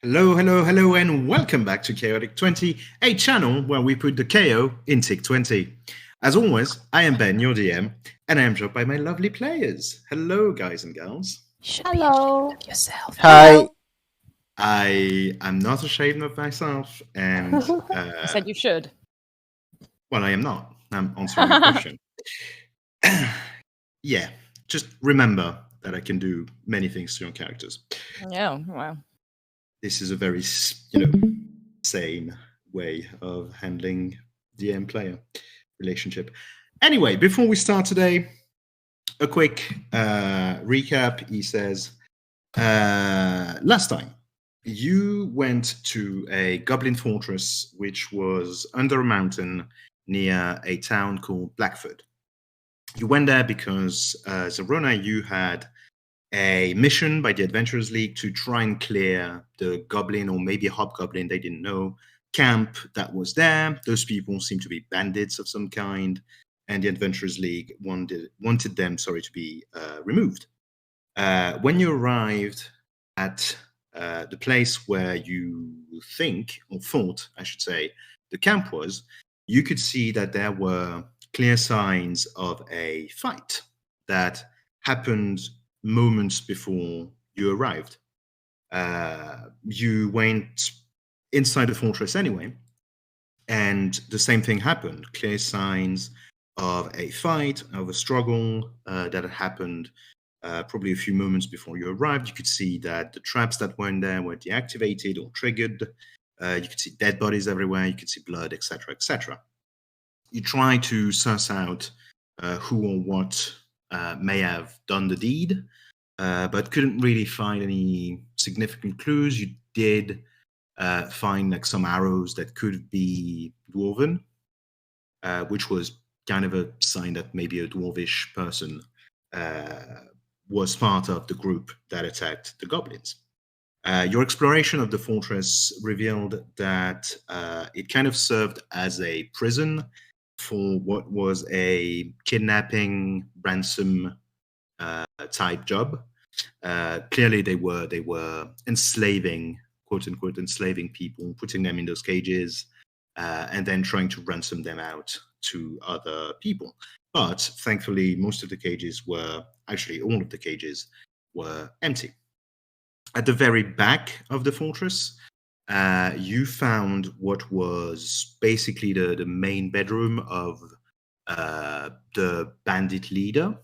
Hello, hello, hello, and welcome back to Chaotic 20, a channel where we put the KO in Tick 20. As always, I am Ben, your DM, and I am joined by my lovely players. Hello, guys and gals. Hello. Yourself. Hi. I am not ashamed of myself, and I said you should. well, I am not. I'm answering a question. Yeah, just remember that I can do many things to your characters. Yeah, wow. This is a very, sane way of handling DM player relationship. Anyway, before we start today, a quick recap. He says, last time you went to a goblin fortress which was under a mountain near a town called BlackFord. You went there because, Zerona, you had a mission by the Adventurers League to try and clear the goblin or maybe a hobgoblin, they didn't know, camp that was there. Those people seemed to be bandits of some kind, and the Adventurers League wanted them to be removed. When you arrived at the place where you think, or thought, I should say, the camp was, you could see that there were clear signs of a fight that happened moments before you arrived. You went inside the fortress anyway, and the same thing happened. Clear signs of a fight, of a struggle that had happened probably a few moments before you arrived. You could see that the traps that were in there were deactivated or triggered. You could see dead bodies everywhere. You could see blood, etc., etc. You try to suss out who or what may have done the deed, but couldn't really find any significant clues. You did find like some arrows that could be dwarven, which was kind of a sign that maybe a dwarvish person was part of the group that attacked the goblins. Your exploration of the fortress revealed that it kind of served as a prison for what was a kidnapping, ransom type job. Clearly, they were enslaving, quote unquote, enslaving people, putting them in those cages, and then trying to ransom them out to other people. But thankfully, most of the cages were, actually all of the cages were empty. At the very back of the fortress, you found what was basically the main bedroom of the bandit leader,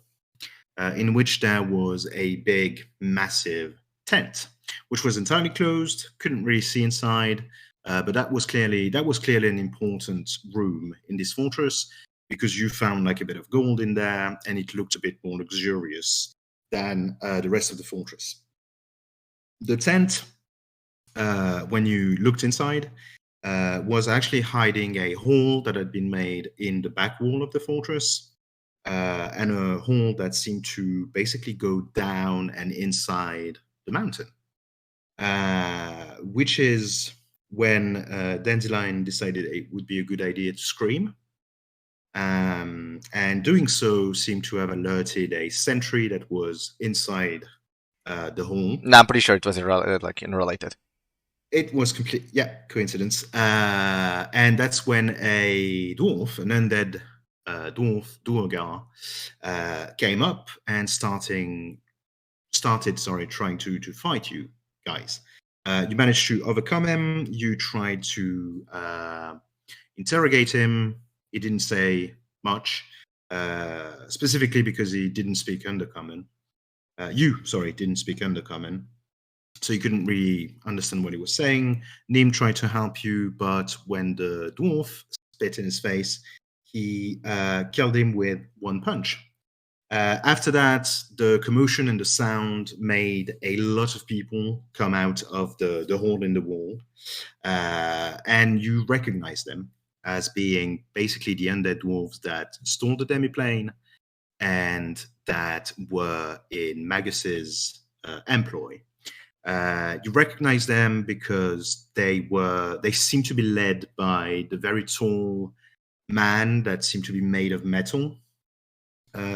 in which there was a big, massive tent, which was entirely closed, couldn't really see inside, but that was clearly an important room in this fortress, because you found like a bit of gold in there, and it looked a bit more luxurious than the rest of the fortress. The tent, when you looked inside, was actually hiding a hole that had been made in the back wall of the fortress, and a hole that seemed to basically go down and inside the mountain, which is when Dandelion decided it would be a good idea to scream. And doing so seemed to have alerted a sentry that was inside the hole. No, I'm pretty sure it was unrelated. It was coincidence. And that's when a dwarf, an undead dwarf, Duergar, came up and started trying to fight you guys. You managed to overcome him. You tried to interrogate him. He didn't say much, specifically because he didn't speak Undercommon. Didn't speak Undercommon, so you couldn't really understand what he was saying. Nim tried to help you, but when the dwarf spit in his face, he killed him with one punch. After that, the commotion and the sound made a lot of people come out of the hole in the wall, and you recognize them as being basically the undead dwarves that stole the Demi Plane and that were in Magus's employ. You recognize them because they seemed to be led by the very tall man that seemed to be made of metal,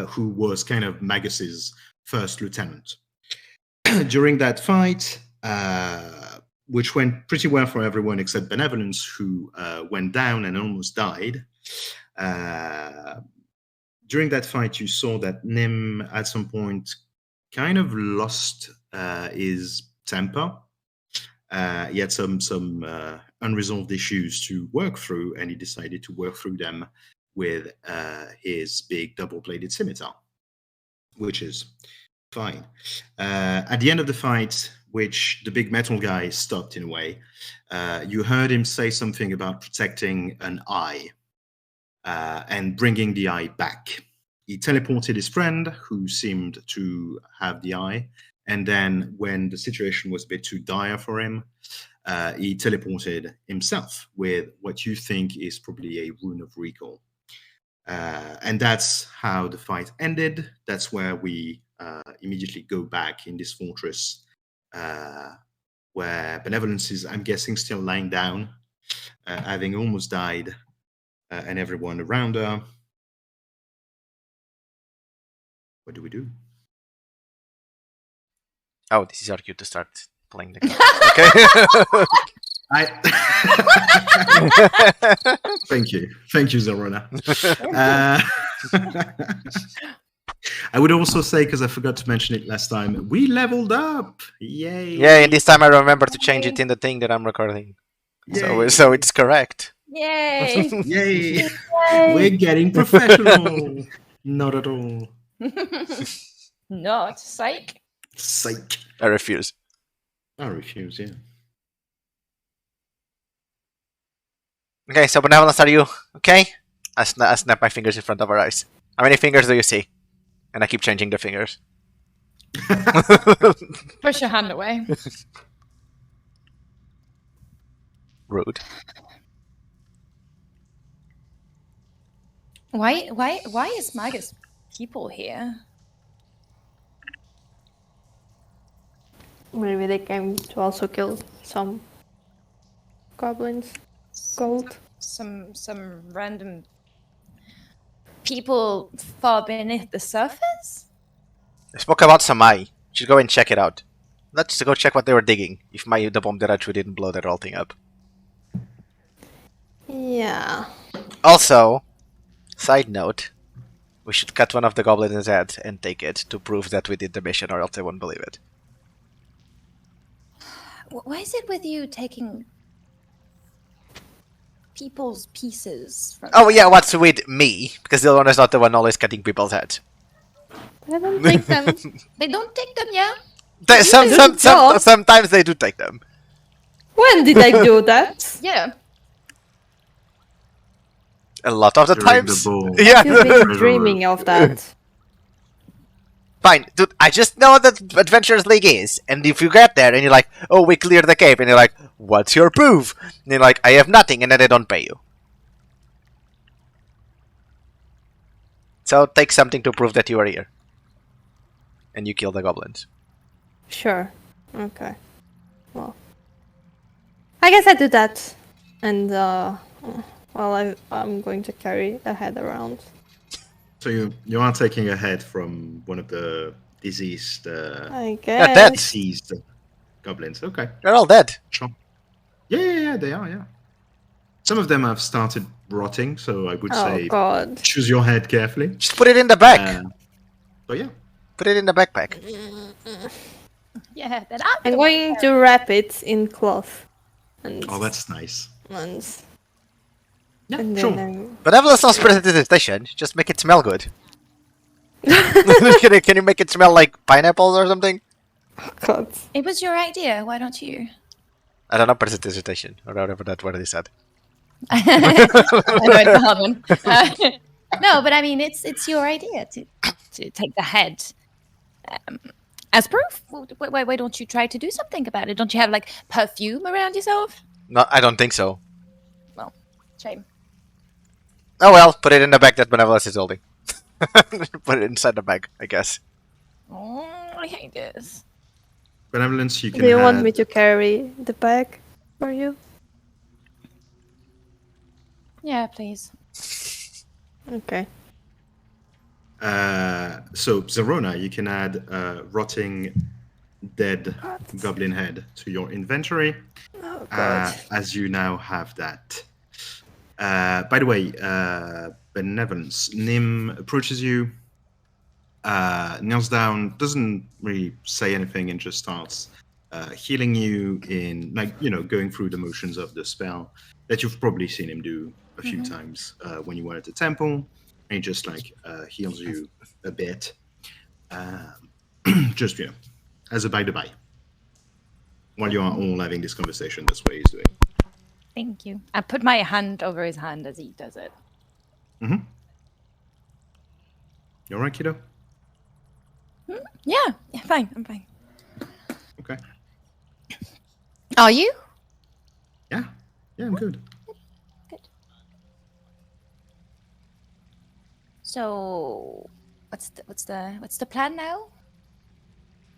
who was kind of Magus's first lieutenant. During that fight, which went pretty well for everyone except Benevolence, who went down and almost died. During that fight, you saw that Nim at some point kind of lost his temper. He had some unresolved issues to work through, and he decided to work through them with his big double-bladed scimitar, which is fine. At the end of the fight, which the big metal guy stopped in a way, you heard him say something about protecting an eye and bringing the eye back. He teleported his friend, who seemed to have the eye, and then when the situation was a bit too dire for him, he teleported himself with what you think is probably a rune of recall. And that's how the fight ended. That's where we immediately go back in this fortress where Benevolence is, I'm guessing, still lying down, having almost died, and everyone around her. What do we do? Oh, this is our cue to start playing the game. Okay. Thank you, Zorona. I would also say, because I forgot to mention it last time, we leveled up. Yay! Yeah, and this time I remember to change it in the thing that I'm recording. So it's correct. Yay! Yay! We're getting professional. Not at all. Not psych. Psych. I refuse. I refuse. Yeah. Okay, so Benevolence, are you okay? I snap my fingers in front of our eyes. How many fingers do you see? And I keep changing the fingers. Push your hand away. Rude. Why is Magus people here? Maybe they came to also kill some goblins. Gold. Some random people far beneath the surface? I spoke about Samai. Should go and check it out. Let's go check what they were digging. If the bomb that I threw didn't blow that whole thing up. Yeah. Also, side note, we should cut one of the goblins' head and take it to prove that we did the mission, or else they won't believe it. Why is it with you taking people's pieces from... Oh yeah, what's with me? Because the owner's not the one always cutting people's heads. I don't take them. They don't take them, yeah? Sometimes they do take them. When did I do that? Yeah. A lot of the During times. the ball. Yeah. You've been dreaming of that. Fine, dude, I just know what the Adventurers League is. And if you get there and you're like, oh, we cleared the cave, and you're like, what's your proof? And you're like, I have nothing, and then they don't pay you. So take something to prove that you are here. And you kill the goblins. Sure. Okay. Well, I guess I do that. And, well, I'm going to carry a head around. So you are taking a head from one of the diseased, I dead. guess. diseased goblins. Okay. They're all dead. Sure. Yeah, they are. Yeah. Some of them have started rotting, so I would Oh, say God. choose your head carefully. Just put it in the bag. But yeah. Put it in the backpack. Yeah, then I'm going to wrap it in cloth. And, Oh, that's nice. and Yeah, then sure. But have some presentation. Just make it smell good. Can you make it smell like pineapples or something? Oh, God. It was your idea, why don't you? I don't know, presentation or whatever that word is said. I know it's a hard one. No, but I mean, it's your idea to take the head as proof. Why don't you try to do something about it? Don't you have like perfume around yourself? No, I don't think so. Well, shame. Oh well, put it in the bag that Benevolence is holding. Put it inside the bag, I guess. Oh, I hate this. Benevolence, you can Do you want add- me to carry the bag for you? Yeah, please. Okay. So Zerona, you can add rotting dead God. goblin head to your inventory, Oh god. as you now have that. By the way, benevolence. Nim approaches you, kneels down, doesn't really say anything, and just starts healing you in, like, going through the motions of the spell that you've probably seen him do a few times when you were at the temple. And he just heals you a bit, just as a by the by. While you are all having this conversation, that's what he's doing. Thank you. I put my hand over his hand as he does it. Mm-hmm. You all right, kiddo? Yeah, fine. I'm fine. Okay. Are you? Yeah, I'm good. Good. So, what's the plan now?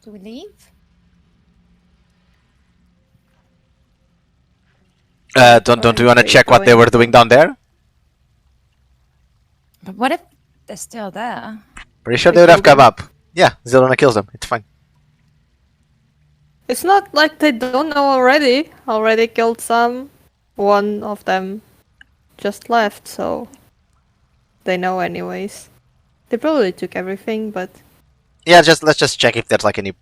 Do we leave? Don't you want to check what they were doing down there? But what if they're still there? Pretty sure We they would have killed come up. Yeah, Zelona kills them. It's fine. It's not like they don't know already. Already killed some. One of them just left, so they know anyways. They probably took everything, but Yeah, let's just check if there's any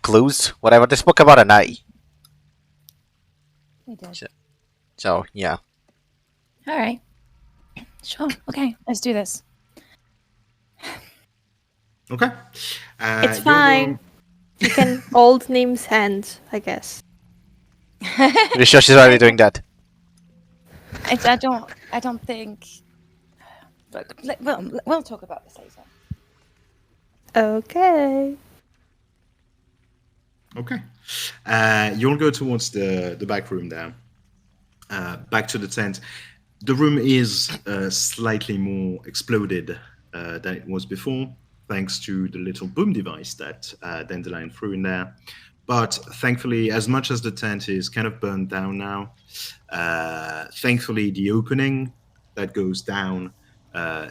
clues. Whatever. They spoke about an eye. We did. So yeah. All right. Sure. Okay. Let's do this. Okay. it's you'll fine. go- You can hold Nim's hand, I guess. Pretty sure she's already doing that. I don't think. But we'll talk about this later. Okay. Okay. You'll go towards the back room there. Back to the tent. The room is slightly more exploded than it was before, thanks to the little boom device that Dandelion threw in there. But thankfully, as much as the tent is kind of burned down now, thankfully the opening that goes down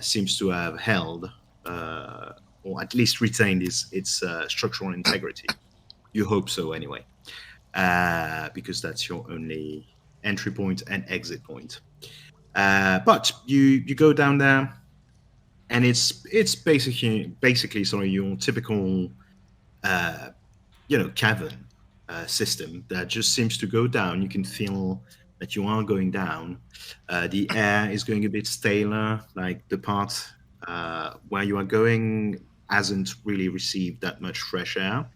seems to have held, or at least retained its structural integrity. You hope so, anyway, because that's your only entry point and exit point. But you go down there, and it's basically sorry, your typical cavern system that just seems to go down. You can feel that you are going down. The air is going a bit staler, like the part where you are going hasn't really received that much fresh air.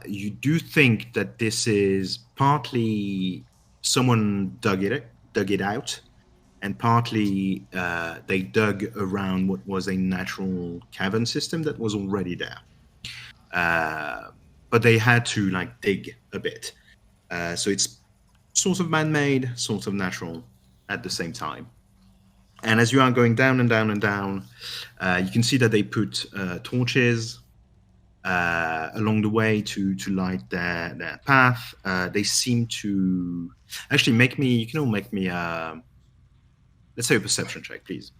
You do think that this is partly someone dug it out, and partly they dug around what was a natural cavern system that was already there. But they had to dig a bit. So it's sort of man-made, sort of natural at the same time. And as you are going down and down and down, you can see that they put torches along the way to light their path. They seem to actually you can all make me let's say a perception check, please.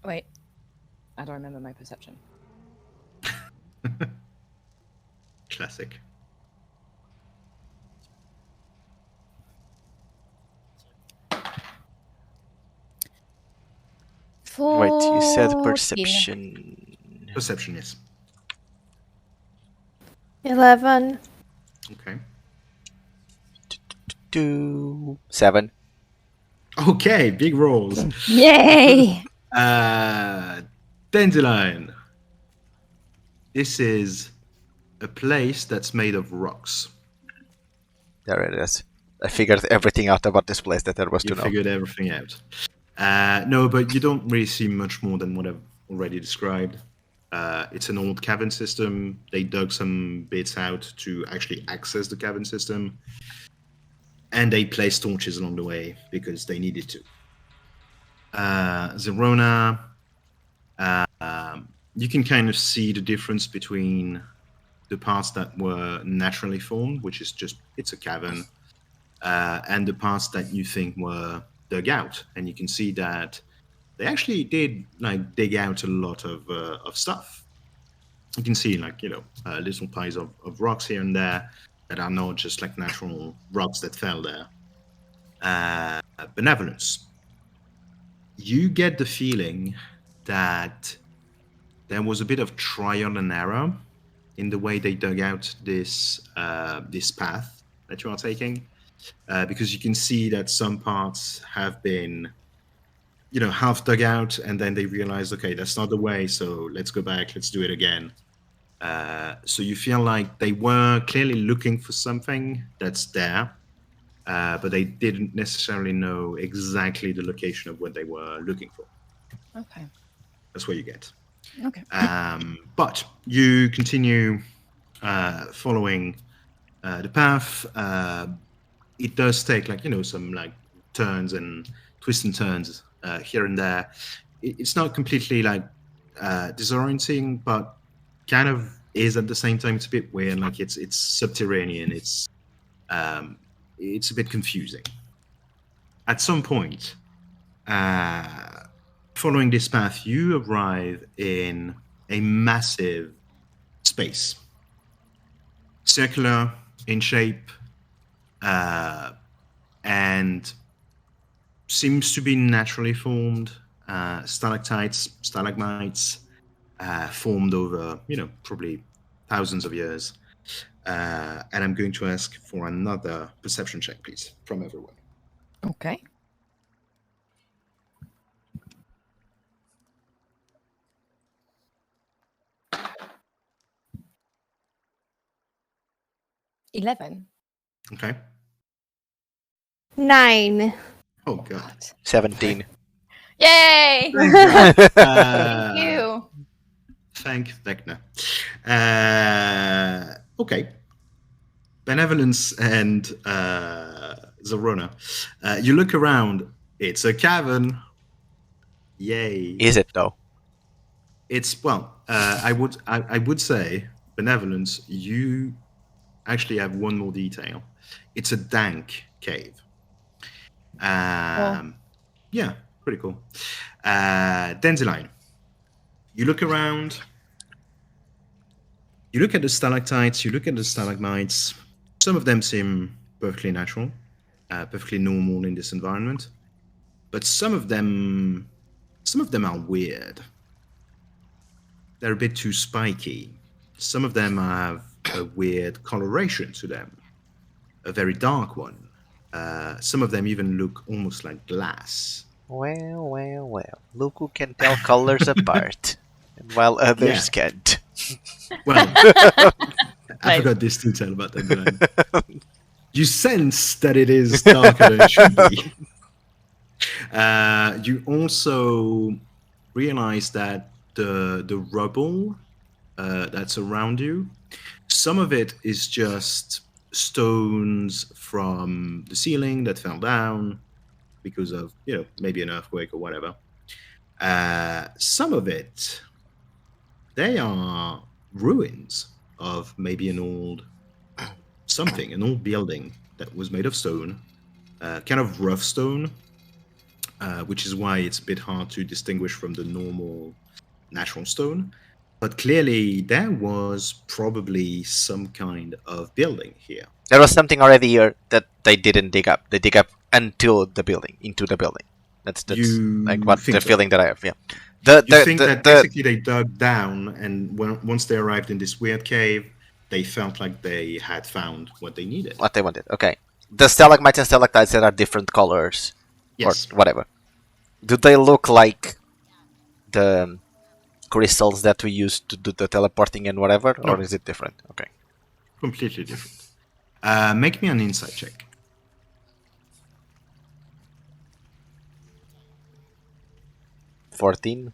Wait. I don't remember my perception. Classic. Wait, you said 14. perception. Perception, yes. 11. Okay. 7. Okay, big rolls. Yay! Dandelion. This is a place that's made of rocks. There it is. I figured everything out about this place that there was You to know. figured everything out. No, but you don't really see much more than what I've already described. It's an old cavern system. They dug some bits out to actually access the cavern system. And they placed torches along the way because they needed to. Zerona, you can kind of see the difference between the parts that were naturally formed, which is just, it's a cavern, and the parts that you think were dug out. And you can see that they actually did dig out a lot of stuff. You can see little piles of rocks here and there that are not just like natural rocks that fell there. Benevolence. You get the feeling that there was a bit of trial and error in the way they dug out this path that you are taking, because you can see that some parts have been, half dug out, and then they realize, okay, that's not the way, so let's go back, let's do it again. So you feel like they were clearly looking for something that's there, but they didn't necessarily know exactly the location of what they were looking for. Okay. That's what you get. Okay. But you continue following the path. It does take some turns and twists and turns here and there. It's not completely disorienting, but kind of is at the same time. It's a bit weird. Like it's subterranean. It's a bit confusing. At some point, following this path, you arrive in a massive space, circular in shape, and seems to be naturally formed. Stalactites, stalagmites, formed over, probably thousands of years. And I'm going to ask for another perception check, please, from everyone. Okay. $11. Okay. 9. Oh, God. 17. Yay! Thank Thank you. Thank Vecna. Okay. Benevolence and Zorona. You look around. It's a cavern. Yay. Is it though? It's I would say, Benevolence, you actually have one more detail. It's a dank cave. Yeah, pretty cool. Denzeline, you look around. You look at the stalactites, you look at the stalagmites. Some of them seem perfectly natural, perfectly normal in this environment. But some of them are weird. They're a bit too spiky. Some of them have a weird coloration to them, a very dark one. Some of them even look almost like glass. Well. Look who can tell colors apart, and while others can't. Well, I forgot this detail about them. You sense that it is darker than it should be. You also realize that the rubble that's around you, some of it is just stones from the ceiling that fell down because of maybe an earthquake or whatever. Some of it, they are ruins of maybe an old building that was made of stone, kind of rough stone, which is why it's a bit hard to distinguish from the normal natural stone. But clearly there was probably some kind of building here. There was something already here that they didn't dig up. They dig up into the building. That's like what the feeling that I have. Yeah. Basically they dug down, and once they arrived in this weird cave, they felt like they had found what they needed. What they wanted. Okay. The stalagmites and stalactites that are different colors, yes, or whatever. Do they look like the crystals that we use to do the teleporting and whatever, No. or is it different? Okay. Completely different. Make me an insight check. 14.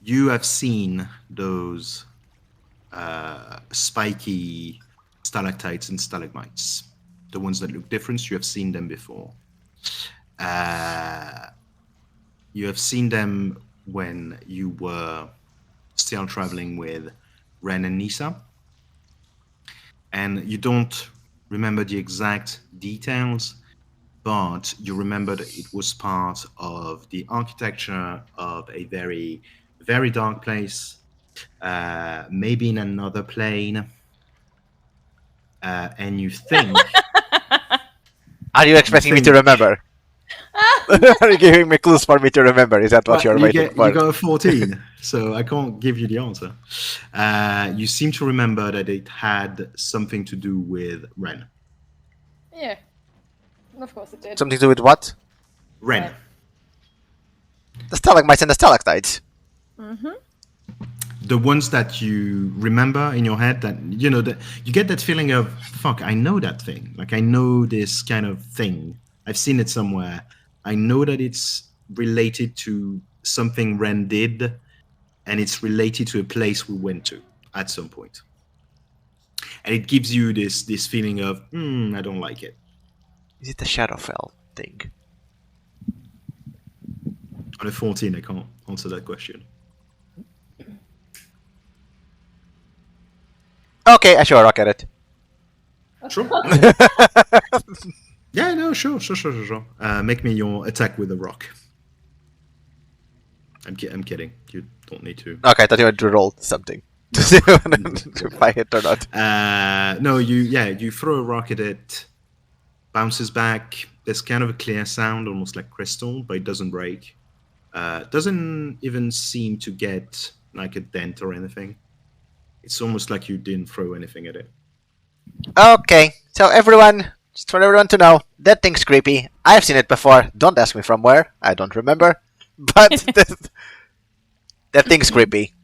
You have seen those spiky stalactites and stalagmites. The ones that look different, you have seen them before. You have seen them when you were still traveling with Ren and Nissa. And you don't remember the exact details, but you remember that it was part of the architecture of a very, very dark place. maybe in another plane, and you think. Are you expecting me to remember? Are you giving me clues for me to remember? Is that what you're waiting for? You got a 14, so I can't give you the answer. You seem to remember that it had something to do with Ren. Yeah. Of course it did. Something to do with what? Ren. Ren. The stalagmites and the stalactites. Mm-hmm. The ones that you remember in your head, that that you get that feeling of fuck. I know that thing. Like I know this kind of thing. I've seen it somewhere. I know that it's related to something Ren did, and it's related to a place we went to at some point. And it gives you this feeling of, I don't like it. Is it the Shadowfell thing? On a 14, I can't answer that question. Okay, I sure rock at it. Sure. Yeah, no, sure. Make me your attack with a rock. I'm kidding. You don't need to. Okay, I thought you had to roll something to see if I hit or not. No, you throw a rock at it, bounces back. There's kind of a clear sound, almost like crystal, but it doesn't break. Doesn't even seem to get like a dent or anything. It's almost like you didn't throw anything at it. Okay, so everyone, just for everyone to know, that thing's creepy. I've seen it before. Don't ask me from where. I don't remember. But that thing's creepy.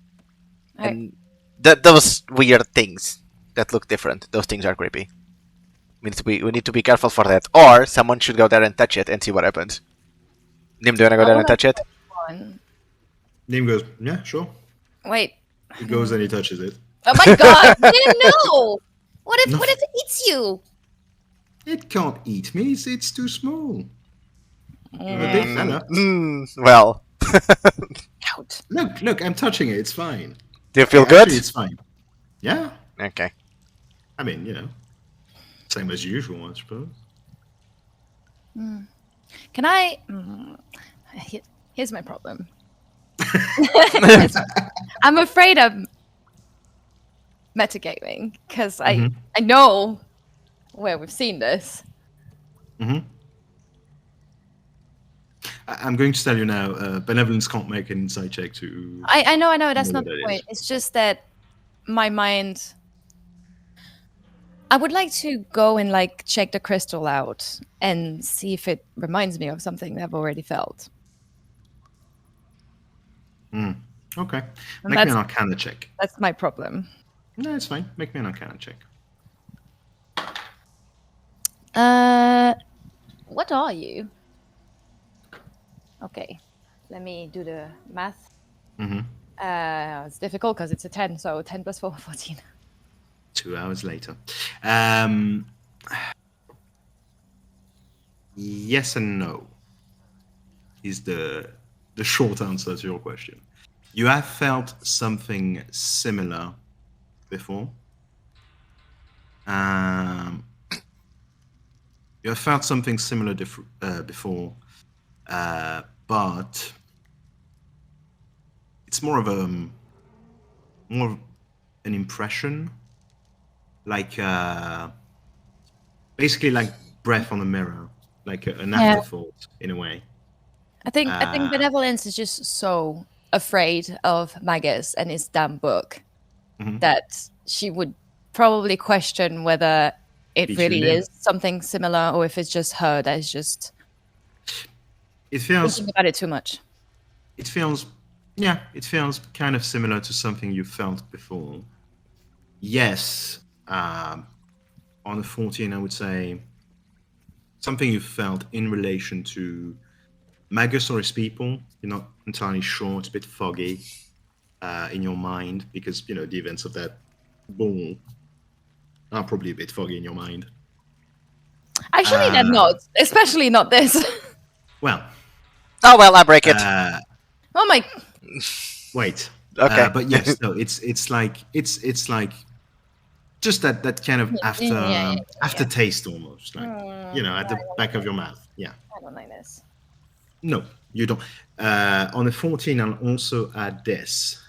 And those weird things that look different, those things are creepy. We need to be careful for that. Or someone should go there and touch it and see what happens. Nim, do you want to go there and touch it? Nim goes, yeah, sure. Wait. He goes and he touches it. Oh my god! Nim, no! What if it eats you? It can't eat me. It's too small. I'm a big fella. Well. Out. Look, I'm touching it. It's fine. Do you feel good? Actually, it's fine. Yeah. Okay. I mean, same as usual, I suppose. Can I? Here's my problem. I'm afraid of metagaming because I know where we've seen this. I'm going to tell you now. Benevolence can't make an insight check to. I know. That's not what the that point. is. It's just that my mind. I would like to go and check the crystal out and see if it reminds me of something that I've already felt. Okay. And Make me an Arcana check. That's my problem. No, it's fine. Make me an Arcana check. What are you? Okay, let me do the math. It's difficult because it's a 10, so 10 plus 4, 14. 2 hours later. Yes and no is the short answer to your question. You have felt something similar before. You have felt something similar before, but it's more of an impression, basically like breath on a mirror, like an afterthought in a way. I think Benevolence is just so afraid of Magus and his damn book that she would probably question whether it really is something similar or if it's just her that is just thinking about it too much. It feels kind of similar to something you felt before. Yes, on a 14, I would say something you felt in relation to Magus or his people. You're not entirely sure. It's a bit foggy in your mind because, the events of that ball are probably a bit foggy in your mind. Actually, they're not. Especially not this. Well. Oh, well, I break it. Oh my... Wait. Okay. But yes, no, it's like just that kind of aftertaste almost, like at the back of your mouth. Yeah. I don't like this. No, you don't. On a 14, I'll also add this.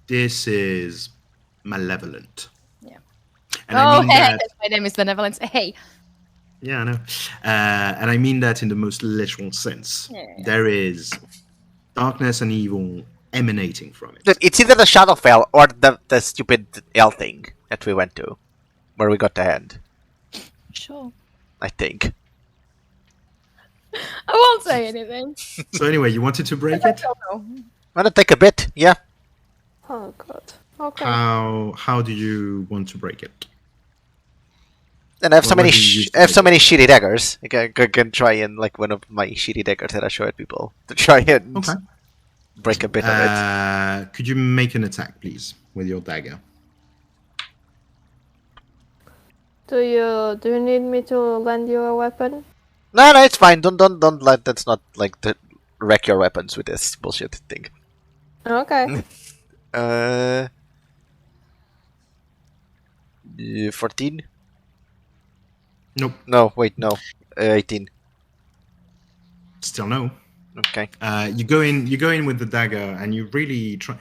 this is malevolent. Yeah. And I mean that. My name is Benevolence. Hey. Yeah, I know. And I mean that in the most literal sense. Yeah. There is darkness and evil emanating from it. Dude, it's either the Shadowfell or the stupid L thing that we went to, where we got the hand. Sure. I think. I won't say anything. So anyway, you wanted to break it? Wanna take a bit? Yeah. Oh god. Okay. How do you want to break it? And I have so What many do you use to I have so break many shitty daggers. I can try and like one of my shitty daggers that I show at people to try and Okay. break a bit of it. Could you make an attack, please, with your dagger? Do you need me to lend you a weapon? No, it's fine. Don't let. That's not like to wreck your weapons with this bullshit thing. Okay. 14? Nope. No, wait, no. 18. Still no. Okay. You go in with the dagger, and you really try.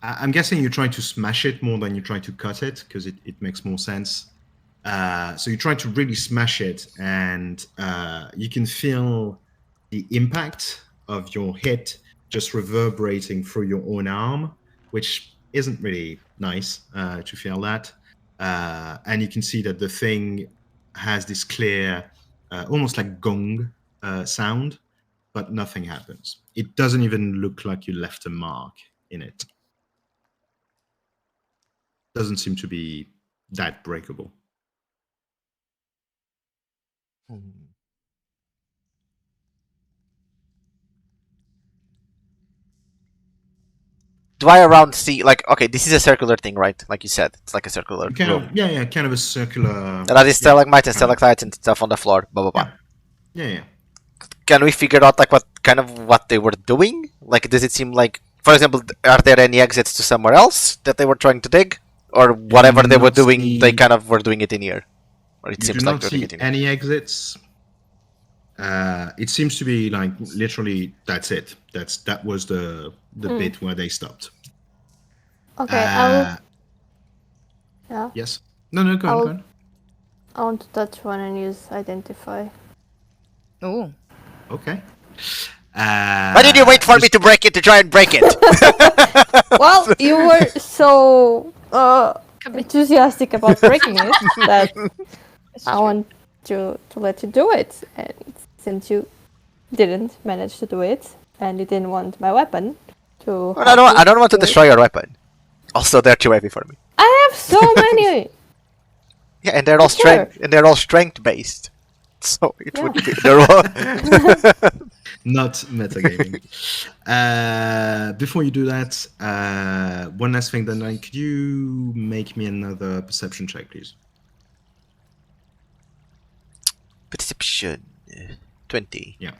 I'm guessing you're trying to smash it more than you try to cut it, because it makes more sense. So you try to really smash it, and you can feel the impact of your hit just reverberating through your own arm, which isn't really nice to feel that. And you can see that the thing has this clear, almost like gong sound, but nothing happens. It doesn't even look like you left a mark in it. Doesn't seem to be that breakable. Do I around see like okay? This is a circular thing, right? Like you said, it's like a circular Kind room. of, yeah, kind of a circular. That is stalagmite and stalactites and stuff on the floor. Blah blah blah. Yeah. Can we figure out like what they were doing? Like, does it seem like, for example, are there any exits to somewhere else that they were trying to dig, or whatever they were not doing, see- they kind of were doing it in here, or it You seems do like not they're doing see it in here. any exits. It seems to be like literally that's it. That was the bit where they stopped. Okay, I'll... Yeah, Yes. No. Go on. I want to touch one and use Identify. Ooh. Okay. Why did you wait for me to break it to try and break it? Well, you were so enthusiastic about breaking it that I want to let you do it. And since you didn't manage to do it, and you didn't want my weapon to... Well, I don't want to destroy your weapon. Also, they're too heavy for me. I have so many! Yeah, and they're all Sure. strength based. So it would be Not metagaming. Before you do that, one last thing. Then, could you make me another perception check, please? Perception 20. Yeah.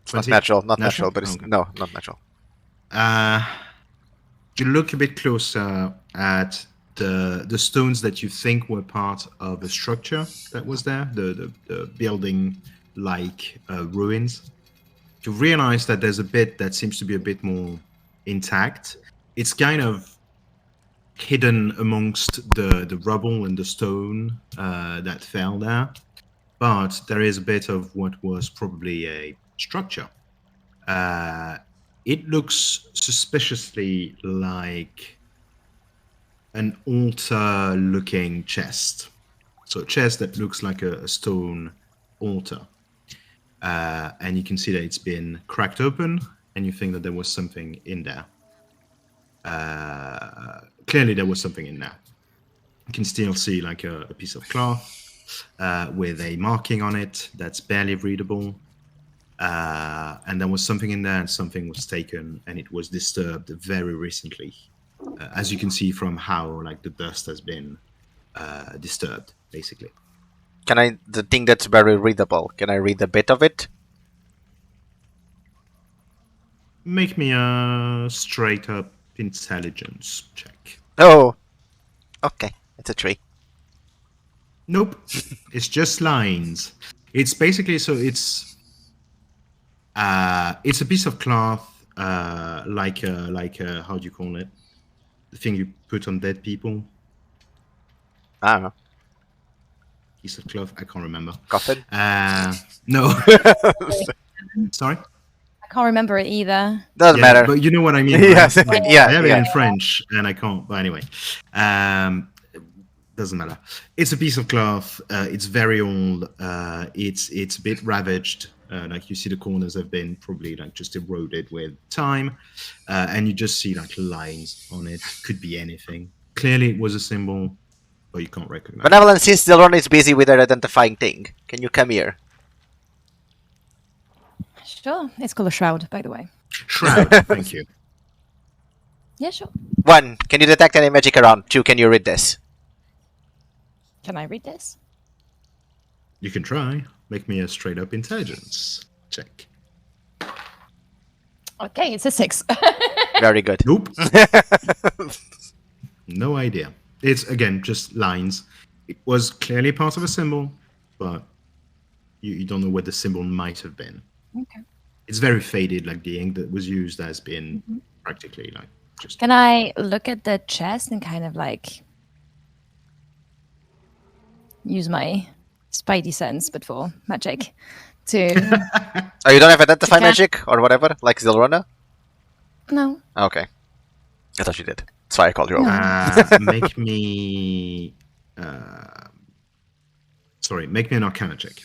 It's not 20? natural, not Natural? natural, but it's Okay. no, not natural. You look a bit closer at the stones that you think were part of the structure that was there, the building-like ruins. You realize that there's a bit that seems to be a bit more intact. It's kind of hidden amongst the rubble and the stone that fell there, but there is a bit of what was probably a structure. It looks suspiciously like an altar-looking chest. So a chest that looks like a stone altar. And you can see that it's been cracked open, and you think that there was something in there. Clearly there was something in there. You can still see like a piece of cloth with a marking on it that's barely readable. And there was something in there, and something was taken, and it was disturbed very recently, as you can see from how like the dust has been disturbed, basically. Can I, the thing that's very readable, can I read a bit of it? Make me a straight up intelligence check. Oh, okay, it's a tree. Nope, it's just lines. It's basically it's a piece of cloth, like a how do you call it? the thing you put on dead people. I don't know. Piece of cloth. I can't remember. Coffin? No. Sorry. I can't remember it either. Doesn't matter. But you know what I mean. Yes, Right? Like, yeah, I have it yeah. in French and I can't. But anyway, doesn't matter. It's a piece of cloth. It's very old. It's a bit ravaged. Like you see the corners have been probably like just eroded with time, and you just see like lines on it. Could be anything. Clearly, it was a symbol, but you can't recognize. Benevolent, since Zilron is busy with her identifying thing, can you come here? Sure. It's called a shroud, by the way. Shroud. Thank you. Yeah, sure. 1. Can you detect any magic around? 2. Can you read this? Can I read this? You can try. Make me a straight up intelligence check. Okay, it's a 6. Very good. Nope. No idea. It's again just lines. It was clearly part of a symbol, but you don't know what the symbol might have been. Okay. It's very faded, like the ink that was used has been practically like just. Can I look at the chest and kind of like use my spidey sense, but for magic, to... Oh, you don't have identify can't- magic or whatever, like Zilrona? No. Okay. I thought you did. That's why I called you over. Make me. Sorry, make me an Arcana check.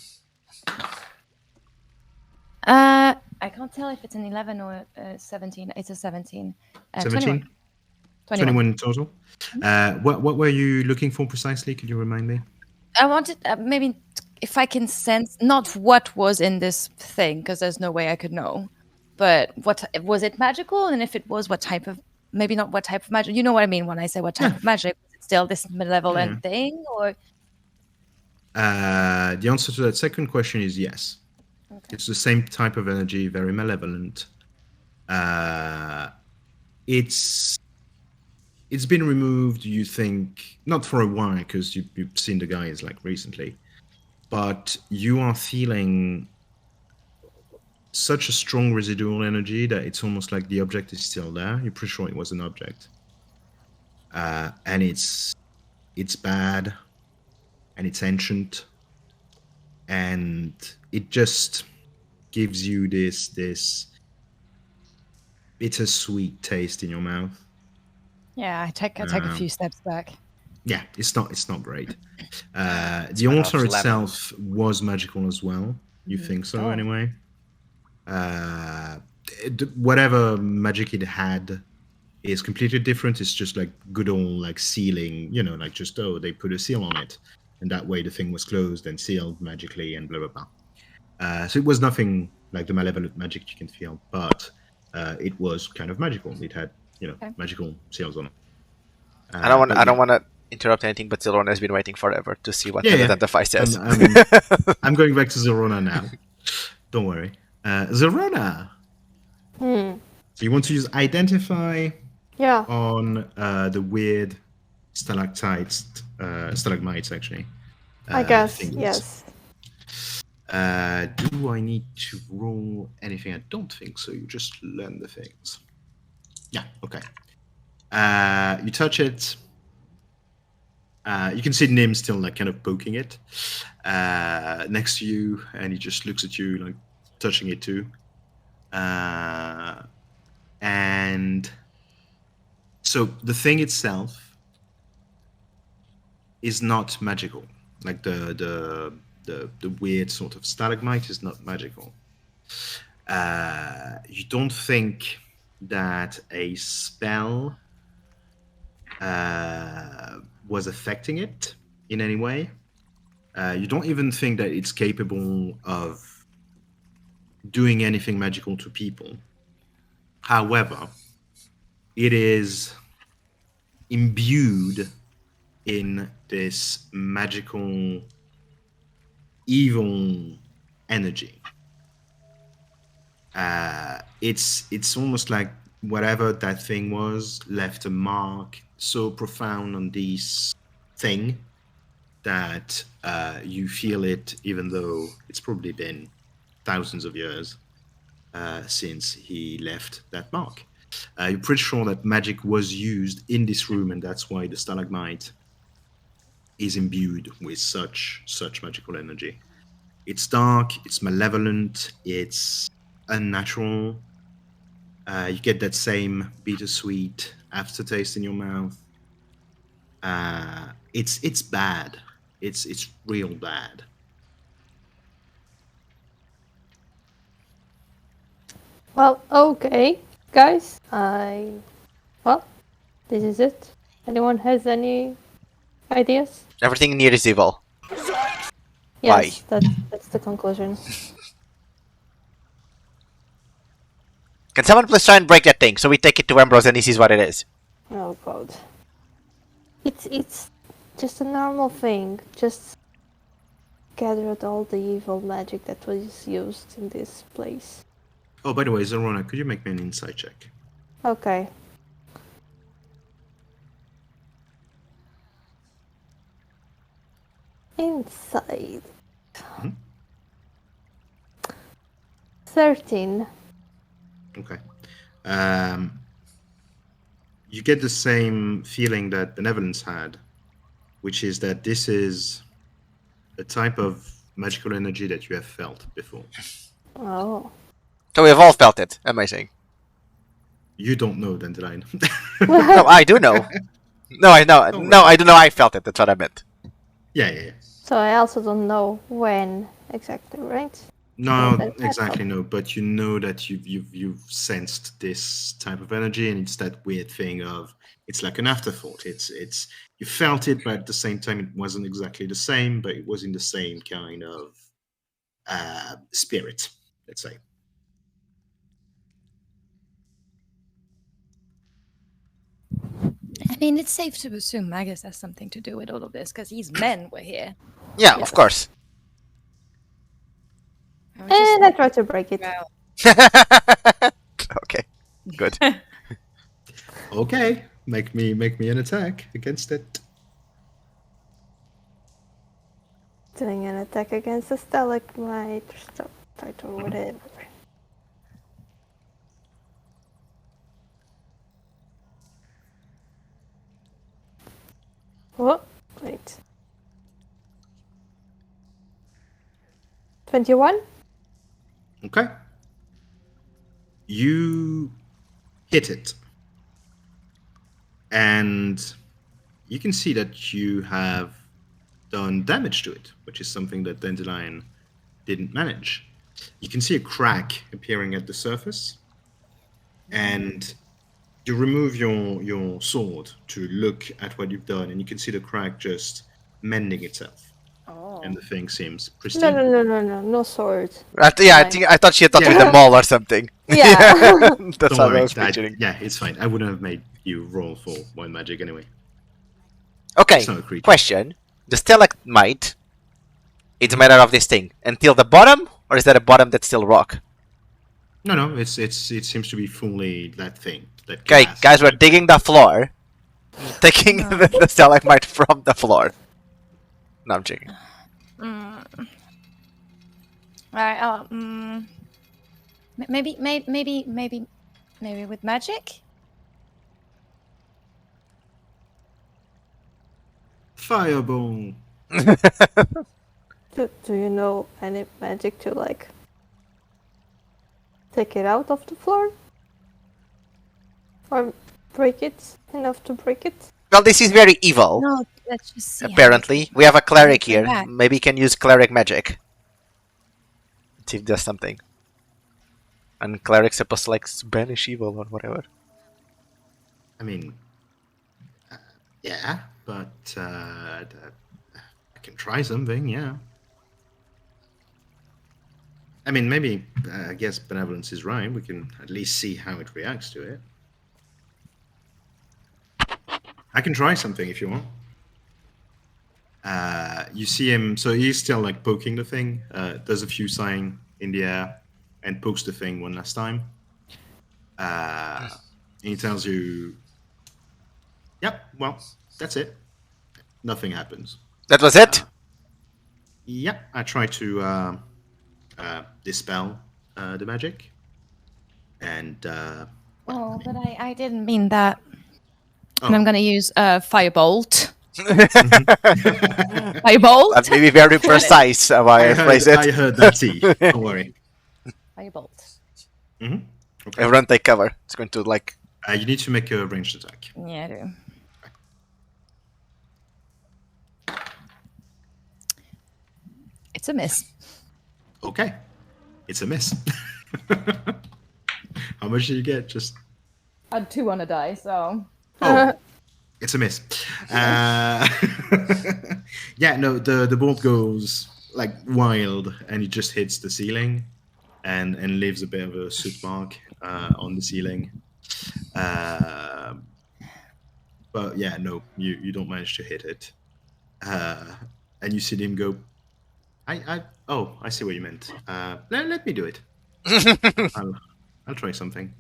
I can't tell if it's an 11 or 17. It's a 17. 17? 21 total. What were you looking for precisely? Could you remind me? I wanted maybe if I can sense not what was in this thing, because there's no way I could know, but what was it magical, and if it was, what type of, maybe not what type of magic. You know what I mean when I say what type of magic. Was it still this malevolent thing, or? The answer to that second question is yes. Okay. It's the same type of energy, very malevolent. It's been removed, you think, not for a while, because you've seen the guys like recently, but you are feeling such a strong residual energy that it's almost like the object is still there. You're pretty sure it was an object. And it's bad, and it's ancient, and it just gives you this bittersweet taste in your mouth. Yeah, I take a few steps back. Yeah, it's not great. The altar itself was magical as well. You think so, anyway? Whatever magic it had is completely different. It's just like good old like sealing, like just they put a seal on it, and that way the thing was closed and sealed magically, and blah blah blah. So it was nothing like the malevolent magic you can feel, but it was kind of magical. It had magical seals on it. I don't want to interrupt anything, but Zilrona has been waiting forever to see what the identify says. I'm going back to Zilrona now. Don't worry. Zilrona! So you want to use identify on the weird stalactites, stalagmites, actually. I guess, things. yes. Do I need to roll anything? I don't think so. You just learn the things. Yeah, okay. You touch it. You can see Nim still like kind of poking it next to you, and he just looks at you like touching it too. And so the thing itself is not magical. Like the weird sort of stalagmite is not magical. You don't think that a spell was affecting it in any way. You don't even think that it's capable of doing anything magical to people. However, it is imbued in this magical evil energy. It's almost like whatever that thing was left a mark so profound on this thing that you feel it, even though it's probably been thousands of years since he left that mark. You're pretty sure that magic was used in this room, and that's why the stalagmite is imbued with such magical energy. It's dark, it's malevolent, it's unnatural. You get that same bittersweet aftertaste in your mouth. It's bad. It's real bad. Well, okay, guys. Well, this is it. Anyone has any ideas? Everything near is evil. Yes, that's the conclusion. Can someone please try and break that thing so we take it to Ambrose and he sees what it is? Oh god. It's just a normal thing. Just gathered all the evil magic that was used in this place. Oh, by the way, Zorona, could you make me an insight check? Okay. Inside. 13. Okay. You get the same feeling that Benevolence had, which is that this is a type of magical energy that you have felt before. Oh. So we have all felt it, am I saying? You don't know, Dandelion. No, I do know. No, I know. No, I do know I felt it. That's what I meant. Yeah. So I also don't know when exactly, right? No, That exactly happened. no. But you know that you've sensed this type of energy, and it's that weird thing of it's like an afterthought. It's you felt it, but at the same time, it wasn't exactly the same, but it was in the same kind of spirit, let's say. I mean, it's safe to assume Magus has something to do with all of this, because these men were here. Yeah, of course. And I try to break it. Okay, good. Okay, make me an attack against it. Doing an attack against a stalagmite or stalactite or whatever. Oh, wait. 21? Okay. You hit it. And you can see that you have done damage to it, which is something that Dandelion didn't manage. You can see a crack appearing at the surface. And you remove your sword to look at what you've done, and you can see the crack just mending itself. Oh. And the thing seems pristine. No sword. Yeah, I thought she had touched with a mole or something. Yeah. That's Don't how I worry, was picturing. yeah, it's fine. I wouldn't have made you roll for one magic anyway. Okay, It's not a creature. question. The stalagmite, it's made out of this thing until the bottom, or is that a bottom that's still rock? No, it seems to be fully that thing. That Okay, glass. guys, we're digging the floor, taking the stalagmite from the floor. No, I'm joking. Alright, maybe with magic? Fireball. Do you know any magic to, like, take it out of the floor? Or break it enough to break it? Well, this is very evil. No, let's just see. Apparently, we have a cleric Come here. back. Maybe he can use cleric magic. Let's see if it does something. And cleric's supposed to like banish evil or whatever. I mean, yeah, but I can try something. Yeah. I mean, maybe I guess benevolence is right. We can at least see how it reacts to it. I can try something if you want. You see him, so he's still like poking the thing. Does a few sign in the air and pokes the thing one last time. And he tells you, "Yep, well, that's it. Nothing happens." That was it? Yep, I try to dispel the magic, and Oh, but I didn't mean that. Oh. And I'm going to use Firebolt. That Firebolt? may be very precise how I phrase it. I heard that T. Don't worry. Firebolt. Okay. Everyone take cover. It's going to like... You need to make a ranged attack. Yeah, I do. It's a miss. Okay. It's a miss. How much did you get? Just... I had 2 on a die, so... Oh, it's a miss. Yeah, no, the bolt goes like wild and it just hits the ceiling and leaves a bit of a soot mark on the ceiling. But yeah, no, you don't manage to hit it. And you see him go, I see what you meant. Let me do it. I'll try something.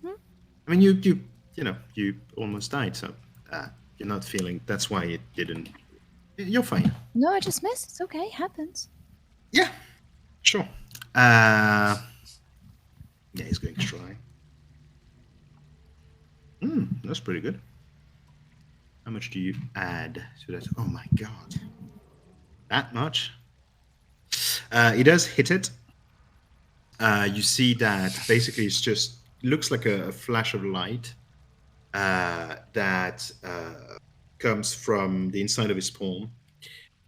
I mean, you almost died, so you're not feeling. That's why it didn't. You're fine. No, I just missed. It's okay. It happens. Yeah, sure. Yeah, he's going to try. That's pretty good. How much do you add to that? Oh my god, that much? He does hit it. You see that basically it's just looks like a flash of light that comes from the inside of his palm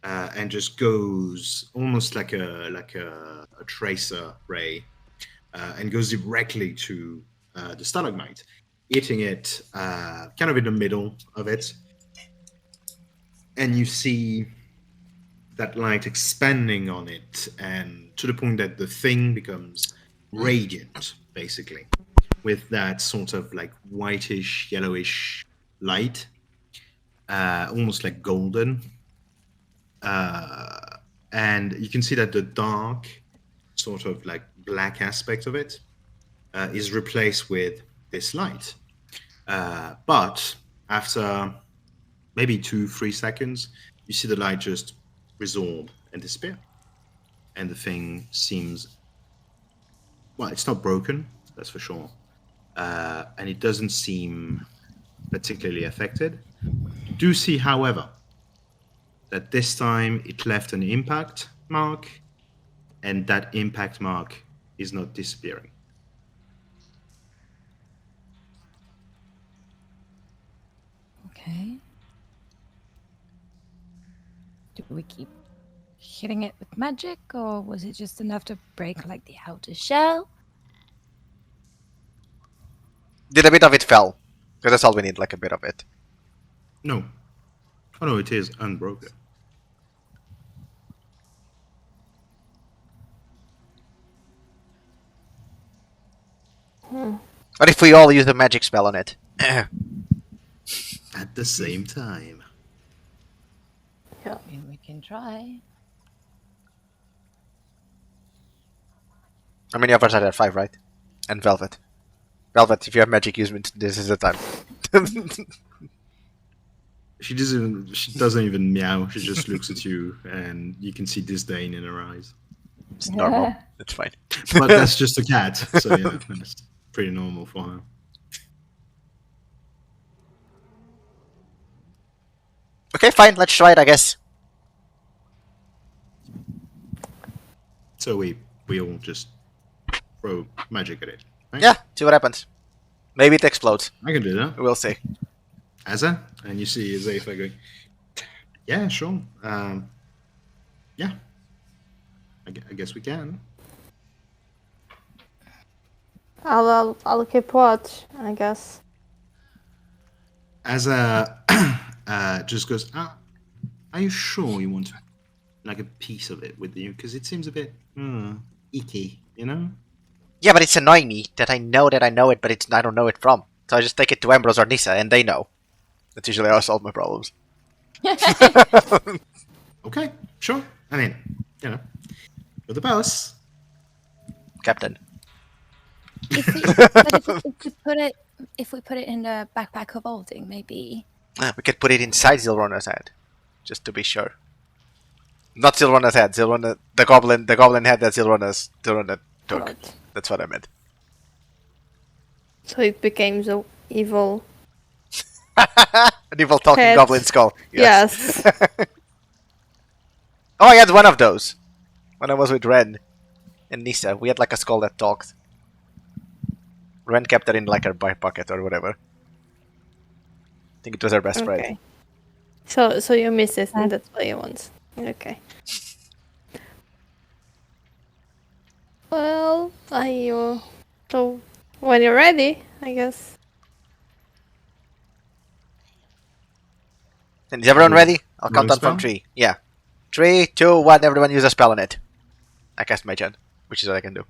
and just goes almost like a tracer ray and goes directly to the stalagmite, hitting it kind of in the middle of it. And you see that light expanding on it, and to the point that the thing becomes radiant, basically, with that sort of like whitish, yellowish light, almost like golden. And you can see that the dark, sort of like black aspect of it is replaced with this light. But after maybe 2-3 seconds, you see the light just resorb and disappear. And the thing seems, well, it's not broken, that's for sure. And it doesn't seem particularly affected. You do see, however, that this time it left an impact mark, and that impact mark is not disappearing. Okay. Do we keep hitting it with magic, or was it just enough to break like the outer shell? Did a bit of it fell? Because that's all we need, like a bit of it. No. Oh no, it is unbroken. What if we all use a magic spell on it? At the same time. Yeah. I mean, we can try. How many of us are there? 5, right? And Velvet. Velvet, if you have magic, use it. This is the time. She doesn't even meow. She just looks at you, and you can see disdain in her eyes. It's normal. It's fine. But that's just a cat, so yeah, that's pretty normal for her. Okay, fine. Let's try it, I guess. So we all just throw magic at it, right? Yeah, see what happens. Maybe it explodes. I can do that. We'll see. Aza, and you see Azaitah going, yeah, sure. Yeah. I guess we can. I'll keep watch, I guess. Aza just goes, are you sure you want like a piece of it with you? Because it seems a bit icky, you know? Yeah, but it's annoying me that I know it, but I don't know it from. So I just take it to Ambrose or Nissa, and they know. That's usually how I solve my problems. Okay, sure. I mean, you know, you're the boss. Captain. If we put it in the backpack of holding, maybe. We could put it inside Zilrona's head, just to be sure. Not Zilrona's head. The goblin head that Zilrona took. Right. That's what I meant. So it became the evil. An evil talking Pet. goblin skull. Yes. Oh, I had one of those when I was with Ren and Nissa. We had like a skull that talked. Ren kept it in like her back pocket or whatever. I think it was her best friend. Okay. So you miss it, and that's why you want. Okay. Well, so when you're ready, I guess. And is everyone ready? I'll count Another down from spell? 3. Yeah. 3, 2, 1. Everyone use a spell on it. I cast Mage Hand, which is what I can do.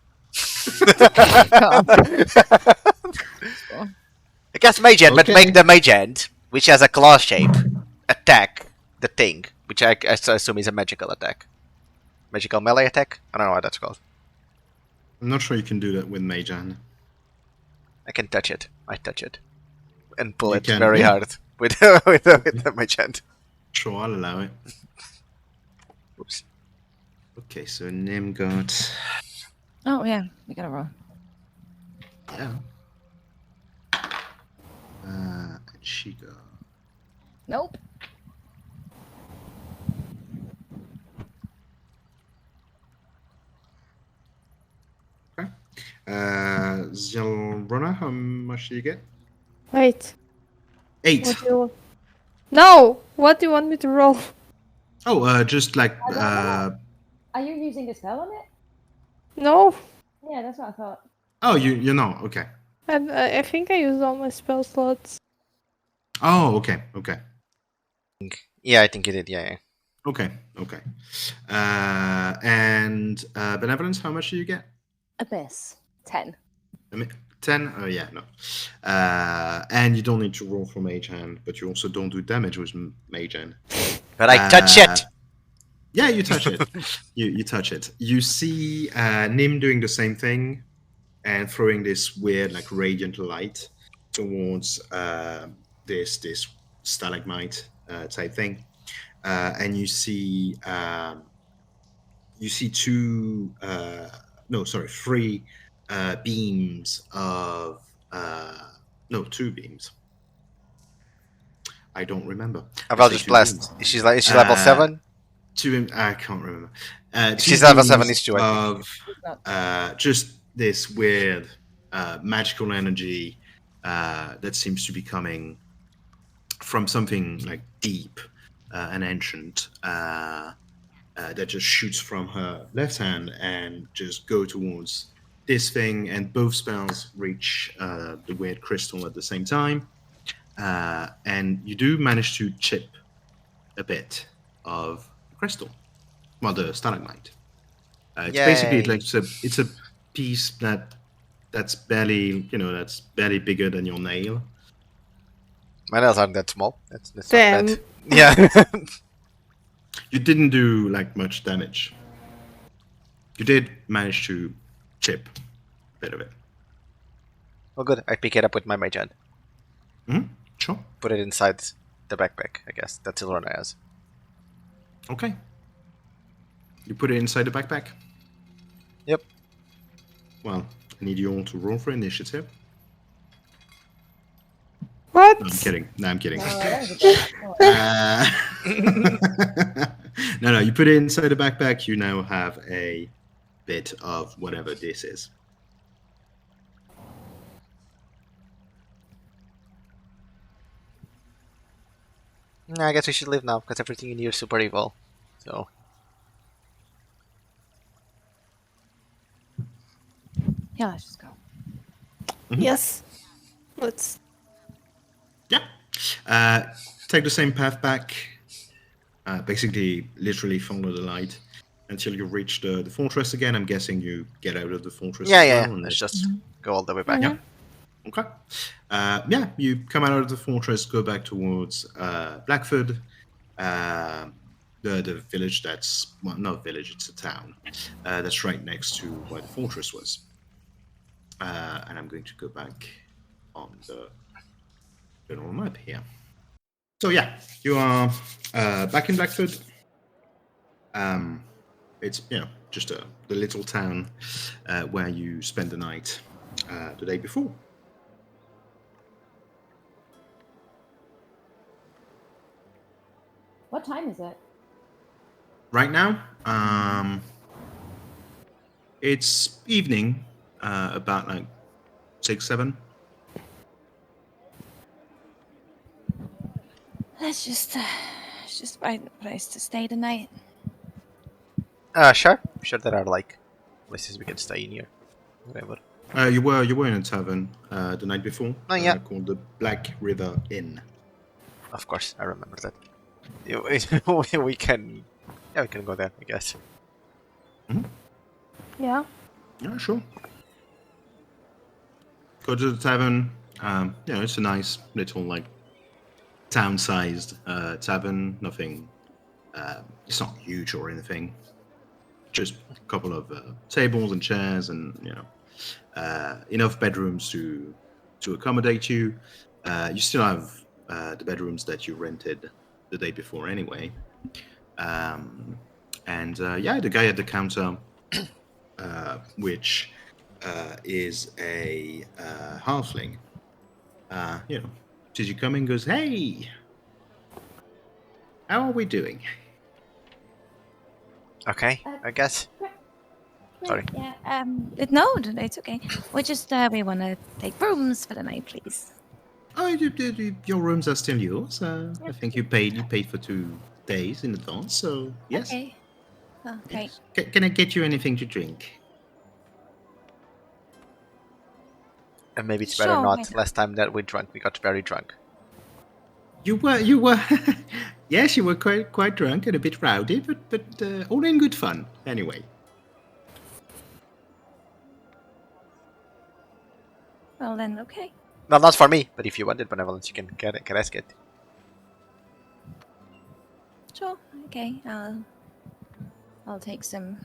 I cast Mage Hand, but Okay. make the Mage Hand, which has a claw shape, attack the thing, which I assume is a magical attack. Magical melee attack? I don't know what that's called. I'm not sure you can do that with Mage Hand. I can touch it. I touch it. And pull You it can, very yeah. hard with the Mage Hand. Sure, I'll allow it. Oops. Okay, so Nim got... Oh yeah, we gotta roll. Yeah. And she got... Nope. Okay. Zilrona, how much do you get? Wait. 8. What do you? No. What do you want me to roll? Oh, just like... Are you using a spell on it? No. Yeah, that's what I thought. Oh, you know, okay. I think I used all my spell slots. Oh, okay, okay. Yeah, I think you did. Yeah. Okay, okay. And Benevolence, how much do you get? Abyss. 10. I mean, 10? Oh, yeah, no. And you don't need to roll for Mage Hand, but you also don't do damage with Mage Hand. But I touch it! Yeah, you touch it. you touch it. You see Nim doing the same thing and throwing this weird, like, radiant light towards this stalagmite type thing. And you see three beams of two beams. I don't remember. I'll just blast. Is she level 7? I can't remember. She's level 7, it's 2, I think. Of just this weird magical energy that seems to be coming from something like deep and ancient that just shoots from her left hand and just go towards this thing, and both spells reach the weird crystal at the same time. And you do manage to chip a bit of crystal, well, the stalagmite. It's basically like it's a piece that's barely bigger than your nail. My nails aren't that small. That's Damn. not bad. Yeah. You didn't do like much damage. You did manage to chip a bit of it. Well, good. I pick it up with my Mage Hand. Sure. Put it inside the backpack, I guess. That Zilrona has. Okay. You put it inside the backpack? Yep. Well, I need you all to roll for initiative. What? No, I'm kidding. No, I'm kidding. No, you put it inside the backpack. You now have a bit of whatever this is. I guess we should leave now, because everything in here is super evil. So... Yeah, let's just go. Yes. Let's. Yeah. Take the same path back. Basically, literally follow the light until you reach the fortress again. I'm guessing you get out of the fortress. Yeah. Well, Let's just go all the way back. Yeah. Okay. You come out of the fortress, go back towards BlackFord, the village that's, well, not village, it's a town that's right next to where the fortress was. And I'm going to go back on the general map here. So yeah, you are back in BlackFord. It's just the little town where you spent the night the day before. What time is it? Right now, it's evening, about like 6, 7. Let's just find a place to stay tonight. Sure. I'm sure there are like places we can stay in here. Whatever. You were in a tavern the night before, Oh, yeah. called the Black River Inn. Of course, I remember that. We can go there, I guess. Yeah. Yeah, sure. Go to the tavern. It's a nice little like town-sized tavern. Nothing. It's not huge or anything. Just a couple of tables and chairs, and enough bedrooms to accommodate you. You still have the bedrooms that you rented the day before, anyway. The guy at the counter, which is a halfling. Sees you coming, goes, "Hey, how are we doing?" Okay, I guess. Sorry. Yeah. No, it's okay. We just we want to take rooms for the night, please. Oh, your rooms are still yours. I think you paid for 2 days in advance, so yes. Okay. Oh, great. Can I get you anything to drink? And maybe it's better Sure, not. why not? Last time that we got very drunk. You were, yes, you were quite drunk and a bit rowdy, but all in good fun, anyway. Well then, okay. Well, not for me, but if you wanted benevolence, you can ask it. Sure. Okay. I'll take some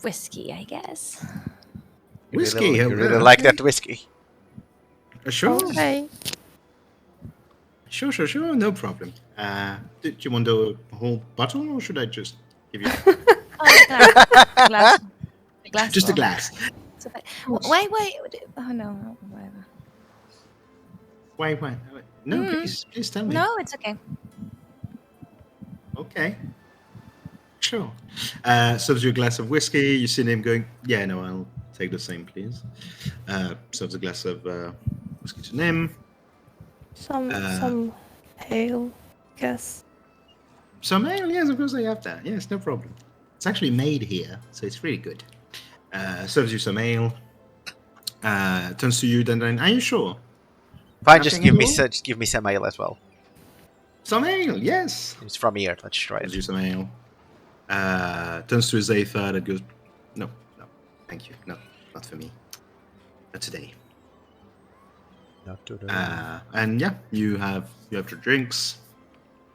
whiskey, I guess. Whiskey, You really like that whiskey. Sure. Okay. Sure, no problem. Do you want the whole bottle, or should I just give you Glass. A glass. just a full. glass? It's okay. Wait. Oh no. Whatever. Why? No, please tell me. No, it's okay. Okay. Sure. Serves you a glass of whiskey. You see him going, "Yeah, no, I'll take the same, please." Serves a glass of whiskey to Nim. Some ale, guess. Some ale, yes, of course I have that. Yes, no problem. It's actually made here, so it's really good. Serves you some ale. Turns to you, then, are you sure? Fine, just Nothing give me some ale as well. Some ale, yes. It's from here. Let's try Serves it. you some ale. Turns to Azaitah that goes, no, thank you. No, not for me. Not today. Not today. And yeah, you have your drinks.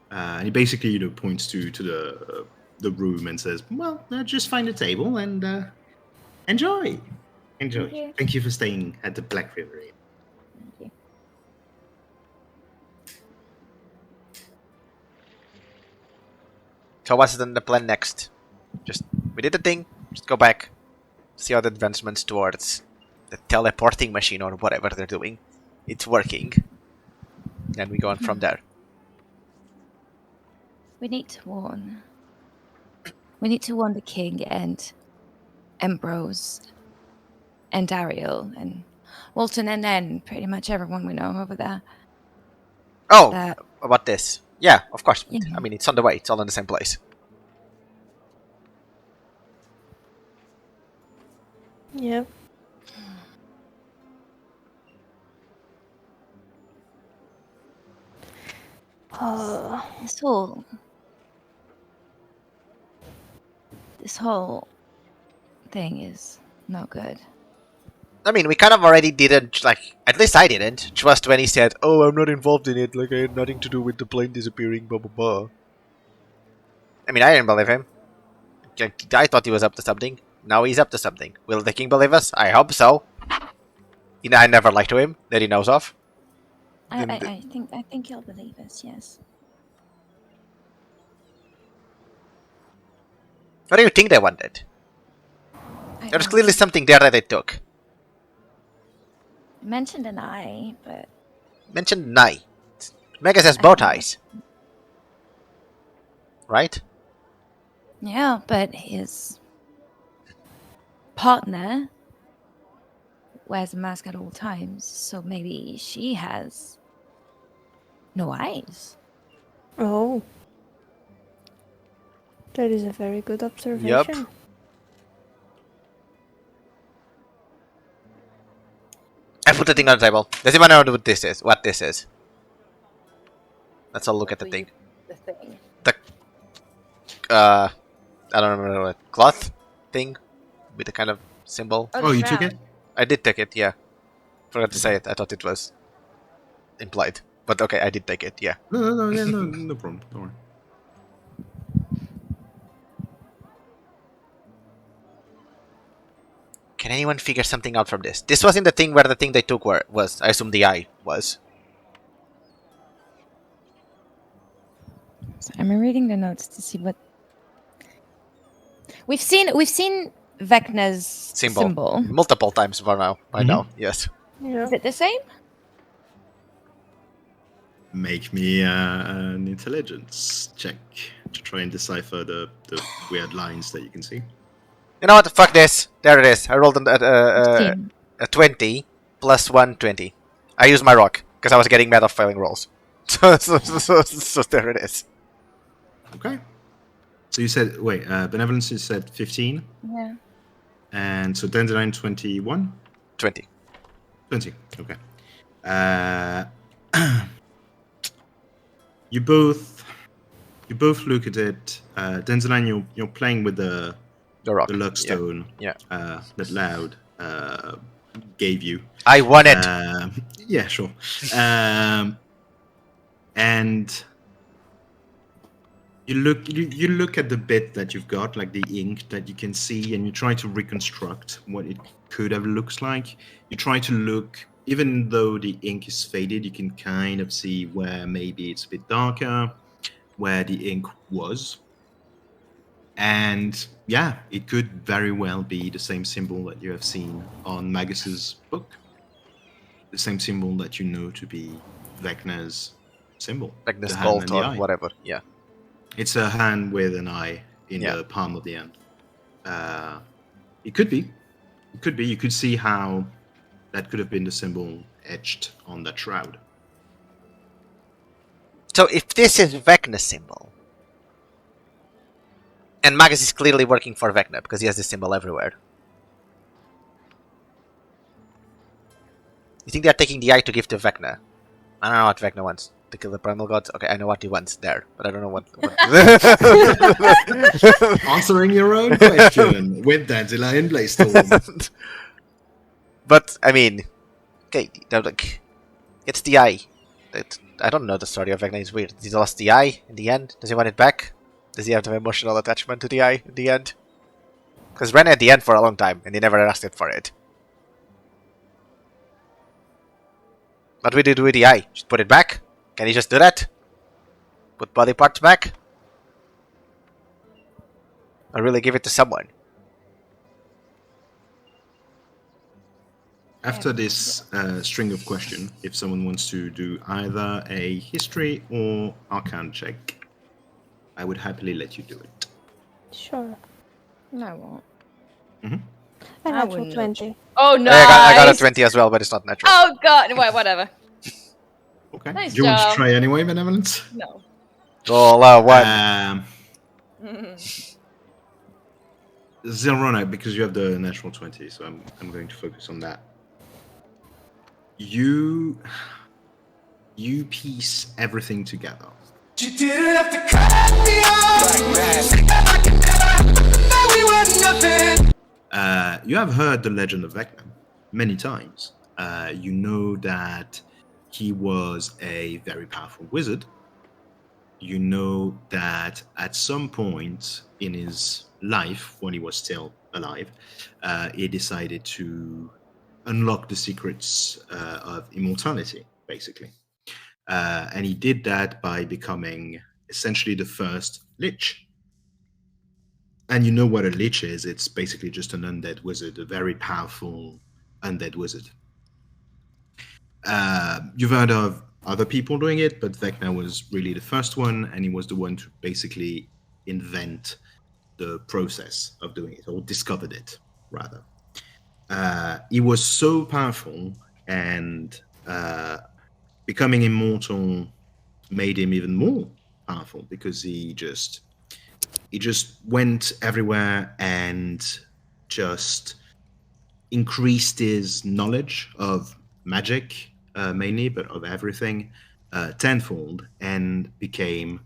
And he basically points to the room and says, "Well, just find a table and enjoy. you. Thank you for staying at the Black River Inn." Thank you. So what's then the plan next? We did the thing. Just go back, see how the advancements towards the teleporting machine or whatever they're doing, it's working, and we go on from there. We need to warn. We need to warn the king and Ambrose and Dariel and Walton and then pretty much everyone we know over there. Oh, That about this? Yeah, of course. Yeah. I mean, it's on the way. It's all in the same place. Yeah. this whole thing is no good. I mean, we kind of already didn't, like, at least I didn't, trust when he said, "Oh, I'm not involved in it, like, I had nothing to do with the plane disappearing, blah, blah, blah." I mean, I didn't believe him. I thought he was up to something. Now he's up to something. Will the king believe us? I hope so. I never lied to him, that he knows of. I think he'll believe us, yes. What do you think they wanted? There's clearly something there that they took. mentioned an eye, but Mentioned Nai. Megas has bow ties. Right? Yeah, but his partner wears a mask at all times, so maybe she has no eyes. Oh. That is a very good observation. I put the thing on the table. Does anyone know what this is? What this is? Let's all look at the thing. The thing. I don't remember what cloth thing with the kind of symbol. Oh, you took it? I did take it, yeah. Forgot to say it. I thought it was implied, but okay, I did take it. Yeah. No problem. Don't worry. Can anyone figure something out from this? This wasn't the thing where the thing they took was. I assume the eye was. So I'm reading the notes to see what we've seen Vecna's symbol. Multiple times for now. I know. Yes. Yeah. Is it the same? Make me an intelligence check to try and decipher the weird lines that you can see. You know what? Fuck this. There it is. I rolled a 20 plus 120. I used my rock because I was getting mad of failing rolls. So there it is. Okay. So you said, wait, Benevolence you said 15? Yeah. And so Dandelion 21? 20. 20, okay. You both look at it. Dandelion, you're playing with the rock. The Luckstone. Yeah. That Loud gave you. I won it. Yeah, sure. And you look at the bit that you've got, like the ink that you can see, and you try to reconstruct what it could have looked like. You try to look, even though the ink is faded, you can kind of see where maybe it's a bit darker, where the ink was. And yeah, it could very well be the same symbol that you have seen on Magus's book. The same symbol that you know to be Vecna's symbol. Vecna's bolt or whatever, yeah. It's a hand with an eye in the palm of the hand. It could be. It could be. You could see how that could have been the symbol etched on that shroud. So if this is Vecna's symbol, and Magus is clearly working for Vecna because he has this symbol everywhere, you think they are taking the eye to give to Vecna? I don't know what Vecna wants. To kill the primal gods? Okay, I know what he wants there, but I don't know what... Answering your own question with Dandelion Blaystorm. But, I mean... Okay, like... It's the eye. I don't know the story of Vecna, it's weird. He lost the eye in the end? Does he want it back? Does he have an emotional attachment to the eye in the end? Because Ren had the end for a long time, and he never asked it for it. What we do with the eye? Just put it back? Can he just do that? Put body parts back? Or really give it to someone? After this string of questions, if someone wants to do either a history or arcana check, I would happily let you do it. Sure. No, I won't. I natural 20. Oh no! I got a 20 as well, but it's not natural. Oh god! Wait, whatever. Okay. Nice Do you want job. to try anyway, Benevolence? No. Roll one. Zilrona, because you have the natural 20, so I'm going to focus on that. You piece everything together. You didn't have to cut me off. We were nothing. You have heard the legend of Vecna many times. You know that he was a very powerful wizard. You know that at some point in his life, when he was still alive, he decided to unlock the secrets of immortality, basically. And he did that by becoming essentially the first Lich. And you know what a Lich is. It's basically just an undead wizard, a very powerful undead wizard. You've heard of other people doing it, but Vecna was really the first one, and he was the one to basically invent the process of doing it, or discovered it, rather. He was so powerful, and becoming immortal made him even more powerful, because he just went everywhere and just increased his knowledge of magic, mainly, but of everything, tenfold, and became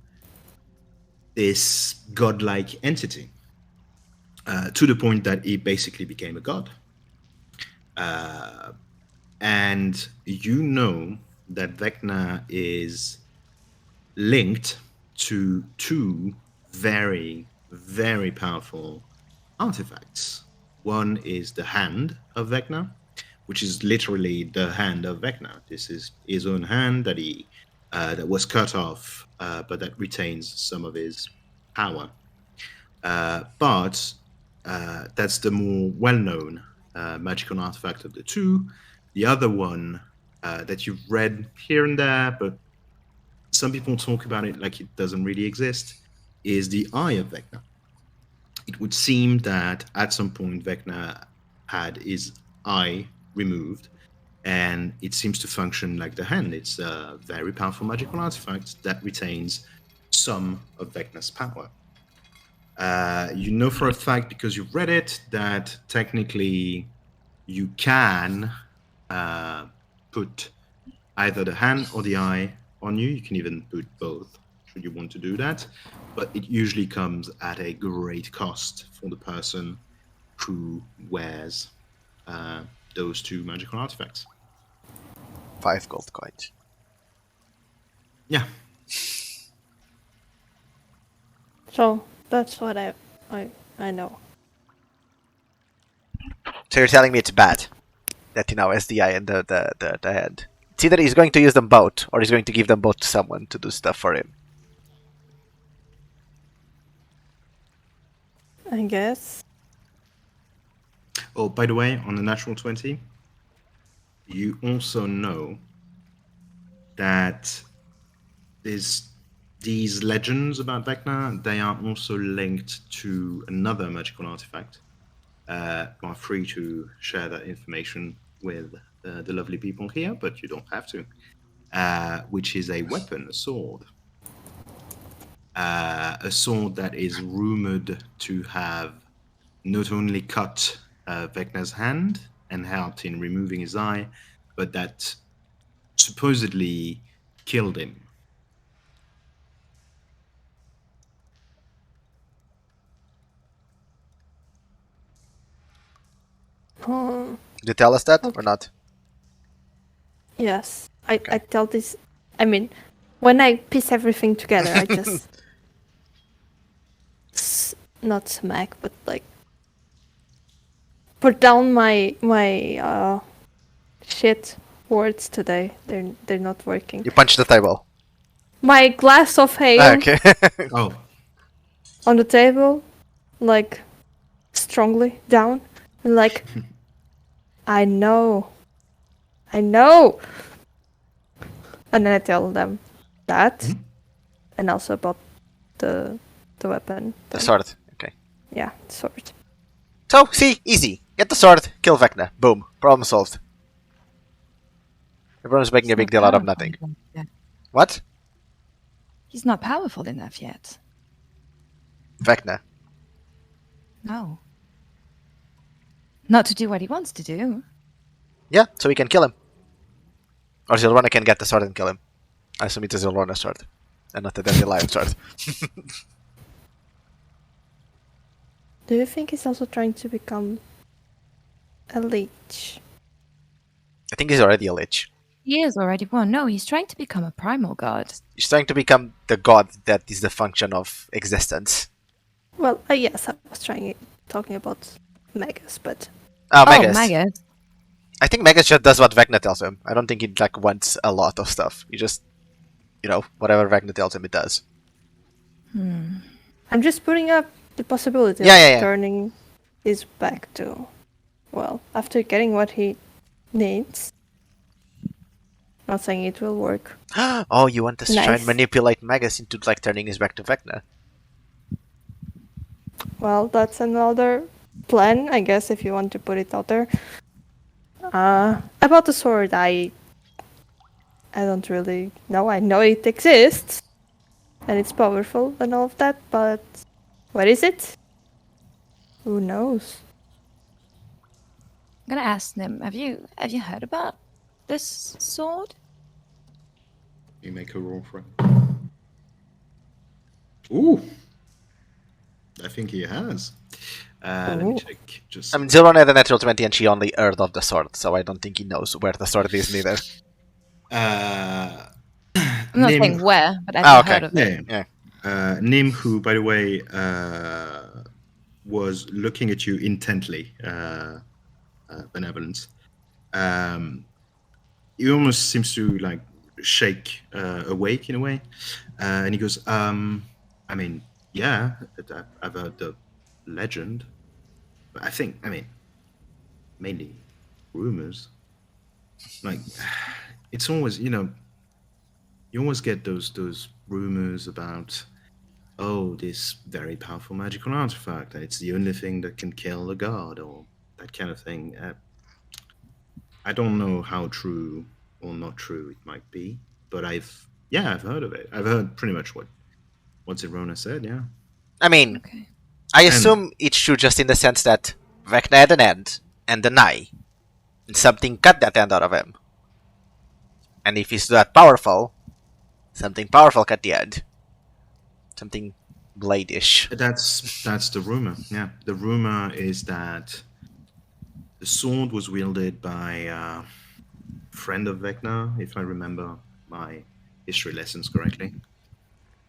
this godlike entity, to the point that he basically became a god. And you know that Vecna is linked to two very, very powerful artifacts. One is the hand of Vecna, which is literally the hand of Vecna. This is his own hand that he that was cut off, but that retains some of his power. But that's the more well-known magical artifact of the two. The other one that you've read here and there, but some people talk about it like it doesn't really exist, is the Eye of Vecna. It would seem that at some point Vecna had his eye removed, and it seems to function like the hand. It's a very powerful magical artifact that retains some of Vecna's power. You know for a fact, because you've read it, that technically you can put either the hand or the eye on you. You can even put both, should you want to do that. But it usually comes at a great cost for the person who wears those two magical artifacts. 5 gold coins. Yeah. So that's what I know. So you're telling me it's bad that he now has the eye and the head. It's either he's going to use them both, or he's going to give them both to someone to do stuff for him. I guess. Oh, by the way, on the natural 20, you also know that there's these legends about Vecna. They are also linked to another magical artifact. You are free to share that information with the lovely people here, but you don't have to. Which is a weapon, a sword. A sword that is rumored to have not only cut Vecna's hand and helped in removing his eye, but that supposedly killed him. Did you tell us that or not? Yes, I tell this. I mean, when I piece everything together, I just not smack, but like put down my shit words today. They're not working. You punched the table. My glass of ale Okay. Oh, on the table, like strongly down, and like I know. And then I tell them that, and also about the weapon. The sword. Okay. Yeah, sword. So, see, easy. Get the sword, kill Vecna. Boom. Problem solved. Everyone's making a big deal out of nothing. What? He's not powerful enough yet. Vecna. No. Not to do what he wants to do. Yeah, so we can kill him. Or Zilrona can get the sword and kill him. I assume it's a Zilrona sword, and not a dandelion sword. Do you think he's also trying to become a leech? I think he's already a lich. He is already one. No, he's trying to become a primal god. He's trying to become the god that is the function of existence. Well, yes, I was talking about Magus, but Oh, Magus. Magus. I think Magus just does what Vecna tells him. I don't think he wants a lot of stuff. He just, whatever Vecna tells him, he does. I'm just putting up the possibility Yeah. of turning his back to, well, after getting what he needs, Not saying it will work. Oh, you want to try and Nice. manipulate Magus into like turning his back to Vecna? Well, that's another plan, I guess, if you want to put it out there. About the sword, I don't really know. I know it exists, and it's powerful and all of that, but what is it? Who knows? I'm gonna ask Nim. Have you heard about this sword? You make a roll for it. Ooh. I think he has. Let me check. Just. I mean, Zilron had a natural 20 and she only heard of the sword, so I don't think he knows where the sword is neither. I'm not Nim, saying where, but I've heard of it. Yeah. Nim, who, by the way, was looking at you intently, benevolence. He almost seems to like shake awake in a way, and he goes, "I mean, yeah, I've heard the legend, but I mean, mainly rumors. Like, it's always, you always get those rumors about, oh, this very powerful magical artifact, and it's the only thing that can kill a god, or that kind of thing. I don't know how true or not true it might be, but I've heard of it. I've heard pretty much what Zirona said, yeah. I mean, Okay. I assume it's true just in the sense that Vecna had an end and an eye, and something cut that end out of him. And if he's that powerful, something powerful cut the end. Something blade-ish. That's the rumor, yeah. The rumor is that the sword was wielded by a friend of Vecna, if I remember my history lessons correctly,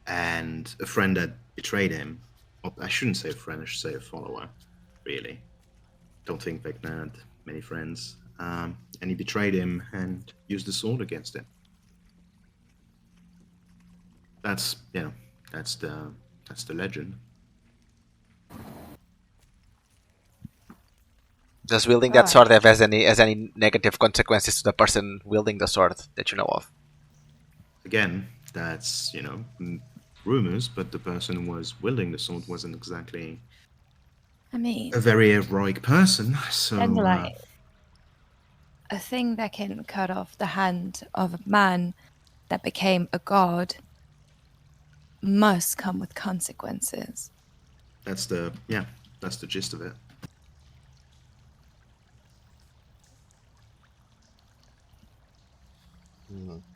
and a friend that betrayed him. Well, I shouldn't say a friend, I should say a follower, really. Don't think Vecna had many friends. And he betrayed him and used the sword against him. That's the legend. Does wielding that sword have any negative consequences to the person wielding the sword that you know of? Again, that's rumors, but the person who was wielding the sword wasn't exactly I mean, a very heroic person. So and like a thing that can cut off the hand of a man that became a god must come with consequences. that's the gist of it.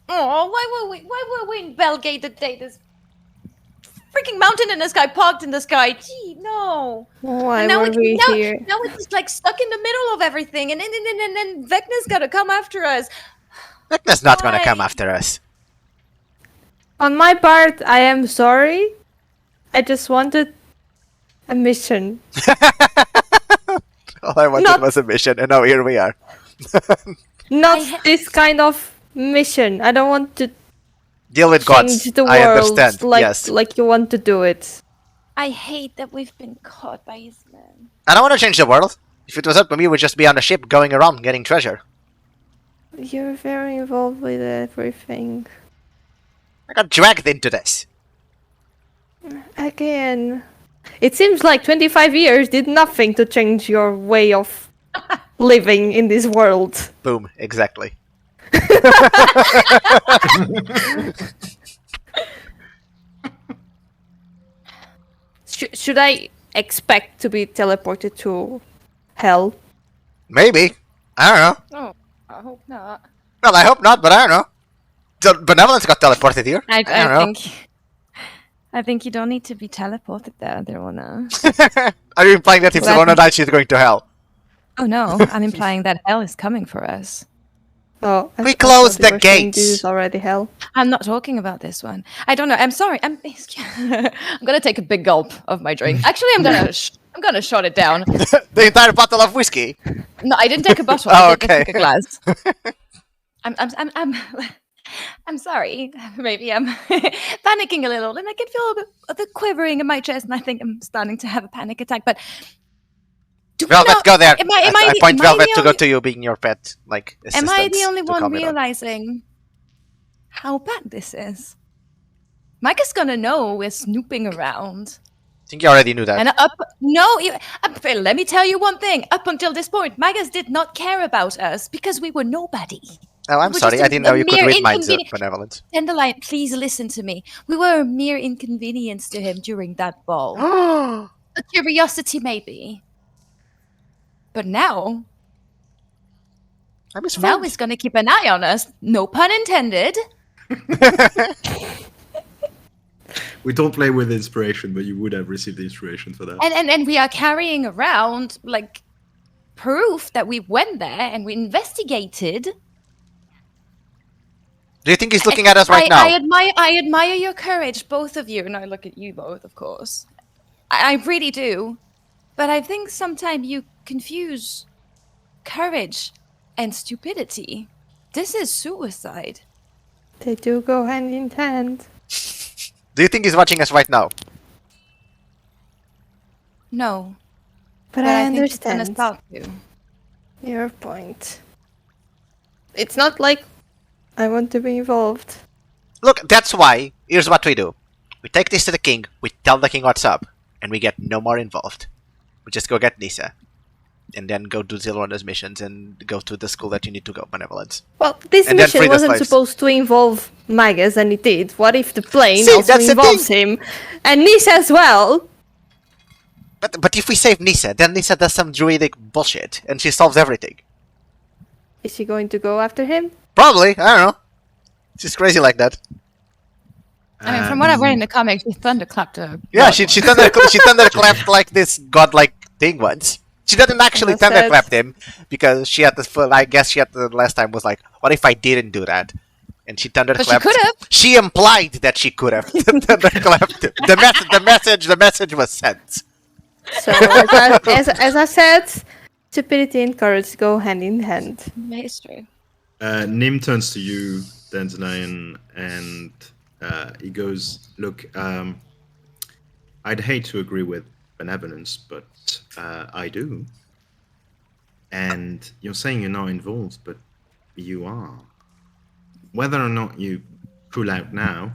Oh, why were we in Bellgate the day this freaking mountain in the sky parked in the sky? Gee, no. Why And now were we here? Now it's just like stuck in the middle of everything, and then Vecna's gotta come after us. Vecna's not gonna Why? come after us. On my part, I am sorry. I just wanted a mission. All I wanted was a mission, and now here we are. Not this kind of mission. I don't want to Deal with gods. change the I world understand. like Yes. like you want to do it. I hate that we've been caught by his men. I don't want to change the world. If it was up to me, we'd just be on a ship going around getting treasure. You're very involved with everything. I got dragged into this. Again, it seems like 25 years did nothing to change your way of living in this world. Boom. Exactly. Should I expect to be teleported to hell? Maybe. I don't know. Oh, I hope not. Well, I hope not, but I don't know. Benevolence got teleported here. I don't think you don't need to be teleported there, Derona. know. Are you implying that if Well, Zilona dies, she's going to hell? Oh no, I'm implying that hell is coming for us. Oh, We I closed thought you the were saying gates. This is already hell. I'm not talking about this one. I don't know. I'm sorry. I'm gonna take a big gulp of my drink. Actually, I'm gonna shut it down. The entire bottle of whiskey. No, I didn't take a bottle. Oh, I did okay. take a glass. I'm sorry. Maybe I'm panicking a little, and I can feel a bit quivering in my chest, and I think I'm starting to have a panic attack. But do we Velvet, know- go there. Am I I point am I Velvet the to go only- to you being your pet, like Am I the assistants only to one calm it down. realizing how bad this is. Mike is gonna know we're snooping around. I think you already knew that. And let me tell you one thing. Up until this point, Magus did not care about us because we were nobody. Oh, I'm We were sorry. just I didn't know you could mere read minds, inconveni- Benevolence. Tenderlion, please listen to me. We were a mere inconvenience to him during that ball. A curiosity, maybe. But now I'm his friend. he's gonna keep an eye on us. No pun intended. We don't play with inspiration, but you would have received the inspiration for that. And we are carrying around like proof that we went there and we investigated. Do you think he's looking at us right now? I admire your courage, both of you, and I look at you both, of course. I really do. But I think sometimes you confuse courage and stupidity. This is suicide. They do go hand in hand. Do you think he's watching us right now? No. But I think he's gonna understand stop you. your point. It's not like I want to be involved. Look, that's why. Here's what we do. We take this to the king, we tell the king what's up, and we get no more involved. We just go get Nissa. And then go do Zilrona's missions and go to the school that you need to go, Benevolence. Well, this And then mission free the wasn't slaves. supposed to involve Magus, and it did. What if the plane See, also that's the involves him? And Nissa as well? But if we save Nissa, then Nissa does some druidic bullshit, and she solves everything. Is she going to go after him? Probably, I don't know. She's crazy like that. I mean, from what I've read in the comics, she thunderclapped her. Yeah, she thunderclapped like this godlike thing once. She didn't actually That's sad. thunderclap him because she had I guess she had the last time was like, what if I didn't do that? And she thunderclapped. But she could have. She implied that she could have thunderclapped him. The message was sent. So, as I said, stupidity and courage go hand in hand. It's true. Nim turns to you, Dandelion, and he goes, look, I'd hate to agree with Benevolence, but I do. And you're saying you're not involved, but you are. Whether or not you pull out now,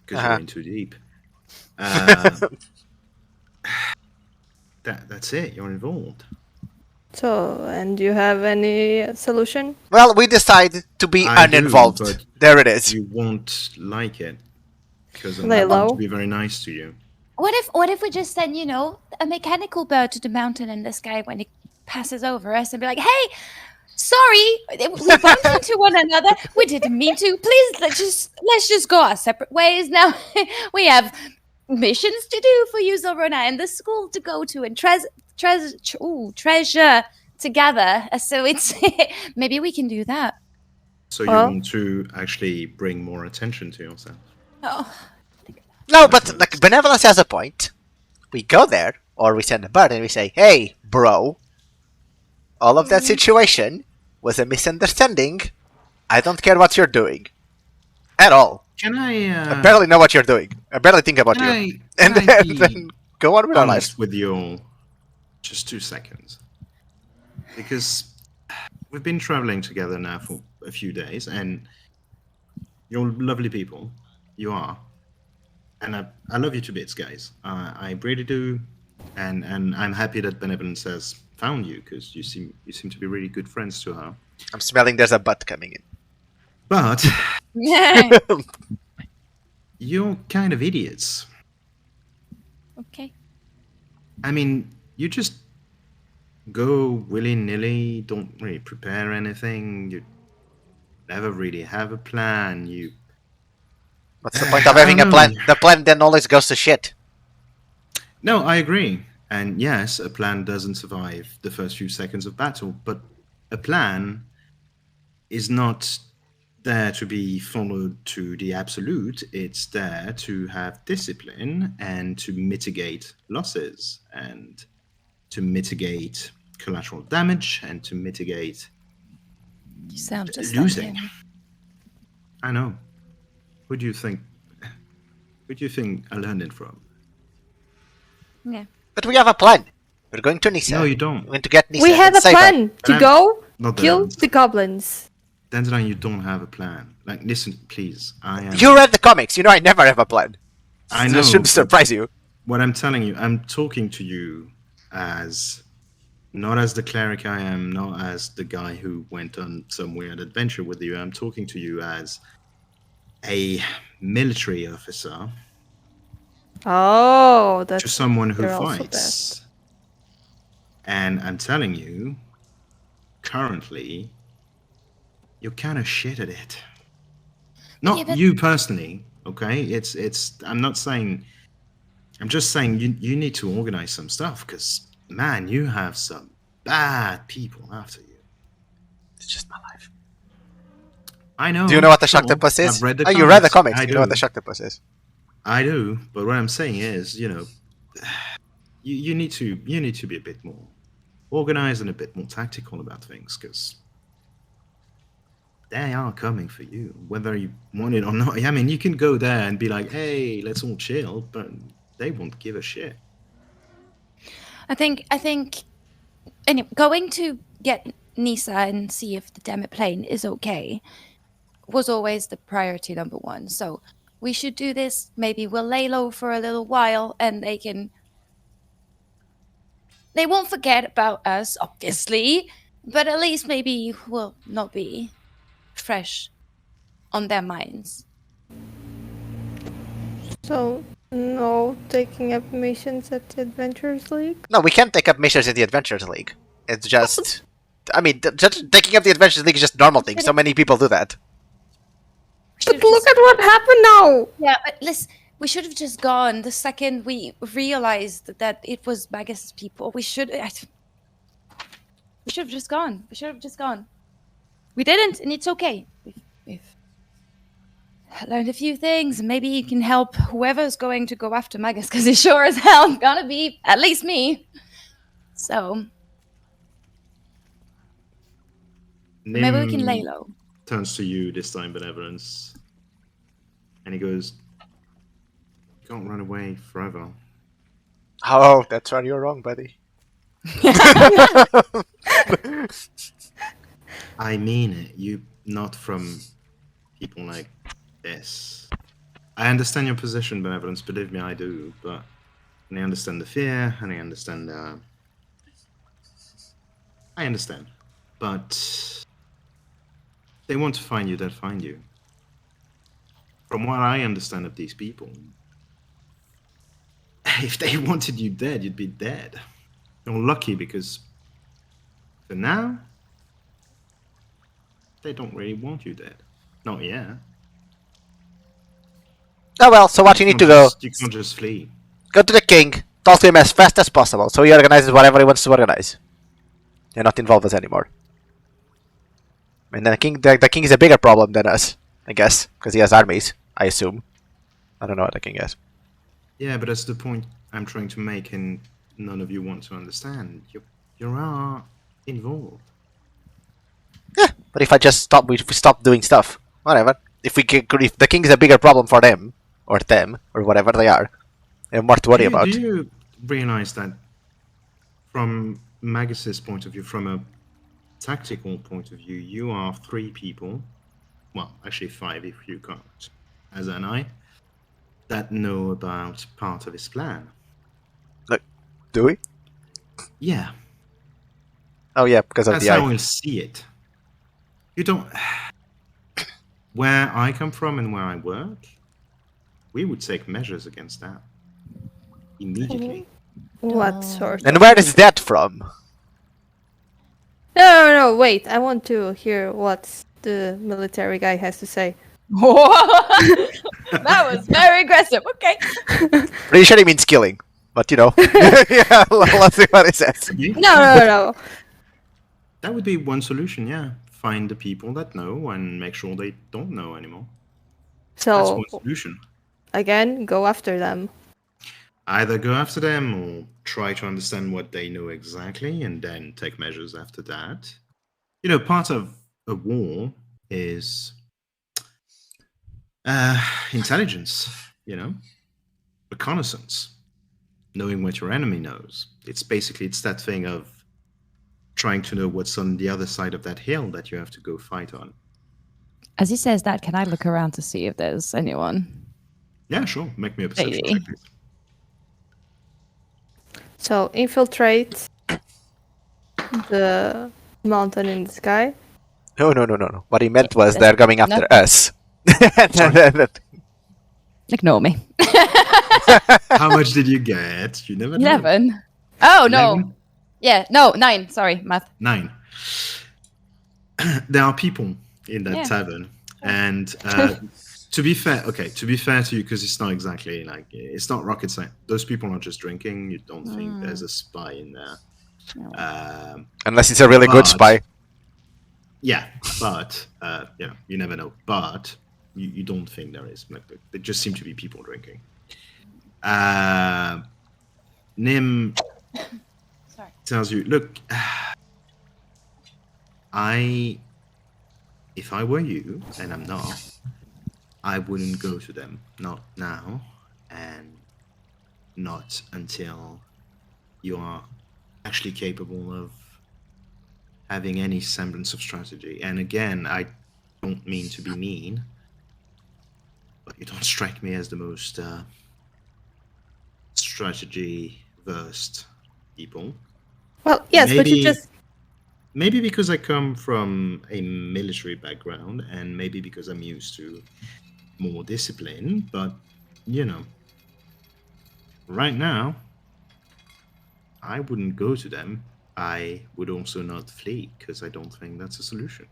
because you're in too deep, that's it, you're involved. So, and do you have any solution? Well, we decide to be I do, uninvolved. but There it is. You won't like it, because I'm Lay not going low. to be very nice to you. What if we just send, a mechanical bird to the mountain in the sky when it passes over us and be like, hey, sorry, we bumped into one another. We didn't mean to. Please, let's just go our separate ways now. We have missions to do for you, Zilrona, and the school to go to and treasure together. So it's maybe we can do that. So you Well- want to actually bring more attention to yourself. Oh, No, but like Benevolence has a point. We go there, or we send a bird and we say, hey, bro, all of that situation was a misunderstanding. I don't care what you're doing. At all. Can I I barely know what you're doing. I barely think about can you. I, And can I then, be then go on with our lives. honest with you all? Just 2 seconds. Because we've been traveling together now for a few days, and you're lovely people. You are. And I love you to bits, guys. I really do. And I'm happy that Benevolence has found you, because you seem to be really good friends to her. I'm smelling there's a butt coming in. But you're kind of idiots. okay. I mean, you just go willy-nilly, don't really prepare anything, you never really have a plan, you... What's the point of having a plan? The plan then always goes to shit. No, I agree. And yes, a plan doesn't survive the first few seconds of battle, but a plan is not there to be followed to the absolute. It's there to have discipline and to mitigate losses and to mitigate collateral damage and to mitigate You sound just losing. like him. I know. Who do you think I learned it from? Yeah. But we have a plan. We're going to Nissa. No, you don't. We're going to get Nissa. We had and a save her. plan to I'm go not kill there. the goblins. Dandelion, you don't have a plan. Like, listen, please. You read the comics. You know I never have a plan. I know. That shouldn't surprise you. What I'm telling you, I'm talking to you as not as the cleric I am, not as the guy who went on some weird adventure with you. I'm talking to you as a military officer. Oh, that's to someone who you're also fights. And I'm telling you, currently, you're kind of shit at it. Not you personally, okay? It's. I'm not saying. I'm just saying you need to organize some stuff because man, you have some bad people after you. It's just my life. I know. Do you know what the Shocktopus is? I've read the you read the comics. I You do. know what the Shocktopus is. I do, but what I'm saying is, you know, you need to be a bit more organized and a bit more tactical about things because they are coming for you, whether you want it or not. I mean, you can go there and be like, "Hey, let's all chill," but they won't give a shit. I think anyway, going to get Nissa and see if the Demi Plane is okay was always the priority number one. So we should do this. Maybe we'll lay low for a little while and they won't forget about us, obviously, but at least maybe we'll not be fresh on their minds. So, no taking up missions at the Adventurers League? No, we can't take up missions in the Adventurers League. It's just... I mean, just taking up the Adventurers League is just normal thing. So many people do that. But look at what happened now! Yeah, but listen, we should have just gone the second we realized that it was Magus' people. We should have just gone. We didn't, and it's okay. We've learned a few things, and maybe you can help whoever's going to go after Magus, because it sure as hell gonna be at least me. So maybe we can lay low. Turns to you this time, Benevolence, and he goes, "You can't run away forever." Oh, that's where you're wrong, buddy. I mean it. You not from people like this. I understand your position, Benevolence. Believe me, I do. But and I understand the fear, and I understand. I understand, but they want to find you. They'll find you. From what I understand of these people, if they wanted you dead, you'd be dead. You're lucky because for now, they don't really want you dead. Not yet. Oh well, so what you need to go... You can't just flee. Go to the king, talk to him as fast as possible, so he organizes whatever he wants to organize. You're not involved with us anymore. I mean, the king is a bigger problem than us, I guess, because he has armies, I assume. I don't know what the king has. Yeah, but that's the point I'm trying to make, and none of you want to understand. You are involved. Yeah, but if I just stop, we stop doing stuff, whatever. If the king is a bigger problem for them, or whatever they are, they have more to worry about. Do you realize that from Magus's point of view, from a tactical point of view, you are 3 people, well, actually 5 if you count as an I, that know about part of his plan. Like, do we? Yeah. Oh yeah, because of That's the eye. how we'll see it. You don't... Where I come from and where I work, we would take measures against that. Immediately. What sort? And where is that from? No, wait. I want to hear what the military guy has to say. That was very aggressive. Okay. Pretty sure he means killing, but you know. Yeah, let's see what he says. No. That would be one solution, yeah. Find the people that know and make sure they don't know anymore. That's So, one solution. again, go after them. Either go after them or try to understand what they know exactly and then take measures after that. You know, part of a war is intelligence, you know, reconnaissance, knowing what your enemy knows. It's that thing of trying to know what's on the other side of that hill that you have to go fight on. As he says that, can I look around to see if there's anyone? Yeah, sure. Make me a perception Maybe. check, please. So infiltrate the mountain in the sky. No. What he meant was they're coming after us. Ignore me. How much did you get? You never know. 11. Oh, no. 11? Yeah, no, 9. Sorry, math. 9. There are people in that Yeah. tavern, and to be fair to you, because it's not exactly like it's not rocket science. Those people are just drinking. You don't think there's a spy in there, No. Unless it's a really good But- spy. yeah. But you never know. But you don't think there is. Like, there just seem to be people drinking. Nim Sorry. tells you, look, if I were you, and I'm not, I wouldn't go to them. Not now, and not until you are actually capable of having any semblance of strategy. And again, I don't mean to be mean, but you don't strike me as the most strategy-versed people. Well, yes, but you just Maybe because I come from a military background, and maybe because I'm used to more discipline, but, right now, I wouldn't go to them. I would also not flee, because I don't think that's a solution.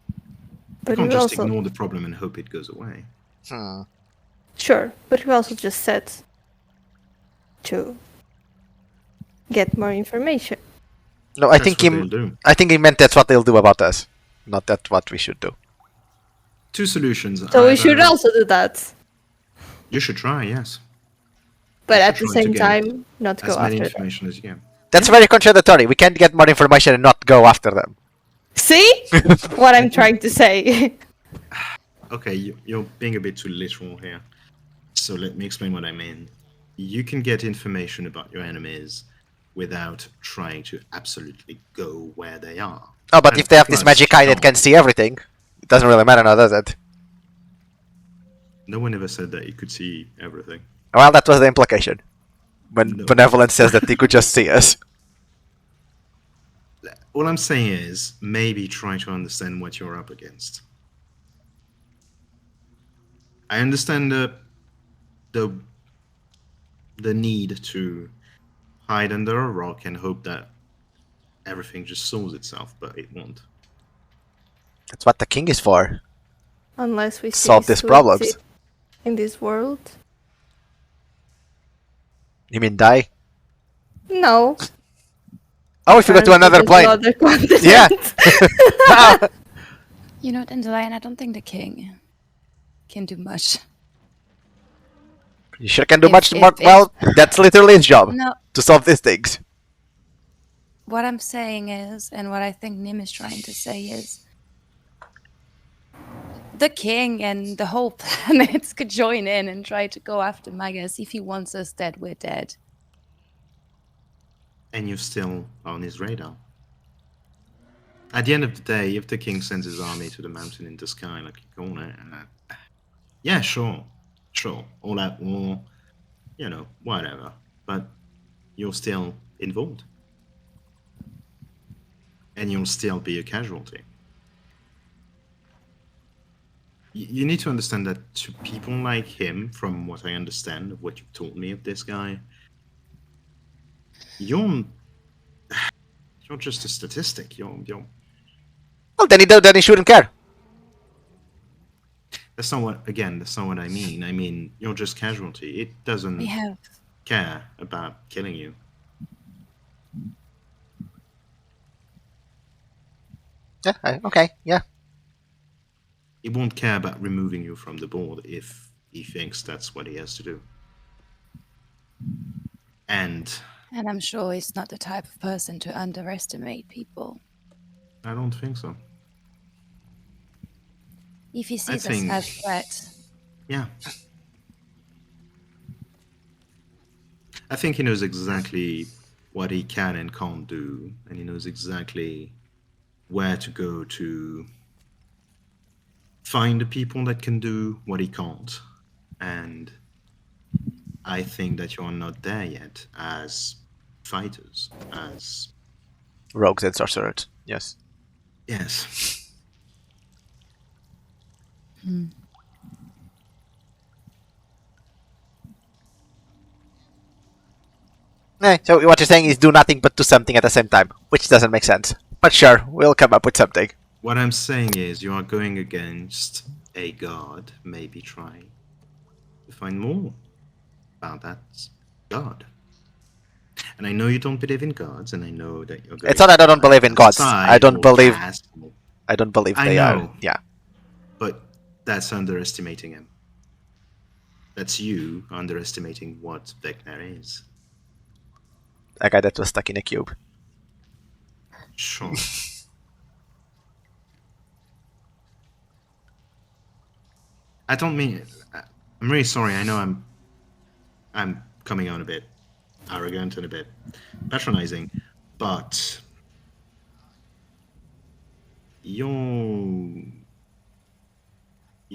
You but can't you just also ignore the problem and hope it goes away. sure, but you also just said to get more information. No, I That's think what they'll do. I think he meant that's what they'll do about us, not that's what we should do. Two solutions. So we should Either- also do that, You should try, yes. but You at should the try to same get time, not go As many after them. information as you can. That's very contradictory. We can't get more information and not go after them. See what I'm trying to say? Okay, you're being a bit too literal here. So let me explain what I mean. You can get information about your enemies without trying to absolutely go where they are. Oh, but And if they have this plus, magic eye that can see everything, it doesn't really matter now, does it? No one ever said that you could see everything. Well, that was the implication. When No. Benevolent says that he could just see us. All I'm saying is maybe try to understand what you're up against. I understand the need to hide under a rock and hope that everything just solves itself, but it won't. That's what the king is for. Unless we Solve cease these to problems. exist in this world. You mean die? No. Oh, if you go to another plane. Another continent. Yeah. You know, Dandelion, I don't think the king can do much. You sure can do If- much if- more. if- Well, that's literally his job No, to solve these things. what I'm saying is, and what I think Nim is trying to say is, the king and the whole planet could join in and try to go after Magus. If he wants us dead, we're dead. And you're still on his radar. At the end of the day, if the king sends his army to the mountain in the sky, like you call it, yeah, sure, all out war, whatever. But you're still involved, and you'll still be a casualty. You need to understand that to people like him, from what I understand of what you told me of this guy, you're just a statistic. You're Well, then he shouldn't care. that's not what I mean. I mean, you're just casualty. It doesn't We have care about killing you. Yeah. Okay. Yeah. He won't care about removing you from the board if he thinks that's what he has to do. And And I'm sure he's not the type of person to underestimate people. I don't think so. If he sees us think- as threat, Yeah. I think he knows exactly what he can and can't do, and he knows exactly where to go to find the people that can do what he can't. And I think that you're not there yet as fighters, as... Rogues and sorcerers, yes. Yes. So what you're saying is do nothing but do something at the same time, which doesn't make sense. But sure, we'll come up with something. What I'm saying is you are going against a god. Maybe try to find more about that god. And I know you don't believe in gods, and I know that you're going... It's not that I don't believe in gods. I don't believe I they know. are. Yeah. But that's underestimating him. That's you underestimating what Vecna is. A guy that was stuck in a cube. Sure. I don't mean... I'm really sorry. I know I'm coming on a bit arrogant and a bit patronizing, but you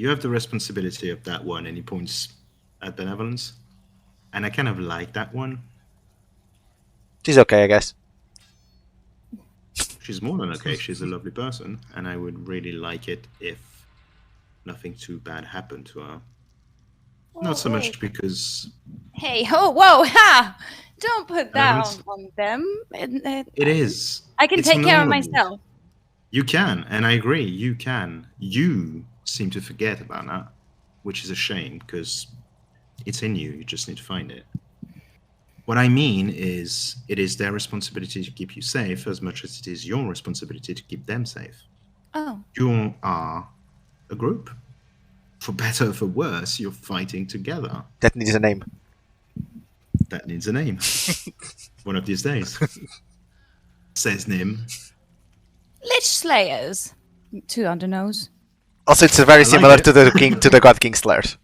have the responsibility of that one, and he points at benevolence, and I kind of like that one. She's okay, I guess. She's more than okay. She's a lovely person, and I would really like it if nothing too bad happened to her. Not so much because... Hey, oh, whoa, ha! Don't put that Benevolence? on them. It is. I can It's take care of normal. myself. You can, and I agree, you can. You seem to forget about that, which is a shame, because it's in you. You just need to find it. What I mean is, it is their responsibility to keep you safe as much as it is your responsibility to keep them safe. Oh. You are a group. For better or for worse, you're fighting together. That needs a name. That needs a name. One of these days. Says Nim. Lich Slayers. 2 undernose. Also, it's very like similar it. to the God King Slayers.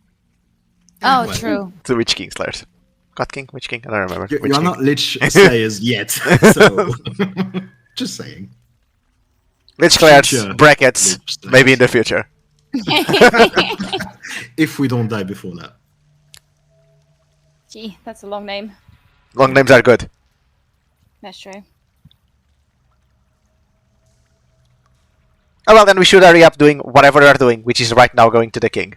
Oh, Well, true. The Witch King Slayers. God King? Witch King? I don't remember. Witch You're King. not Lich Slayers yet, so... Just saying. Lich Slayers, Future brackets, Lich Slayers. maybe in the future. If we don't die before that. Gee, that's a long name. Long names are good. That's true. Oh well, then we should hurry up doing whatever we are doing, which is right now going to the king.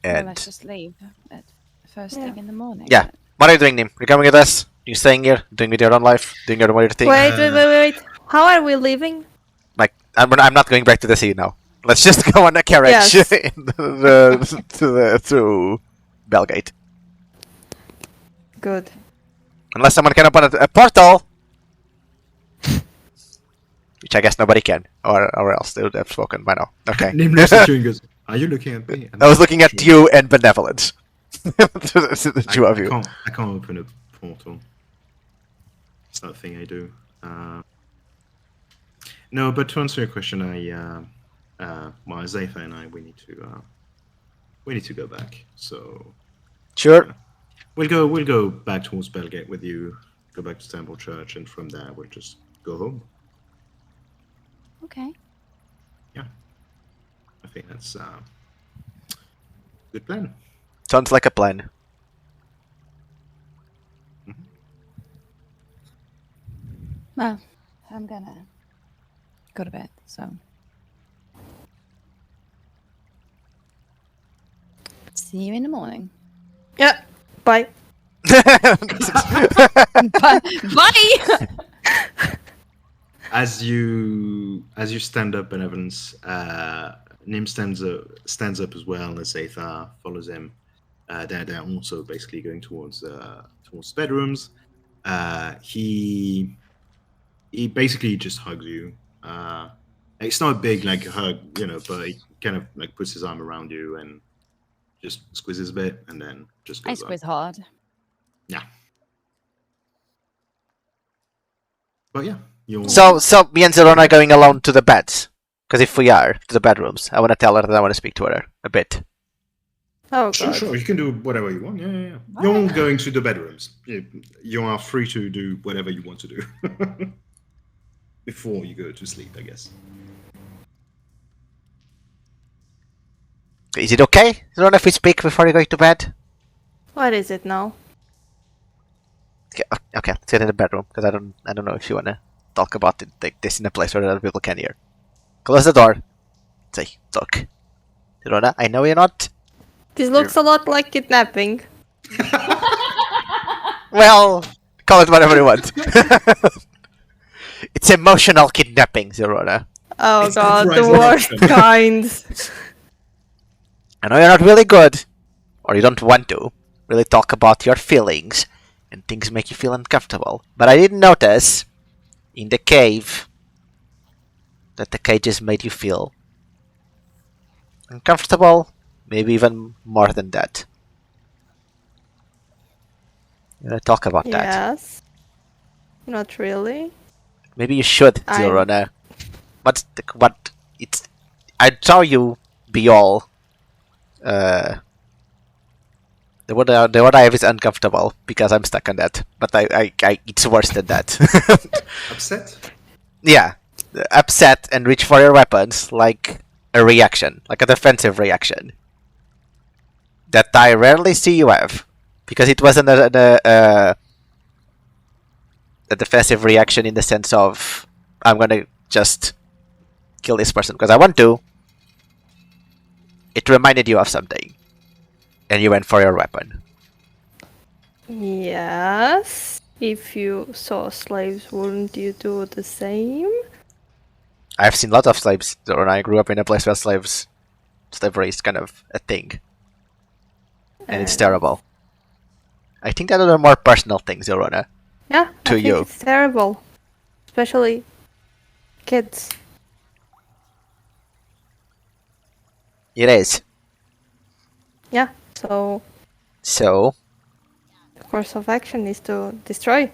Well, And let's just leave at first thing in the morning. yeah, what are you doing, Nim? You coming with us? You staying here? Doing with your own life? Doing your weird thing? Wait. How are we leaving? Like, I'm not going back to the sea now. Let's just go on a carriage Yes. through Bellgate. Good. Unless someone can open a portal, which I guess nobody can, or else they would have spoken by now. Okay. Nim looks at you and goes, "Are you looking at me?" And I was looking at sure. you and benevolence. To the two of you. I can't open a portal. It's not a thing I do. No, but to answer your question, well, Azaitah and I, we need to go back. So Sure. we'll go back towards Bellgate with you. Go back to Temple Church, and from there we'll just go home. Okay. Yeah, I think that's good plan. Sounds like a plan. Well, I'm gonna go to bed, so. See you in the morning. Yeah. Bye. Bye! As you stand up, benevolence, Nim stands up as well. Azaitah follows him. They're also basically going towards bedrooms. He basically just hugs you. It's not a big hug, but he kind of puts his arm around you and just squeezes a bit, and then just I goes squeeze on. hard. Yeah. But yeah, you're... So me and Zerona are going alone to the beds. Because if we are, to the bedrooms, I want to tell her that I want to speak to her a bit. Oh Sure, god. sure. You can do whatever you want. Yeah. You're all going to the bedrooms. You are free to do whatever you want to do before you go to sleep, I guess. Is it okay? I don't know if we speak before you go to bed. What is it now? Okay, let's get in the bedroom because I don't know if you wanna talk about it like this in a place where other people can hear. Close the door. Say, look, Rhoda, I know you're not. This looks a lot like kidnapping. Well, call it whatever you want. It's emotional kidnapping, Zerona. Oh It's god, the uprising worst action. kind. I know you're not really good, or you don't want to, really talk about your feelings, and things make you feel uncomfortable. But I did notice, in the cave, that the cages made you feel uncomfortable, maybe even more than that. You wanna talk about that? Yes. Not really. Maybe you should, Zerona. What it's... I saw you be all... the word I have is uncomfortable, because I'm stuck on that. But I it's worse than that. Upset? Yeah. Upset and reach for your weapons, like a reaction. Like a defensive reaction. That I rarely see you have. Because it wasn't a defensive reaction in the sense of I'm gonna just kill this person because I want to. It reminded you of something, and you went for your weapon. Yes. If you saw slaves, wouldn't you do the same? I've seen lots of slaves, and I grew up in a place where slavery is kind of a thing, and it's terrible. I think that are more personal things, Yorona. Yeah, To I think you. it's terrible. Especially kids. It is. Yeah, so So, the course of action is to destroy.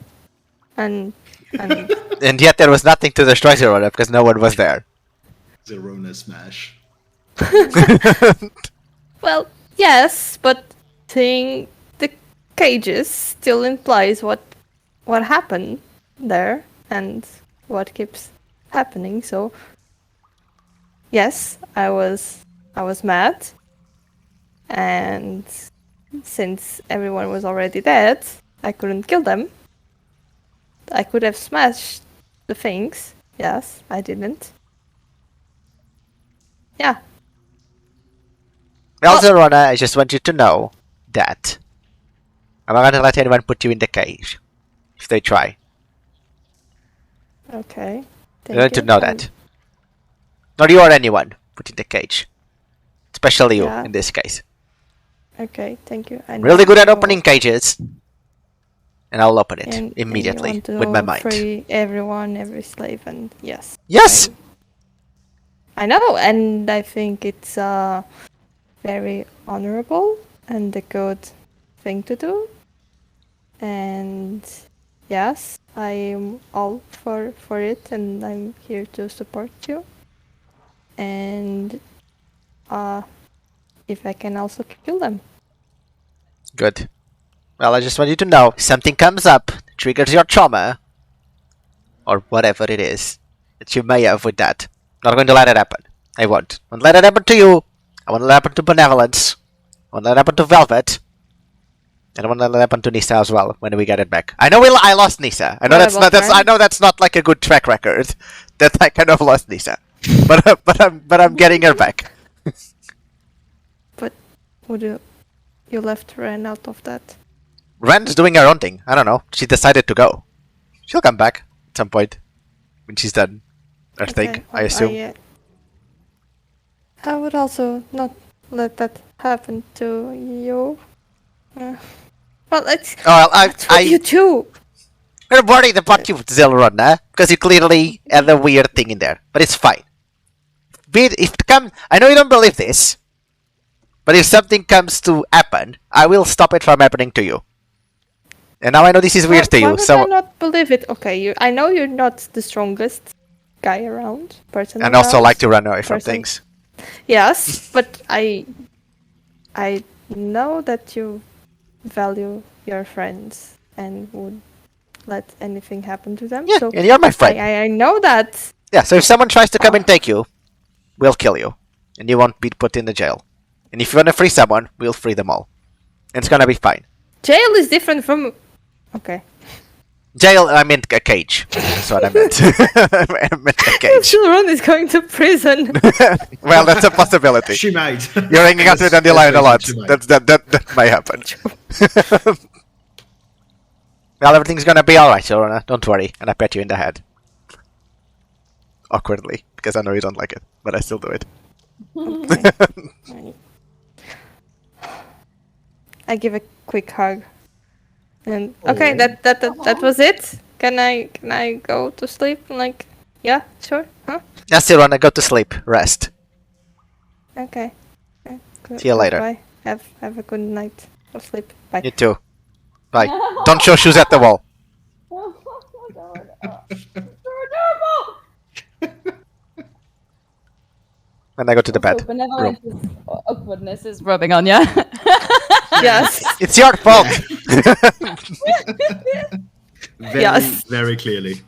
And and yet there was nothing to destroy Yorona because no one was there. Zerona smash. well, yes, but seeing the cages still implies what happened there and what keeps happening. So yes, I was mad, and since everyone was already dead, I couldn't kill them. I could have smashed the things. Yes, I didn't. Yeah. Well, Zerona, I just want you to know that I'm not gonna let anyone put you in the cage if they try. Okay. You need to know that. Not you or anyone put in the cage. Especially you, Yeah. in this case. Okay, thank you. I Really good at know- opening cages. And I'll open it and immediately you want to with my mind. Free everyone, every slave, and yes. Yes! I know, and I think it's very honorable and a good thing to do. And yes, I'm all for it, and I'm here to support you. And if I can also kill them. Good. Well, I just want you to know, if something comes up, triggers your trauma, or whatever it is that you may have with that. Not going to let it happen. I won't. I won't let it happen to you. I won't let it happen to Benevolence. I won't let it happen to Velvet. And I won't let it happen to Nissa as well when we get it back. I know I lost Nissa. I know What about I know that's not like a good track record. That I kind of lost Nissa. But I'm getting her back. But would you left Ren out of that? Ren's doing her own thing. I don't know. She decided to go. She'll come back at some point when she's done her thing, Okay, I assume. I would also not let that happen to you. Well, it's Oh, well, that's what you too. we're worried about you, Zelronna, because you clearly had a weird thing in there. But it's fine. I know you don't believe this, but if something comes to happen, I will stop it from happening to you. And now I know this is weird to Why you, would so I not believe it? Okay, I know you're not the strongest guy around, person. and also around. like to run away from person. things. Yes, but I know that you value your friends and would let anything happen to them. Yeah, so and you're my friend. I know that. Yeah, so if someone tries to come and take you, we'll kill you, and you won't be put in the jail. And if you want to free someone, we'll free them all. And it's gonna be fine. Jail is different from. Okay. Jail, I meant a cage. That's what I meant. I meant a cage. Silron is going to prison. Well, that's a possibility. She might. You're hanging out with Dandelion a lot. That may happen. Well, everything's gonna be alright, Sharona. Don't worry. And I pat you in the head. Awkwardly, because I know you don't like it, but I still do it. I give a quick hug. And okay, that was it. Can I go to sleep? Like, yeah, sure. Huh? Yeah, Sharona, go to sleep. Rest. Okay. See you later. Bye. Have a good night. Go sleep. Bye. You too. Bye. Don't show shoes at the wall. And I go to the bed. Benevolence is awkwardness is rubbing on you. Yes. It's your fault. Very clearly.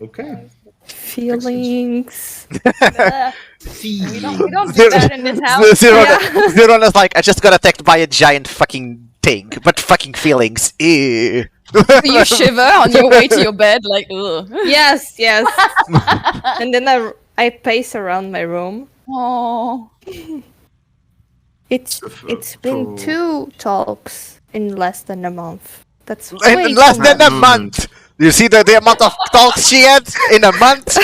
Okay. Feelings. We don't do that in this house. Zerona's like, I just got attacked by a giant fucking thing, but fucking feelings. Ew. You shiver on your way to your bed, like, ugh. Yes. And then I pace around my room. Oh. It's been 2 talks in less than a month. That's In way less too than much. a month. You see the amount of talks she had in a month?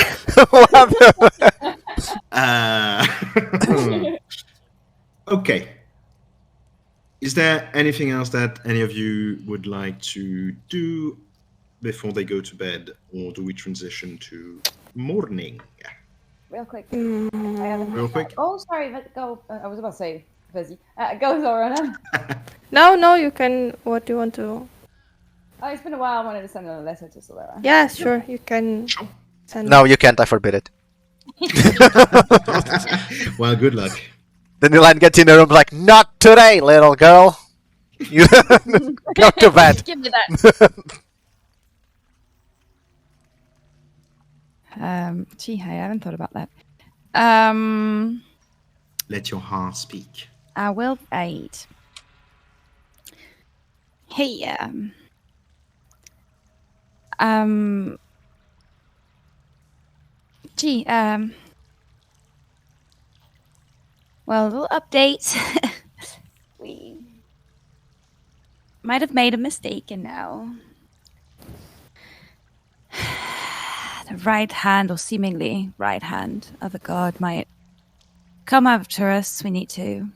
Okay. Is there anything else that any of you would like to do before they go to bed, or do we transition to morning? Real quick. Real quick. Oh, sorry. Go. I was about to say, busy. Go, Zorana. No, you can. What do you want to? Oh, it's been a while. I wanted to send a letter to Solera. Yeah, sure. You can send. No, you can't. I forbid it. Well, good luck. Then the line gets in the room like, not today, little girl. You go to bed. Give me that. Gee, I haven't thought about that. Let your heart speak. I will aid. Hey, gee, well, a little update. We might have made a mistake, and now the right hand, or seemingly right hand, of a god might come after us. We need to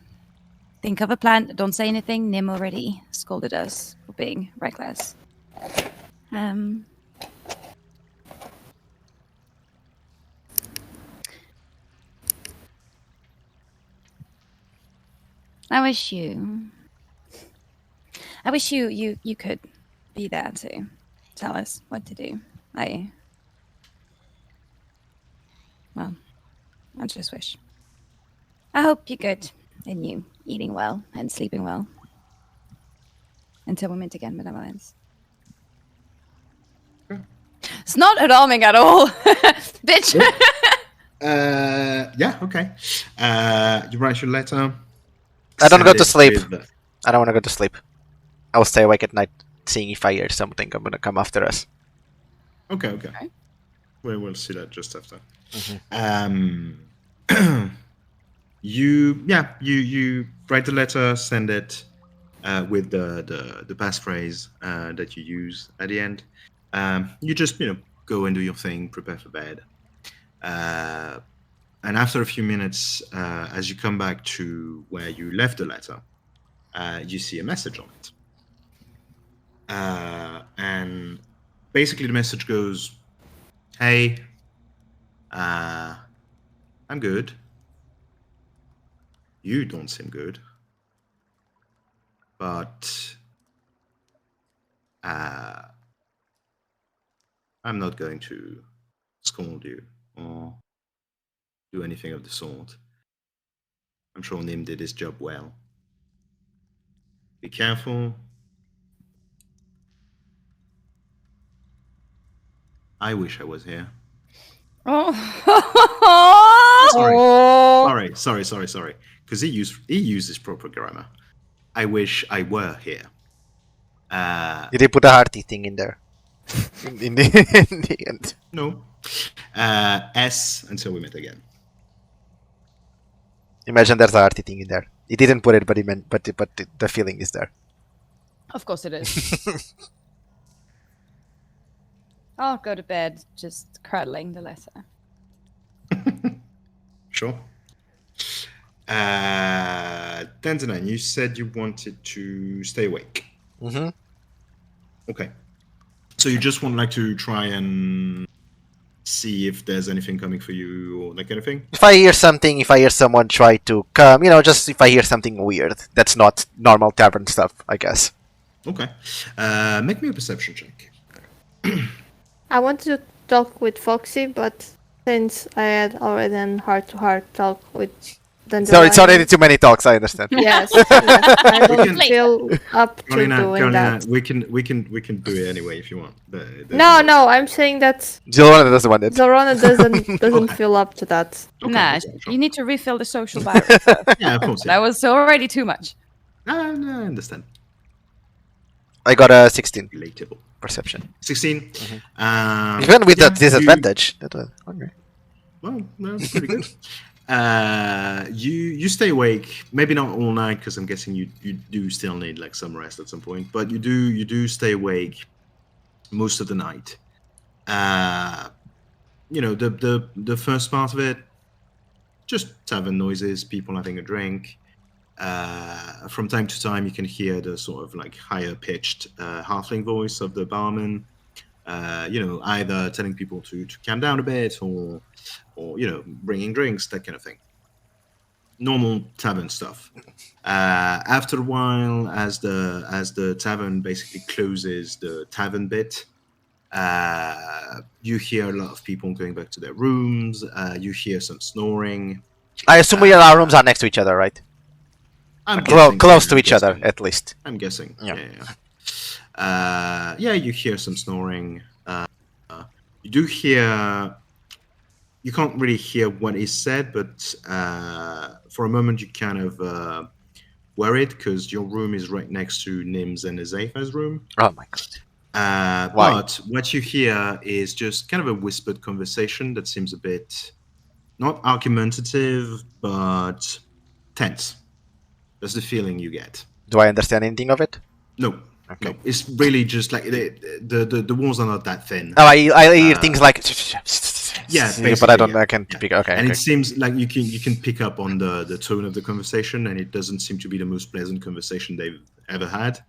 think of a plan. Don't say anything. Nim already scolded us for being reckless. I wish you could be there to tell us what to do. I just wish. I hope you're good and you eating well and sleeping well. Until we meet again, Benevolence. It's not alarming at all, bitch. Yeah, okay. You write your letter. I don't go Send to it sleep. with- I don't want to go to sleep. I will stay awake at night, seeing if I hear something gonna come after us. Okay. We'll see that just after. You write the letter, send it with the passphrase that you use at the end. You just go and do your thing, prepare for bed. And after a few minutes, as you come back to where you left the letter, you see a message on it. And basically the message goes, "Hey, I'm good. You don't seem good. But I'm not going to scold you or do anything of the sort. I'm sure Nim did his job well. Be careful. I wish I was here." Oh, Sorry. Because he uses proper grammar. I wish I were here. Did they put a hearty thing in there? in the end. No. S until we meet again. Imagine there's a hearty thing in there. He didn't put it, but he meant, but the feeling is there. Of course it is. I'll go to bed just cradling the letter. Sure. Dandenine, you said you wanted to stay awake. Mm-hmm. Okay. So you just want to try and see if there's anything coming for you or that kind of thing? If I hear something, if I hear someone try to come, just if I hear something weird, that's not normal tavern stuff, I guess. Okay. Make me a perception check. I wanted to talk with Foxy, but since I had already an heart-to-heart talk with So it's already too many talks, I understand. Yes, I don't feel up to doing Carolina, that. we can do it anyway if you want. No, I'm saying that Zorona doesn't want it. Zorona doesn't feel up to that. Okay, Nah, sure. you need to refill the social battery. Yeah, of course. That was already too much. No, I understand. I got a 16 Relatable. perception. 16. Even with that disadvantage. That was okay. Well, that's pretty good. You stay awake, maybe not all night because I'm guessing you do still need some rest at some point, but you do stay awake most of the night. The first part of it, just tavern noises, people having a drink. From time to time, you can hear the sort of higher pitched halfling voice of the barman. Either telling people to calm down a bit or bringing drinks, that kind of thing. Normal tavern stuff. After a while, as the tavern basically closes the tavern bit, you hear a lot of people going back to their rooms. You hear some snoring. I assume our rooms are next to each other, right? Close to each other, at least. I'm guessing. Yeah. You hear some snoring. You do hear. You can't really hear what is said, but for a moment you kind of worried because your room is right next to Nim's and Azaitah's room. Oh my god. But what you hear is just kind of a whispered conversation that seems a bit not argumentative, but tense. That's the feeling you get. Do I understand anything of it? No. Okay. No, it's really just the walls are not that thin. Oh, I hear things like yeah, but I don't. I can pick. Okay, and okay. it seems like you can pick up on the tone of the conversation, and it doesn't seem to be the most pleasant conversation they've ever had.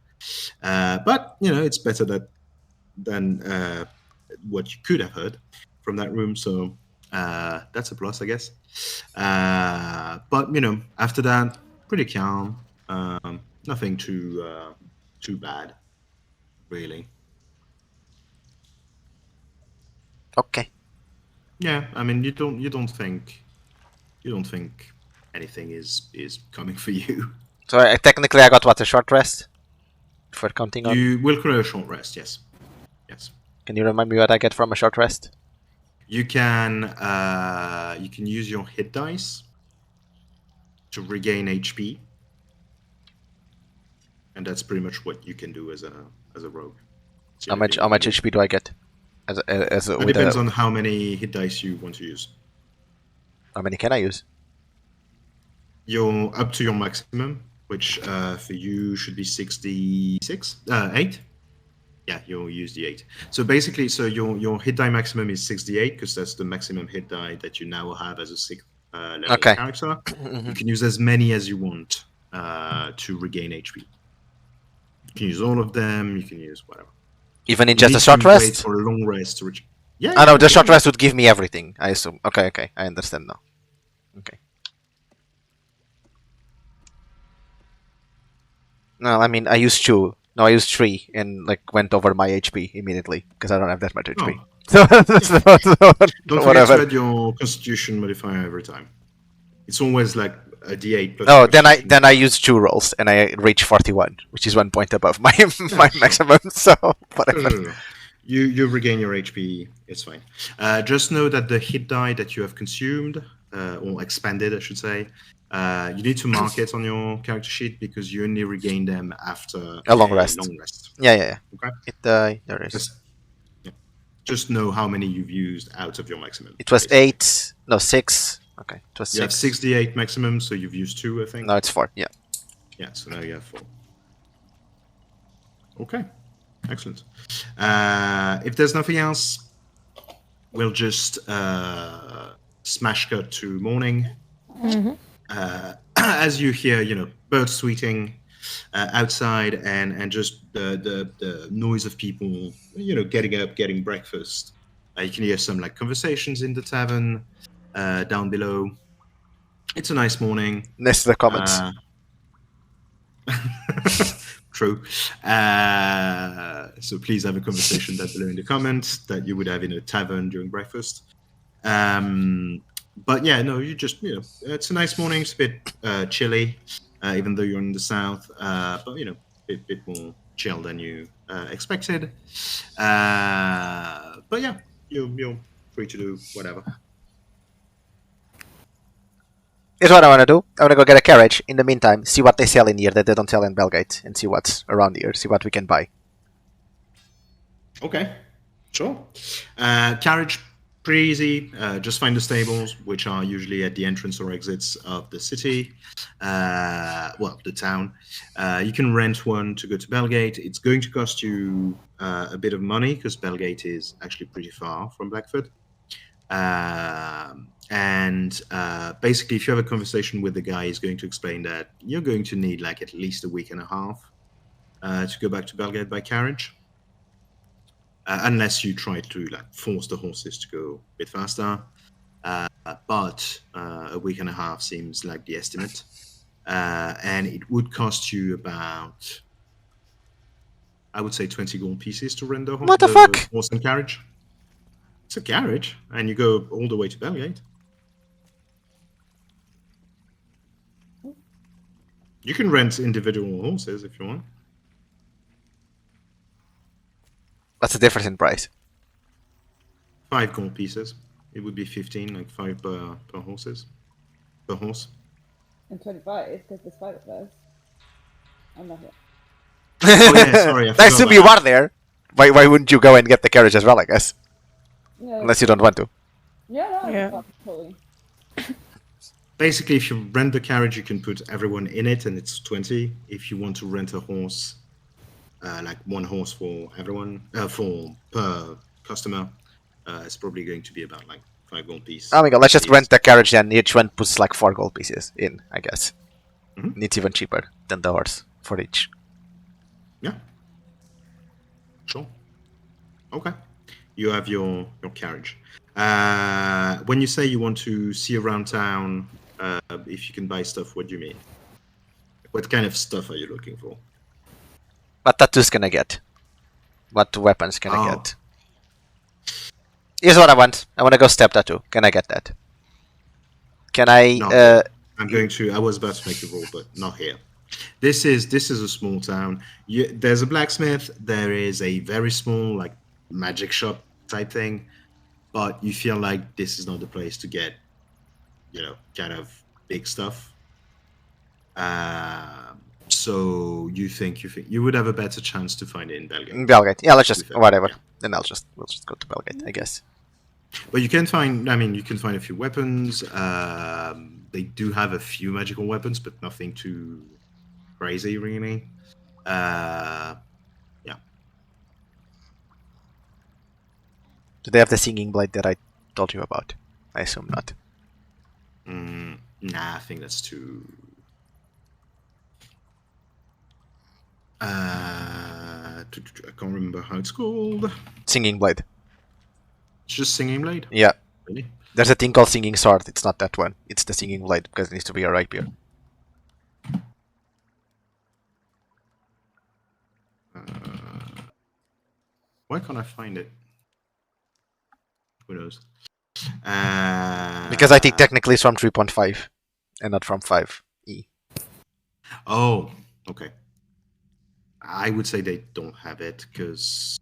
But it's better than what you could have heard from that room. So that's a plus, I guess. But after that, pretty calm. Nothing too bad, really. Okay. Yeah, I mean, you don't think anything is coming for you. So technically, I got a short rest. For counting on. You will create a short rest, yes. Can you remind me what I get from a short rest? You can use your hit dice to regain HP. And that's pretty much what you can do as a rogue. So How much HP do I get? It depends on how many hit dice you want to use. How many can I use? You're up to your maximum, which for you should be 66, 8. Yeah, you'll use the 8. So basically, your hit die maximum is 68 because that's the maximum hit die that you now have as a 6th level character. You can use as many as you want to regain HP. You can use all of them. You can use whatever. Even in just a short rest? Wait for a long rest to reach. Yeah. I know the short rest would give me everything. I assume. Okay. I understand now. Okay. No, I mean I used 2. No, I used 3 and went over my HP immediately because I don't have that much HP. Oh. So Don't forget to add your Constitution modifier every time. It's always a D8 plus. Oh, then I use 2 rolls and I reach 41, which is 1 point above my maximum. So whatever. No. You regain your HP. It's fine. Just know that the hit die that you have consumed or expanded, I should say. You need to mark it on your character sheet because you only regain them after A long rest. Yeah. Okay. There is. Just know how many you've used out of your maximum. It was basically. 8. No, 6. Okay, it was 6. You have 68 maximum, so you've used 2, I think. No, it's 4. Yeah. Yeah, so now you have 4. Okay, excellent. If there's nothing else, we'll just smash cut to morning. As you hear, birds tweeting outside, and just the noise of people, getting up, getting breakfast. You can hear some conversations in the tavern down below. It's a nice morning. Next to the comments. True. So please have a conversation down below in the comments that you would have in a tavern during breakfast. But yeah, no, you just, it's a nice morning. It's a bit chilly, even though you're in the south, but, a bit more chill than you expected. But yeah, you're free to do whatever. Here's what I want to do. I want to go get a carriage. In the meantime, see what they sell in here that they don't sell in Bellgate, and see what's around here. See what we can buy. Okay, sure. Carriage, pretty easy. Just find the stables, which are usually at the entrance or exits of the city. The town. You can rent one to go to Bellgate. It's going to cost you a bit of money because Bellgate is actually pretty far from BlackFord. Basically, if you have a conversation with the guy, he's going to explain that you're going to need at least a week and a half to go back to Bellgate by carriage, unless you try to force the horses to go a bit faster. But a week and a half seems like the estimate, and it would cost you about, I would say, 20 gold pieces to rent the horse and carriage. It's a carriage, and you go all the way to Bellgate. You can rent individual horses if you want. What's the difference in price? 5 gold pieces. It would be 15, 5 per horse. And 25, because there's 5 of us. I'm not here. Oh yeah, sorry. I Nice to forgot be that. one there. Why wouldn't you go and get the carriage as well, I guess? Yeah, Unless you don't want to. yeah. Totally. Basically, if you rent the carriage, you can put everyone in it, and it's 20. If you want to rent a horse, one horse for everyone, per customer, it's probably going to be about 5 gold pieces. Oh my god, let's just rent the carriage and each one puts 4 gold pieces in, I guess. Mm-hmm. It's even cheaper than the horse for each. Yeah. Sure. Okay. You have your carriage. When you say you want to see around town, if you can buy stuff, what do you mean? What kind of stuff are you looking for? What tattoos can I get? What weapons can I get? Here's what I want. I want to go step tattoo. Can I get that? Can I... No, I was about to make a roll, but not here. This is a small town. There's a blacksmith. There is a very small magic shop type thing, but you feel like this is not the place to get, kind of big stuff. So you think you would have a better chance to find it in Bellgate. Bellgate. Yeah, let's just whatever. Yeah. Then we'll just go to Bellgate, I guess. But you can find. You can find a few weapons. They do have a few magical weapons, but nothing too crazy, really. Yeah. Do they have the singing blade that I told you about? I assume not. Nah, I think that's too. I can't remember how it's called. Singing blade. It's just singing blade. Yeah. Really? There's a thing called singing sword. It's not that one. It's the singing blade because it needs to be a rapier. Why can't I find it? Who knows? Because I think technically it's from 3.5 and not from 5e. Oh, okay. I would say they don't have it because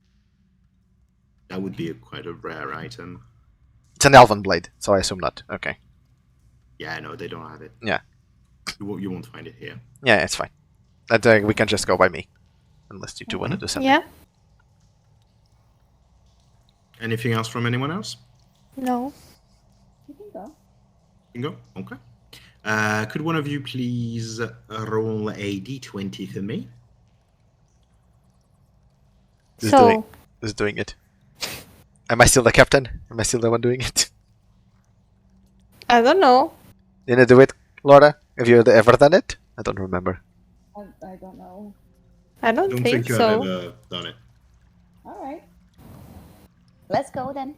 that would be quite a rare item. It's an elven blade, so I assume not. Okay. Yeah, no, they don't have it. Yeah. You won't find it here. Yeah, it's fine. We can just go by me. Unless you two want to do something. Yeah. Anything else from anyone else? No. You can go. You can go? Okay. Could one of you please roll a d20 for me? Who's doing it? Am I still the captain? Am I still the one doing it? I don't know. You gonna do it, Laura? Have you ever done it? I don't remember. I don't know. I don't think you so. have ever done it. All right. Let's go then.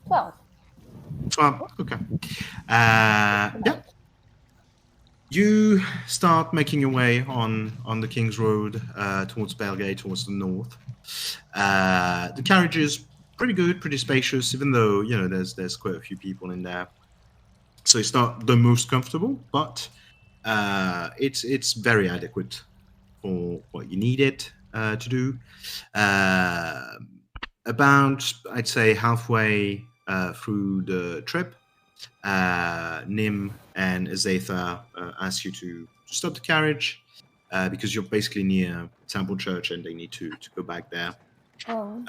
12. 12. Okay. Yeah. You start making your way on the King's Road towards Bellgate, towards the north. The carriage is pretty good, pretty spacious, even though there's quite a few people in there. So it's not the most comfortable, but it's very adequate for what you need it to do. About, I'd say, halfway through the trip, Nim and Azaitah ask you to stop the carriage because you're basically near Temple Church and they need to go back there. Oh.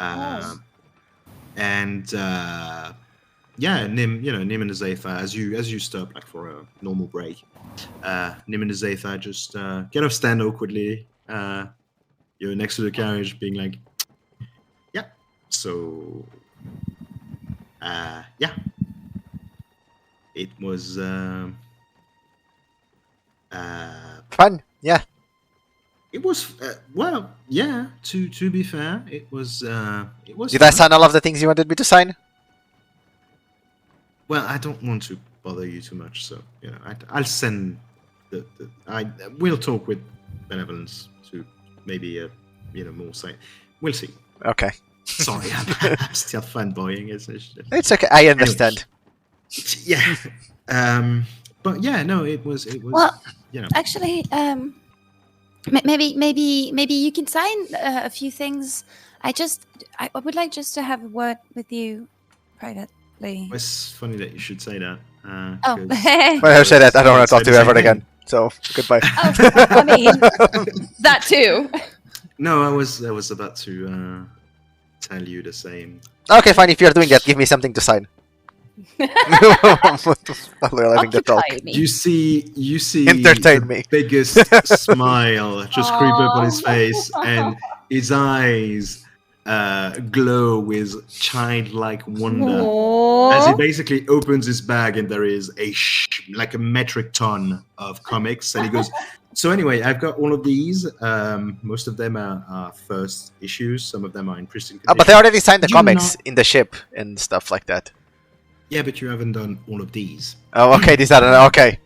And yeah, Nim and Azaitah, as you stop like for a normal break, Nim and Azaitah just get off stand awkwardly. You're next to the carriage, being like, yeah. So, yeah. It was Fun, yeah. it was well, yeah. To be fair, it was. Did I sign all of the things you wanted me to sign? Well, I don't want to bother you too much, so I'll send we'll talk with Benevolence to maybe more say. We'll see. Okay. Sorry, I'm still fanboying. It's okay. I understand. Yeah. But yeah, no, it was. Well, actually, maybe you can sign a few things. I would like just to have a word with you privately. It's funny that you should say that. Oh. When I say that, I don't want to talk to you ever again. So goodbye. Oh, I mean, that too. No, I was about to tell you the same. Okay, fine. If you're doing that, give me something to sign. Leaving the talk. Occupy me. You see Entertain the me. biggest smile just creep up on his face, and his eyes glow with childlike wonder as he basically opens his bag, and there is like a metric ton of comics, and he goes, so anyway, I've got all of these. Most of them are first issues. Some of them are in pristine condition. But they already signed the comics in the ship and stuff like that. Yeah, but you haven't done all of these. Oh, okay. These are okay.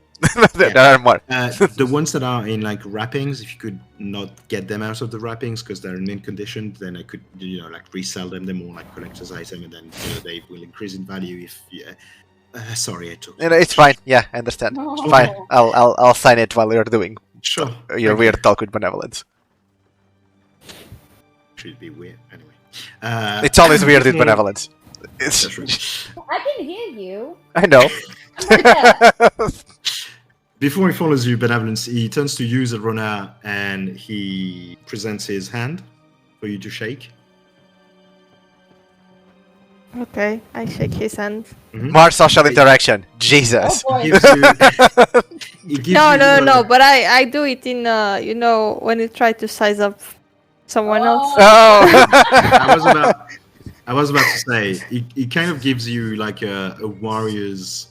There are more. The ones that are in like wrappings, if you could not get them out of the wrappings because they're in mint condition, then I could like resell them. They're more like collector's item, and then they will increase in value if. Sorry, I took. It's fine. Yeah, I understand. No. Fine. I'll sign it while you're doing Sure. your weird talk with Benevolence. Should be weird anyway. It's always weird with Benevolence. That's right. I can hear you. I know. Before he follows you, Benevolence, he turns to you, Rona, and he presents his hand for you to shake. Okay, I shake his hand. More social interaction. Jesus. Oh boy. No, but I do it in when you try to size up someone else. Oh. I was about to say he kind of gives you like a warrior's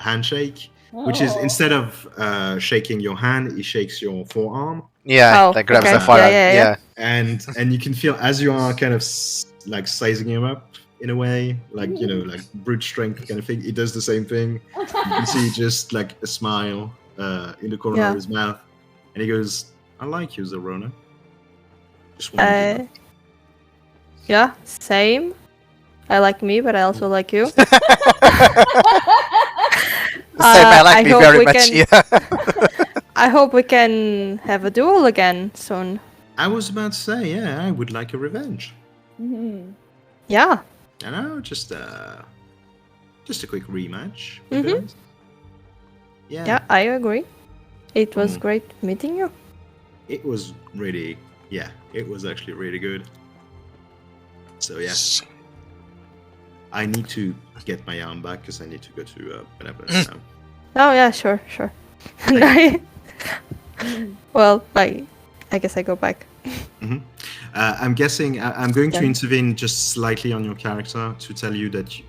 handshake, which is instead of shaking your hand, he shakes your forearm. Yeah, that grabs the forearm. Yeah. And you can feel as you are kind of like sizing him up in a way, like like brute strength kind of thing. He does the same thing. You can see just like a smile in the corner of his mouth, and he goes, "I like you, Zerona." Just one. Yeah, same. I like me, but I also like you. Same, I like me very much. Yeah. I hope we can have a duel again soon. I was about to say, yeah, I would like a revenge. Mhm. Yeah. I know, just a quick rematch. would be nice. Yeah. Yeah, I agree. It was Mm. great meeting you. It was really, it was actually really good. So yeah, I need to get my arm back because I need to go to Benevolence now. Oh yeah, sure. Well, I guess I go back. I'm guessing I'm going to Yeah. intervene just slightly on your character to tell you that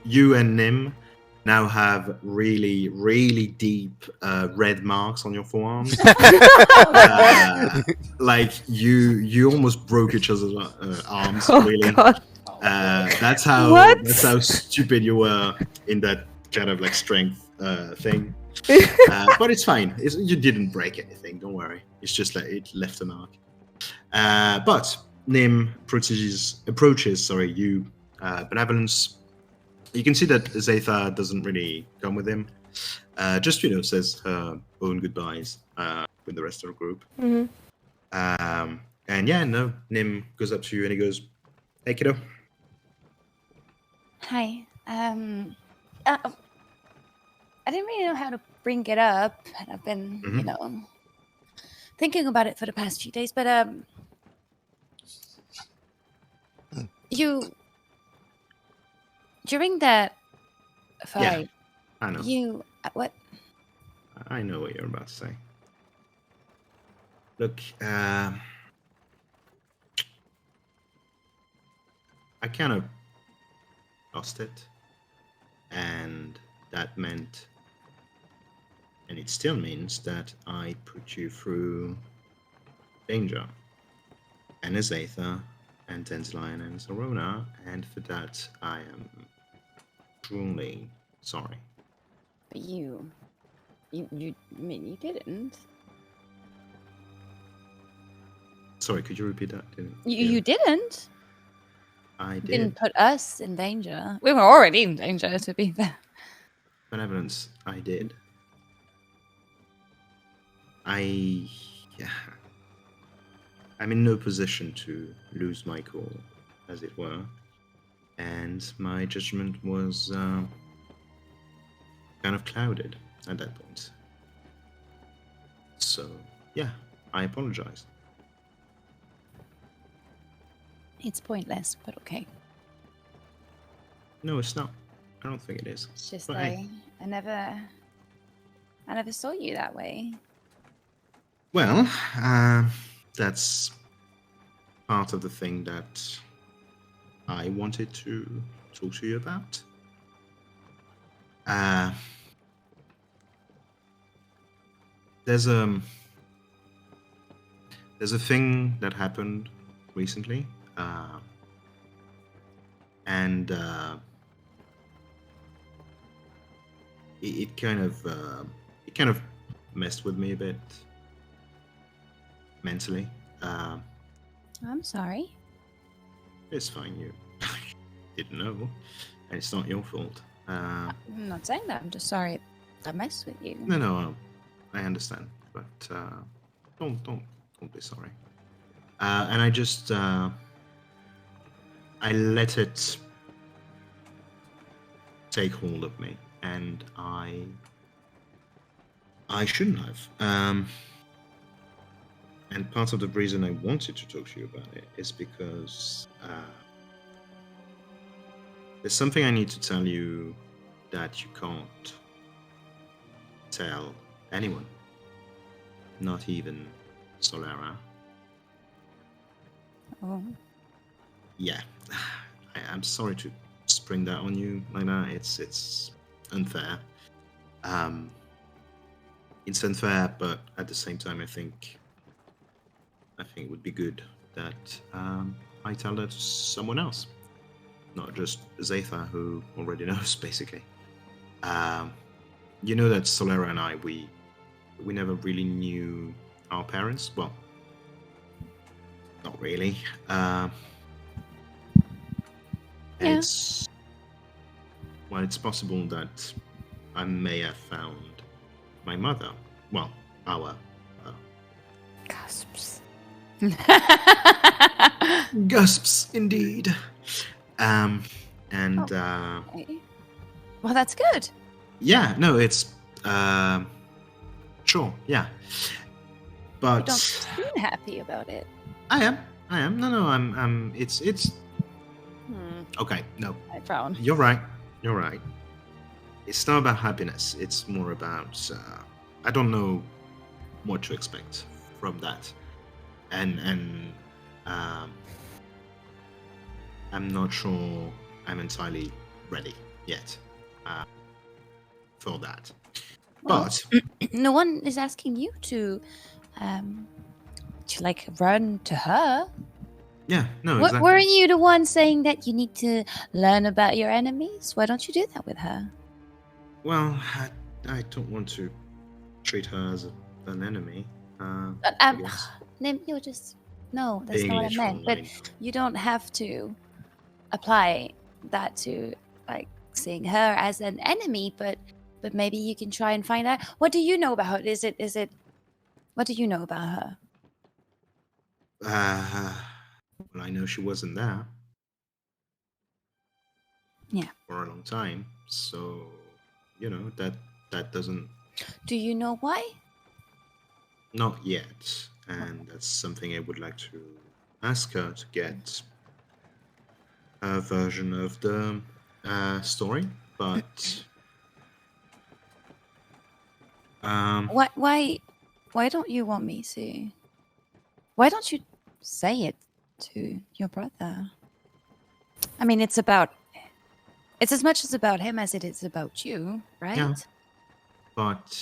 you and Nim now have really, really deep red marks on your forearms. Like you almost broke each other's arms. Oh really. god. That's how What? stupid you were in that kind of like strength thing. But it's fine. You didn't break anything. Don't worry. It's just that it left a mark. But Nim approaches you, Benevolence. You can see that Azaitah doesn't really come with him. Just says her own goodbyes with the rest of the group. Mhm. And Nim goes up to you and he goes, "Hey, kiddo." Hi. I didn't really know how to bring it up, and I've been, thinking about it for the past few days. But during that fight, I know. what? I know what you're about to say. Look, I kind of lost it, and that meant, and it still means, that I put you through danger, and Azaitah, and Tenzlion, and Zorona, and for that I am truly sorry. But you mean you didn't? Sorry, could you repeat that? You didn't? I did. Didn't put us in danger. We were already in danger, to be fair. Benevolence, I did. I'm in no position to lose my cool, as it were, and my judgment was kind of clouded at that point. So, yeah, I apologize. It's pointless, but okay. No, it's not. I don't think it is. It's just But hey. I never saw you that way. Well, that's part of the thing that I wanted to talk to you about. There's a thing that happened recently, and it kind of messed with me a bit mentally. I'm sorry. It's fine. You didn't know, and it's not your fault. I'm not saying that. I'm just sorry I messed with you. No, I understand, but don't be sorry. And I just I let it take hold of me, and I shouldn't have. And part of the reason I wanted to talk to you about it is because there's something I need to tell you that you can't tell anyone, not even Solera. Oh. Yeah, I'm sorry to spring that on you like that. It's unfair. It's unfair, but at the same time, I think it would be good that I tell that to someone else, not just Azaitah, who already knows, basically. You know that Solera and I, we never really knew our parents. Well, not really. It's possible that I may have found my mother. Well, our Gasps. Gasps, indeed. And Okay. Well, that's good. yeah, no, it's sure, yeah. You But don't seem happy about it. I am. No, I'm. It's. Okay. No, I frown. you're right. You're right. It's not about happiness. It's more about. I don't know what to expect from that, and I'm not sure I'm entirely ready yet for that. Well, But no one is asking you to like run to her. yeah, no, What, exactly. weren't you the one saying that you need to learn about your enemies? Why don't you do that with her? Well, I don't want to treat her as an enemy. But, I guess. Nim, you're just no. That's Being not what I literal, meant. But you don't have to apply that to like seeing her as an enemy. But maybe you can try and find out. What do you know about her? Is it? What do you know about her? Well, I know she wasn't there. Yeah. For a long time, so that doesn't. Do you know why? Not yet, and that's something I would like to ask her to get her version of the story, but Why don't you want me to? Why don't you say it to your brother? I mean, it's as much as about him as it is about you, right? Yeah. But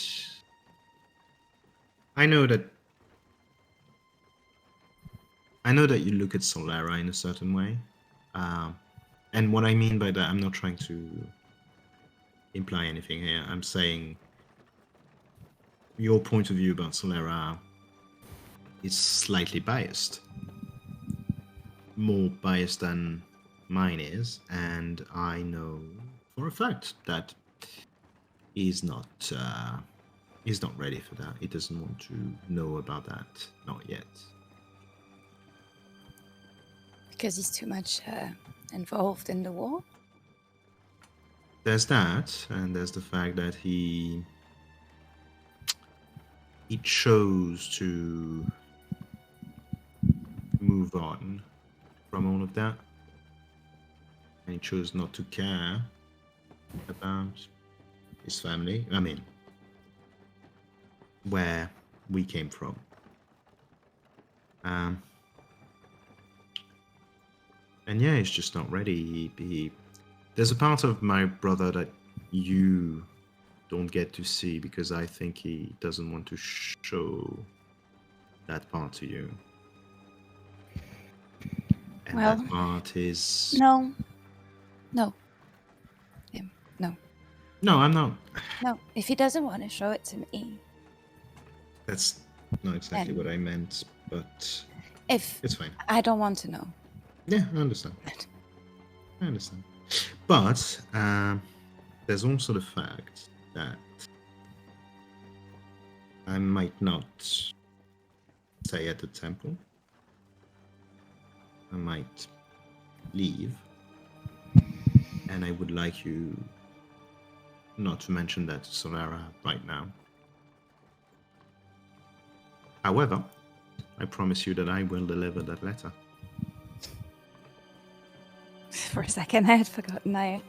I know that you look at Solara in a certain way, and what I mean by that, I'm not trying to imply anything here. I'm saying your point of view about Solara is slightly biased, more biased than mine is, and I know for a fact that he's not ready for that. He doesn't want to know about that, not yet. Because he's too much involved in the war. There's that, and there's the fact that he chose to move on from all of that, and he chose not to care about his family. I mean, where we came from. And yeah, he's just not ready. There's a part of my brother that you don't get to see because I think he doesn't want to show that part to you. And Well, that part is... No. No, I'm not. No, if he doesn't want to show it to me. That's not exactly what I meant, but it's fine. I don't want to know. Yeah, I understand. But there's also the fact that I might not stay at the temple. I might leave. And I would like you not to mention that to Solara right now. However, I promise you that I will deliver that letter. For a second, I had forgotten I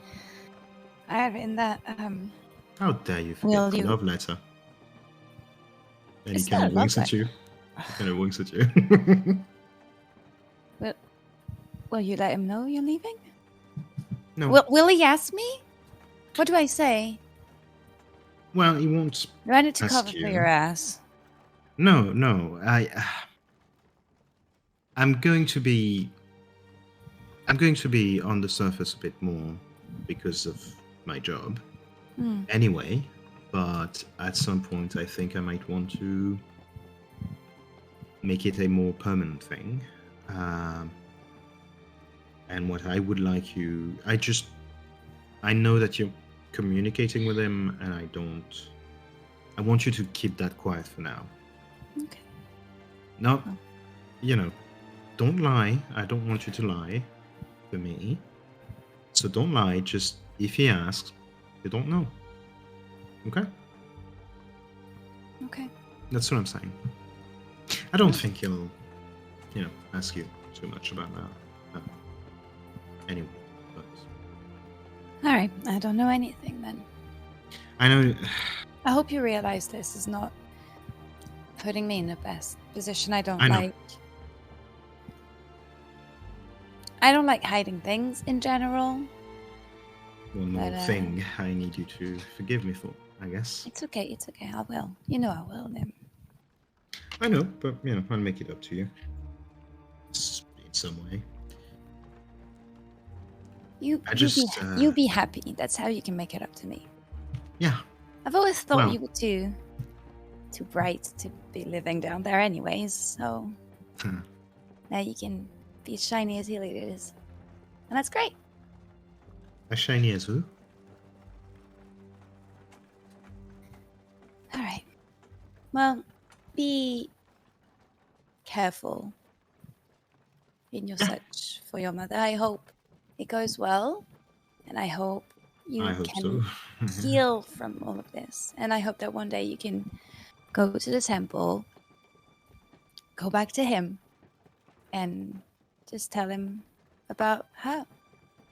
had written that. How dare you forget the love letter? And he kind of winks at you. Will you let him know you're leaving? No. Will he ask me? What do I say? Well, he won't. Do I need to ask cover you. for your ass? No. I'm going to be on the surface a bit more because of my job. Anyway, but at some point I think I might want to make it a more permanent thing. And what I would like you... I know that you're communicating with him, and I want you to keep that quiet for now. Okay. Not, don't lie. I don't want you to lie to me. So don't lie. Just if he asks, you don't know. Okay? Okay. That's what I'm saying. I don't think he'll, ask you too much about that. Anyway, but All right. I don't know anything then. I know. I hope you realize this is not putting me in the best position. I I know. I don't like hiding things in general. One more But, thing I need you to forgive me for, I guess. It's okay. It's okay. I will. You know I will, Nim. I know, but I'll make it up to you. In some way. You be happy. That's how you can make it up to me. Yeah. I've always thought Well. you were too bright to be living down there anyways, so now you can be as shiny as he is. And that's great. As shiny as who? Alright. Well, be careful in your search for your mother. I hope it goes well, and I hope you I hope can so. heal from all of this. And I hope that one day you can go to the temple, go back to him, and just tell him about her.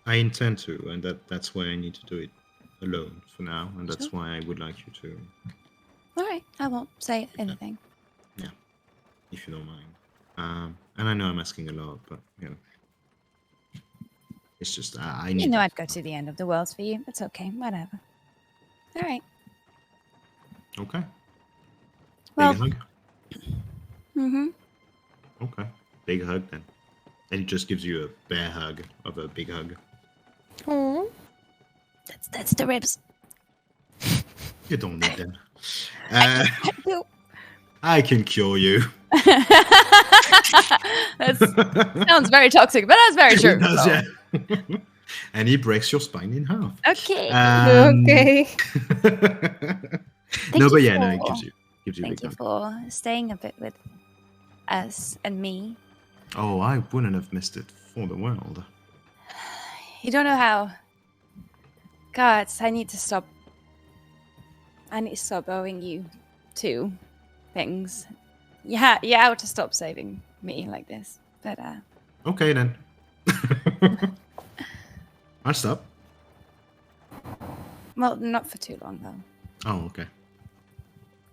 I intend to, and that's why I need to do it alone for now, and that's Sure. why I would like you to, Alright, I won't say anything. if you don't mind. And I know I'm asking a lot, but it's just I need. You know I'd go to the end of the world for you. It's okay, whatever. Alright. Okay. Well, Big hug. mm-hmm. Okay. Big hug then. And he just gives you a bear hug of a big hug. Oh. That's the ribs. You don't need them. You. I can cure you. That sounds very toxic, but that's very true. He does, so. yeah. And he breaks your spine in half. Okay. Okay. No, you but yeah, no, for- it gives you a Thank big you hug. for staying a bit with us and me. Oh, I wouldn't have missed it for the world. You don't know how. Gods, I need to stop owing you two things. You have to stop saving me like this. But Okay then. I'll stop. well, not for too long though. Oh, okay.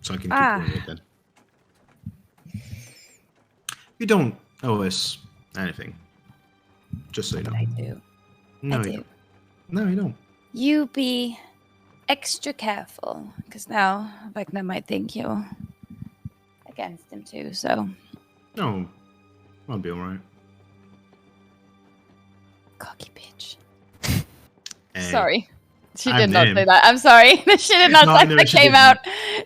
So I can keep doing it then. You don't owe us anything. Just so you know. But I do. No, I you do. don't. No, you don't. You be extra careful, because now Vecna might think you're against him too. So No, I'll be alright. cocky bitch. Hey, Sorry. She I'm did not Nim. say that. I'm sorry. She did not. No, Like, no, that she came didn't. out.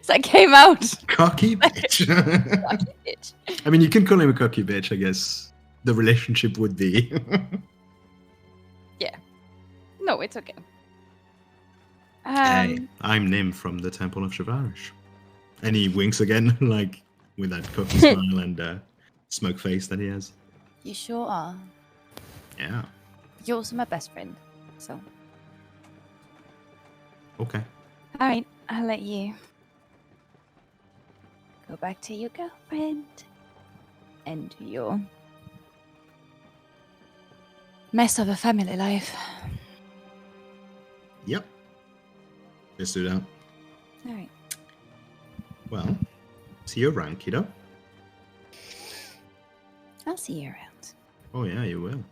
That came out. Cocky bitch. Cocky bitch. I mean, you can call him a cocky bitch, I guess. The relationship would be. No, it's okay. Hey, I'm Nim from the Temple of Shavarish. And he winks again, like, with that cocky smile and smoke face that he has. You sure are. Yeah. You're also my best friend. So, Okay. all right, I'll let you go back to your girlfriend and your mess of a family life. Yep. Let's do that. All right. Well, see you around, kiddo. I'll see you around. Oh, yeah, you will.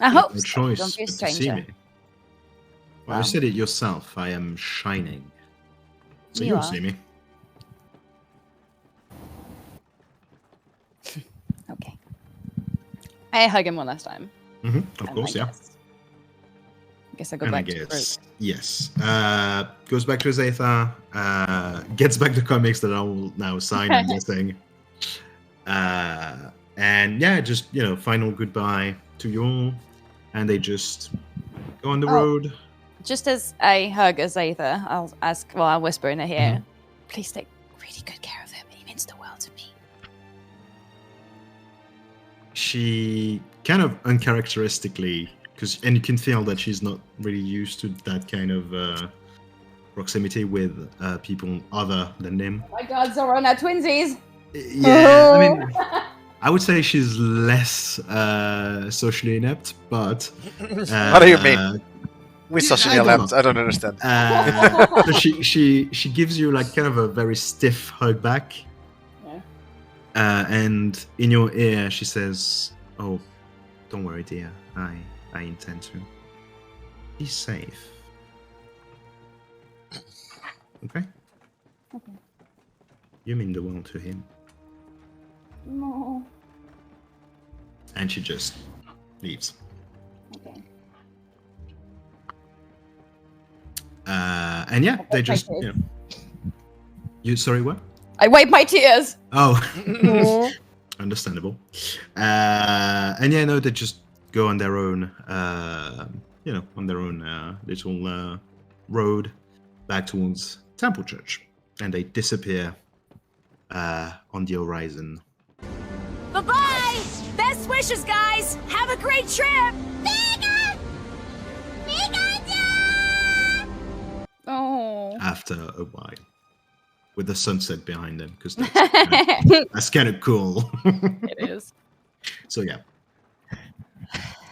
I hope No so. choice Don't be a but to see stranger. me. Well, Wow. you said it yourself. I am shining. So You you'll are. see me. Okay. I hug him one last time. Of course, yeah. I guess I go And I back to the group. guess, yes. Goes back to Azaitah. Gets back the comics that I will now sign, I'm guessing. And yeah, just, final goodbye to you all. And they just go on the Oh. road. Just as I hug Azaitha, I'll whisper in her ear, please take really good care of him. He means the world to me. She kind of uncharacteristically and you can feel that she's not really used to that kind of proximity with people other than Nim. Oh my god, Zorona twinsies! Yeah, I mean, I would say she's less socially inept, but What do you mean? We socially I don't inept. know. I don't understand. So she gives you like kind of a very stiff hug back, and in your ear she says, "Oh, don't worry, dear. I intend to. Be safe. Okay? Okay. You mean the world to him." No. And she just leaves. Okay. And yeah, they just, you know. You sorry, what? I wipe my tears! Oh, Oh. understandable. And yeah, no, they just go on their own, on their own little road back towards Temple Church, and they disappear on the horizon. Bye-bye! Best wishes, guys! Have a great trip! Oh. After a while, with the sunset behind them, because that's kind of cool. It is. So yeah.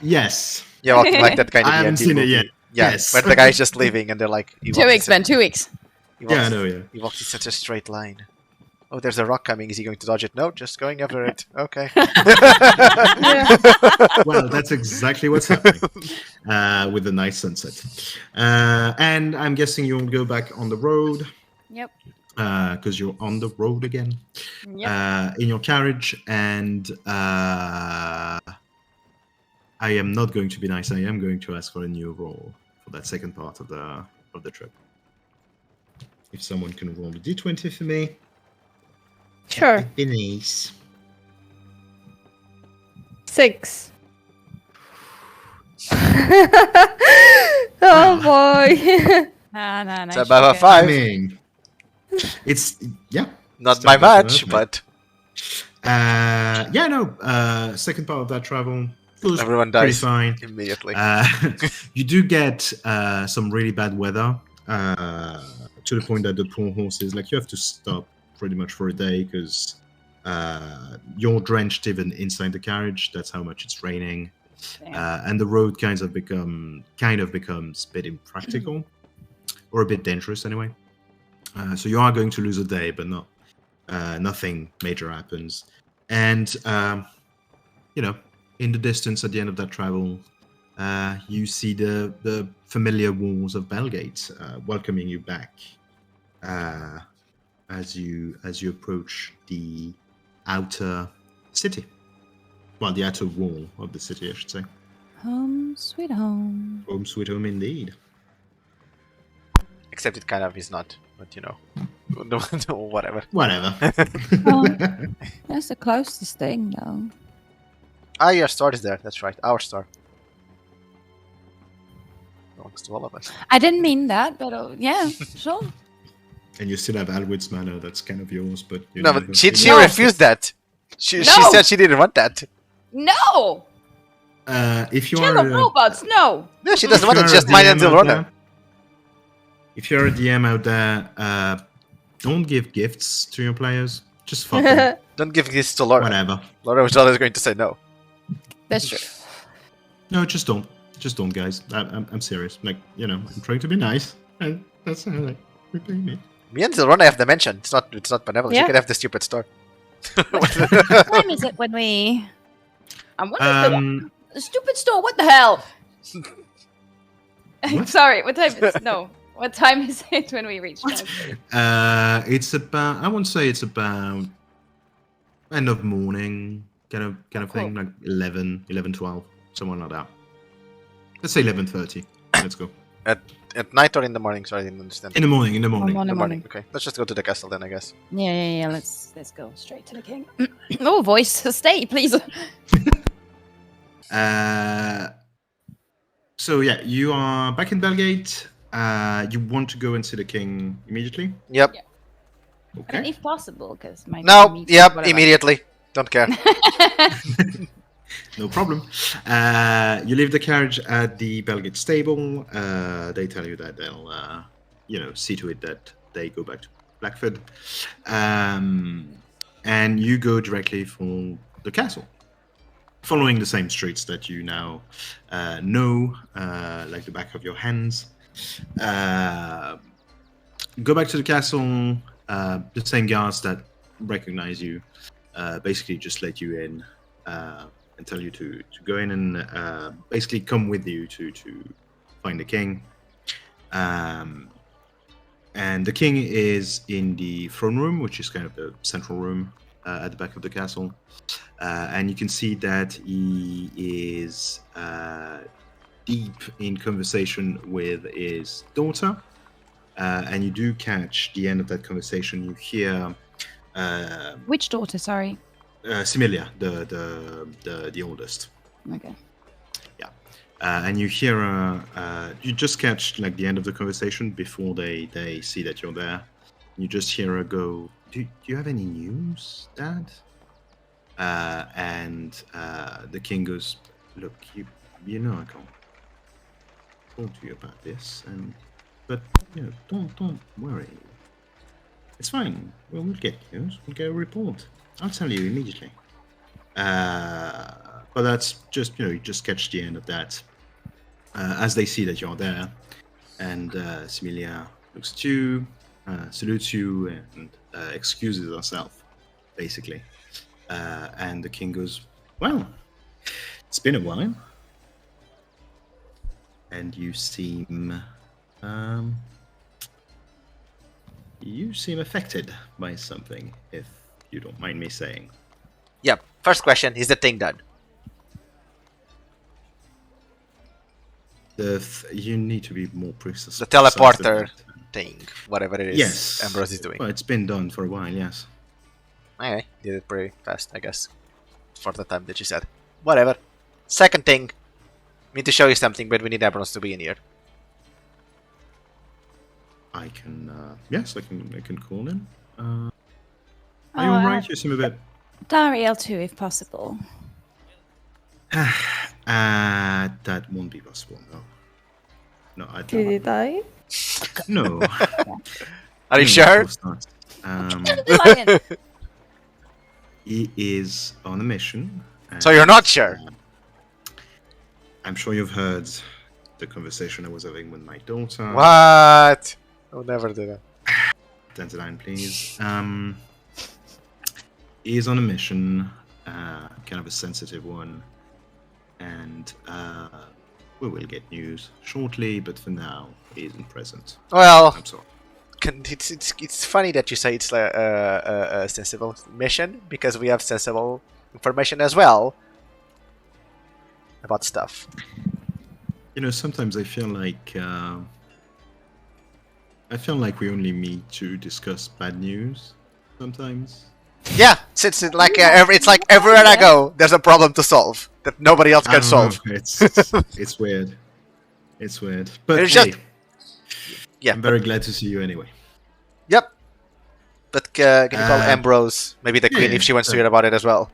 Yes. Yeah, well, like that kind of I haven't D&D seen it movie. yet. Yeah, Yes. where the guy's just leaving and they're like... he 2 walks weeks, in Ben, 2 weeks. he walks- Yeah, I know, yeah. He walks in such a straight line. Oh, there's a rock coming. Is he going to dodge it? No, just going over it. Okay. Well, that's exactly what's happening with the nice sunset. And I'm guessing you'll go back on the road Yep. because you're on the road again in your carriage. And I am not going to be nice. I am going to ask for a new roll for that second part of the trip. If someone can roll the d20 for me. Sure. That'd be nice. 6. Oh boy. Nah, It's above a I 5. mean, it's yeah. Not It's by definitely much, worth but second part of that travel goes everyone pretty dies fine. immediately. You do get some really bad weather to the point that the poor horses, like, you have to stop pretty much for a day because you're drenched even inside the carriage. That's how much it's raining, and the road kind of becomes a bit impractical or a bit dangerous anyway. So you are going to lose a day, but not nothing major happens. And in the distance at the end of that travel, you see the familiar walls of Bellgate welcoming you back as you approach the outer city. Well, the outer wall of the city, I should say. Home, sweet home. Home sweet home indeed. Except it kind of is not, but whatever. Whatever. That's the closest thing, though. Ah, your store is there. That's right. Our store. Belongs to all of us. I didn't mean that, but yeah, sure. And you still have Alwin's manor, that's kind of yours, but... No, but she No. refused that. She No. said she didn't want that. No! If you Kill are... the robots, no! No, she doesn't want it. If Just you're a mine and DM out Zilrona. there- If you're a DM out there, don't give gifts to your players. Just fuck them. Don't give this to Laura. Whatever. Laura was always going to say no. That's true. No, just don't. Just don't, guys. I'm serious. Like, I'm trying to be nice. And that's how, like, repay me. Me and Zilrona have dimension. It's not benevolent. Yeah. You can have the stupid store. What time is it when we... The stupid store, what the hell? What? Sorry, what time is... No. What time is it when we reach What? town? It's about... I won't say it's about... end of morning kind of thing. Like 11, 12. Somewhere like that. Let's say 11:30. Let's go. At night or in the morning? Sorry, I didn't understand. In the morning. In the morning. Okay, let's just go to the castle then, I guess. Yeah. Let's go straight to the king. Oh, voice, stay, please. So yeah, you are back in Bellgate. You want to go and see the king immediately? Yep. Yeah. Okay. If possible, because my No, meeting, yep, whatever. immediately. Don't care. No problem. You leave the carriage at the Bellgate stable. They tell you that they'll, see to it that they go back to BlackFord. And you go directly for the castle, following the same streets that you now know, like the back of your hands. Go back to the castle. The same guards that recognize you basically just let you in and tell you to go in and basically come with you to find the king. And the king is in the throne room, which is kind of the central room at the back of the castle. And you can see that he is deep in conversation with his daughter. And you do catch the end of that conversation. You hear Which daughter? Sorry. Similia, the oldest. Okay. Yeah, and you hear you just catch like the end of the conversation before they see that you're there. You just hear her go, "Do you have any news, Dad?" And the king goes, "Look, you know I can't talk to you about this, but don't worry. It's fine. We'll get news. We'll get a report. I'll tell you immediately." But that's just, you just catch the end of that as they see that you're there. And Similia looks at you, salutes you, and excuses herself, basically. And the king goes, "Well, it's been a while. And you seem affected by something, if you don't mind me saying." Yeah. First question: is the thing done? You need to be more precise. The teleporter thing, whatever it is. Yes, Ambrose is doing. Well, it's been done for a while. Yes. Okay, did it pretty fast, I guess, for the time that you said. Whatever. Second thing, we need to show you something, but we need Ambrose to be in here. I can. Yes, I can call him. Are you Oh, alright? You seem a bit. Dariel too, if possible. That won't be possible. No, I Did he don't. die? No. Are you No, sure? of course not. Lion. He is on a mission. So you're not sure? I'm sure you've heard the conversation I was having with my daughter. What? I would never do that. 10 to 9, please. He is on a mission, kind of a sensitive one, and we will get news shortly. But for now, he isn't present. Well, I'm sorry. it's funny that you say it's a sensible mission, because we have sensible information as well about stuff. Sometimes I feel like we only meet to discuss bad news. Sometimes. Yeah, it's like it's like everywhere I go, there's a problem to solve that nobody else I can don't solve. know, It's weird. It's weird. But It's hey, just- Yeah. I'm very glad to see you anyway. Yep. But can you call Uh, Ambrose, maybe the queen, yeah, if she wants to sure. hear about it as well?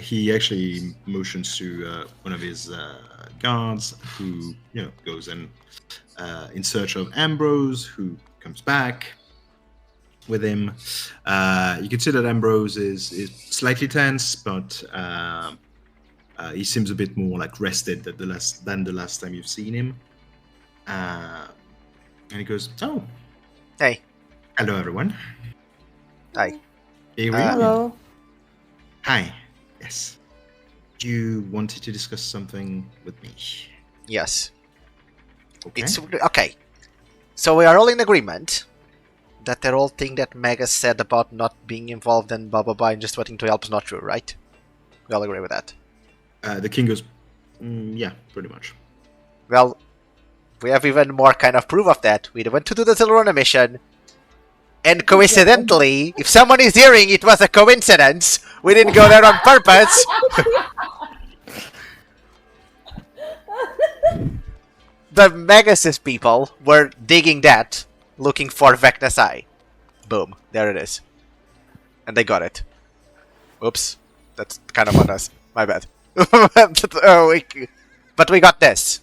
He actually motions to one of his guards, who goes in search of Ambrose, who comes back with him. You can see that Ambrose is slightly tense, but he seems a bit more like rested than the last time you've seen him. And he goes, "Oh, Hey. hello everyone. Hi. Here we are. Hello. Hi. Yes. You wanted to discuss something with me. Yes. Okay. It's okay. So we are all in agreement that the whole thing that Mega said about not being involved and blah blah blah and just wanting to help is not true, right? We all agree with that. The king goes, yeah, pretty much. Well, we have even more kind of proof of that. We went to do the Silverona mission, and coincidentally, if someone is hearing it was a coincidence, we didn't go there on purpose. The Megasis people were digging that, looking for Vecna's eye. Boom, there it is. And they got it. Oops, that's kind of on us. My bad. But we got this.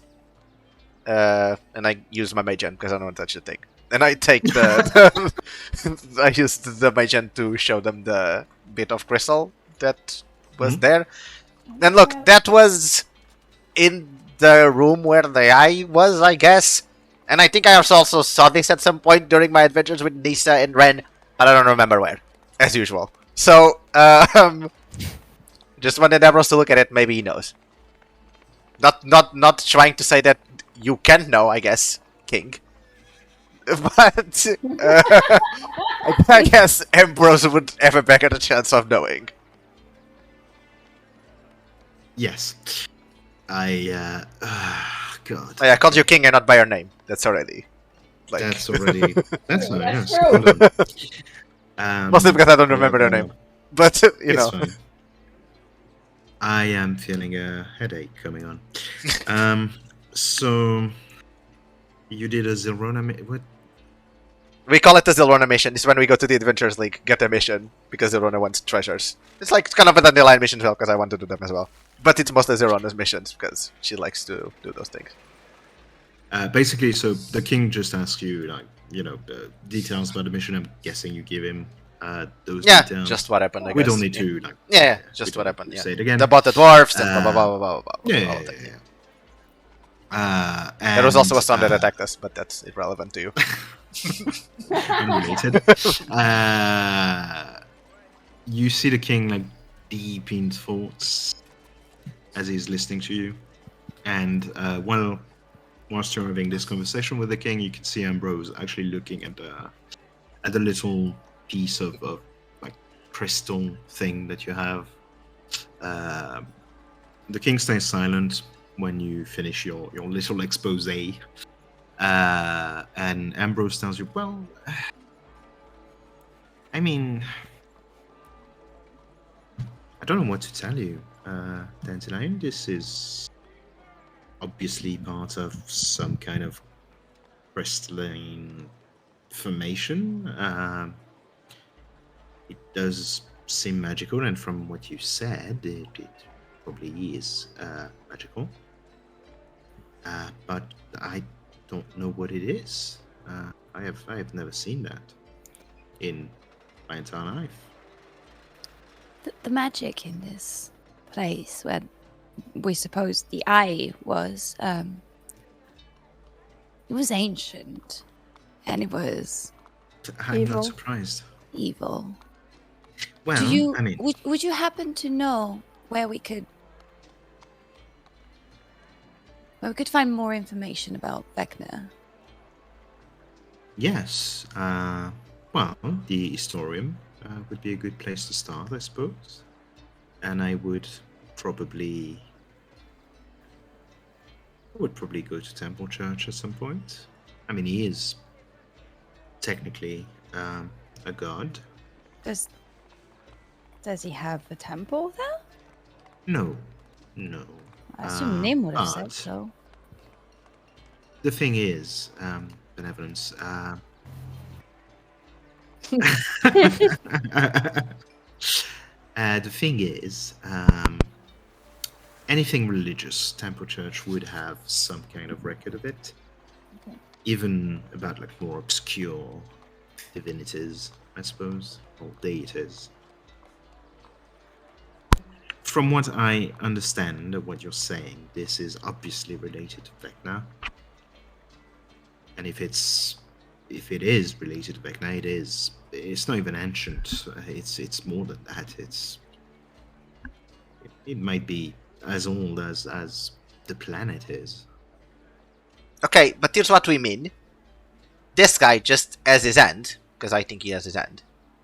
And I use my mage hand because I don't want to touch the thing. And I take the... I used the mage hand to show them the bit of crystal that was there. And look, that was in the room where the eye was, I guess. And I think I also saw this at some point during my adventures with Nissa and Ren, but I don't remember where, as usual. So, just wanted Ambrose to look at it, maybe he knows. Not trying to say that you can know, I guess, King. But, I guess Ambrose would have a better chance of knowing. Yes. God. Oh, yeah, I called you King and not by your name. That's already... Like... That's already... That's not... That's Yes. true. Well done. Mostly because I don't remember their name. But, you It's know. fine. I am feeling a headache coming on. So... You did a Zilrona... What? We call it the Zilrona mission. It's when we go to the Adventurers League, get a mission, because Zilrona wants treasures. It's like kind of a dandelion mission as well, because I want to do them as well. But it's mostly Zilrona's missions, because she likes to do those things. Basically, so the king just asks you, like, you know, details about the mission. I'm guessing you give him those details. Just what happened, I guess. We don't need to, like... Yeah, we just don't what need happened, to yeah. Say it again. About the dwarves, and blah, blah, blah, blah, blah, blah. Yeah. There was also a storm that attacked us, but that's irrelevant to you. Unrelated. You see the king, like, deep in thoughts as he's listening to you. And whilst you're having this conversation with the king, you can see Ambrose actually looking at the little piece of like crystal thing that you have. The king stays silent when you finish your little expose. And Ambrose tells you, well, I mean, I don't know what to tell you, Dandelion. This is obviously part of some kind of crystalline formation. It does seem magical, and from what you said, it probably is magical. But I don't know what it is. I have never seen that in my entire life. The magic in this place where we suppose the eye was, it was ancient, and it was I'm Evil. not surprised. evil. Well, Do you? I mean, Would you happen to know where we could find more information about Vecna? yes. Well, the Historium would be a good place to start, I suppose. And I would probably go to Temple Church at some point. I mean, he is technically a god. Does he have a temple there? No. I assume Nim would have said but so. The thing is, Benevolence. The thing is, anything religious, Temple Church would have some kind of record of it. Okay. Even about like more obscure divinities, I suppose, or deities. From what I understand of what you're saying, this is obviously related to Vecna. And if it is related to Vecna, it's not even ancient. It's more than that. It might be as old as the planet is. Okay, but here's what we mean. This guy just has his hand, because I think he has his hand.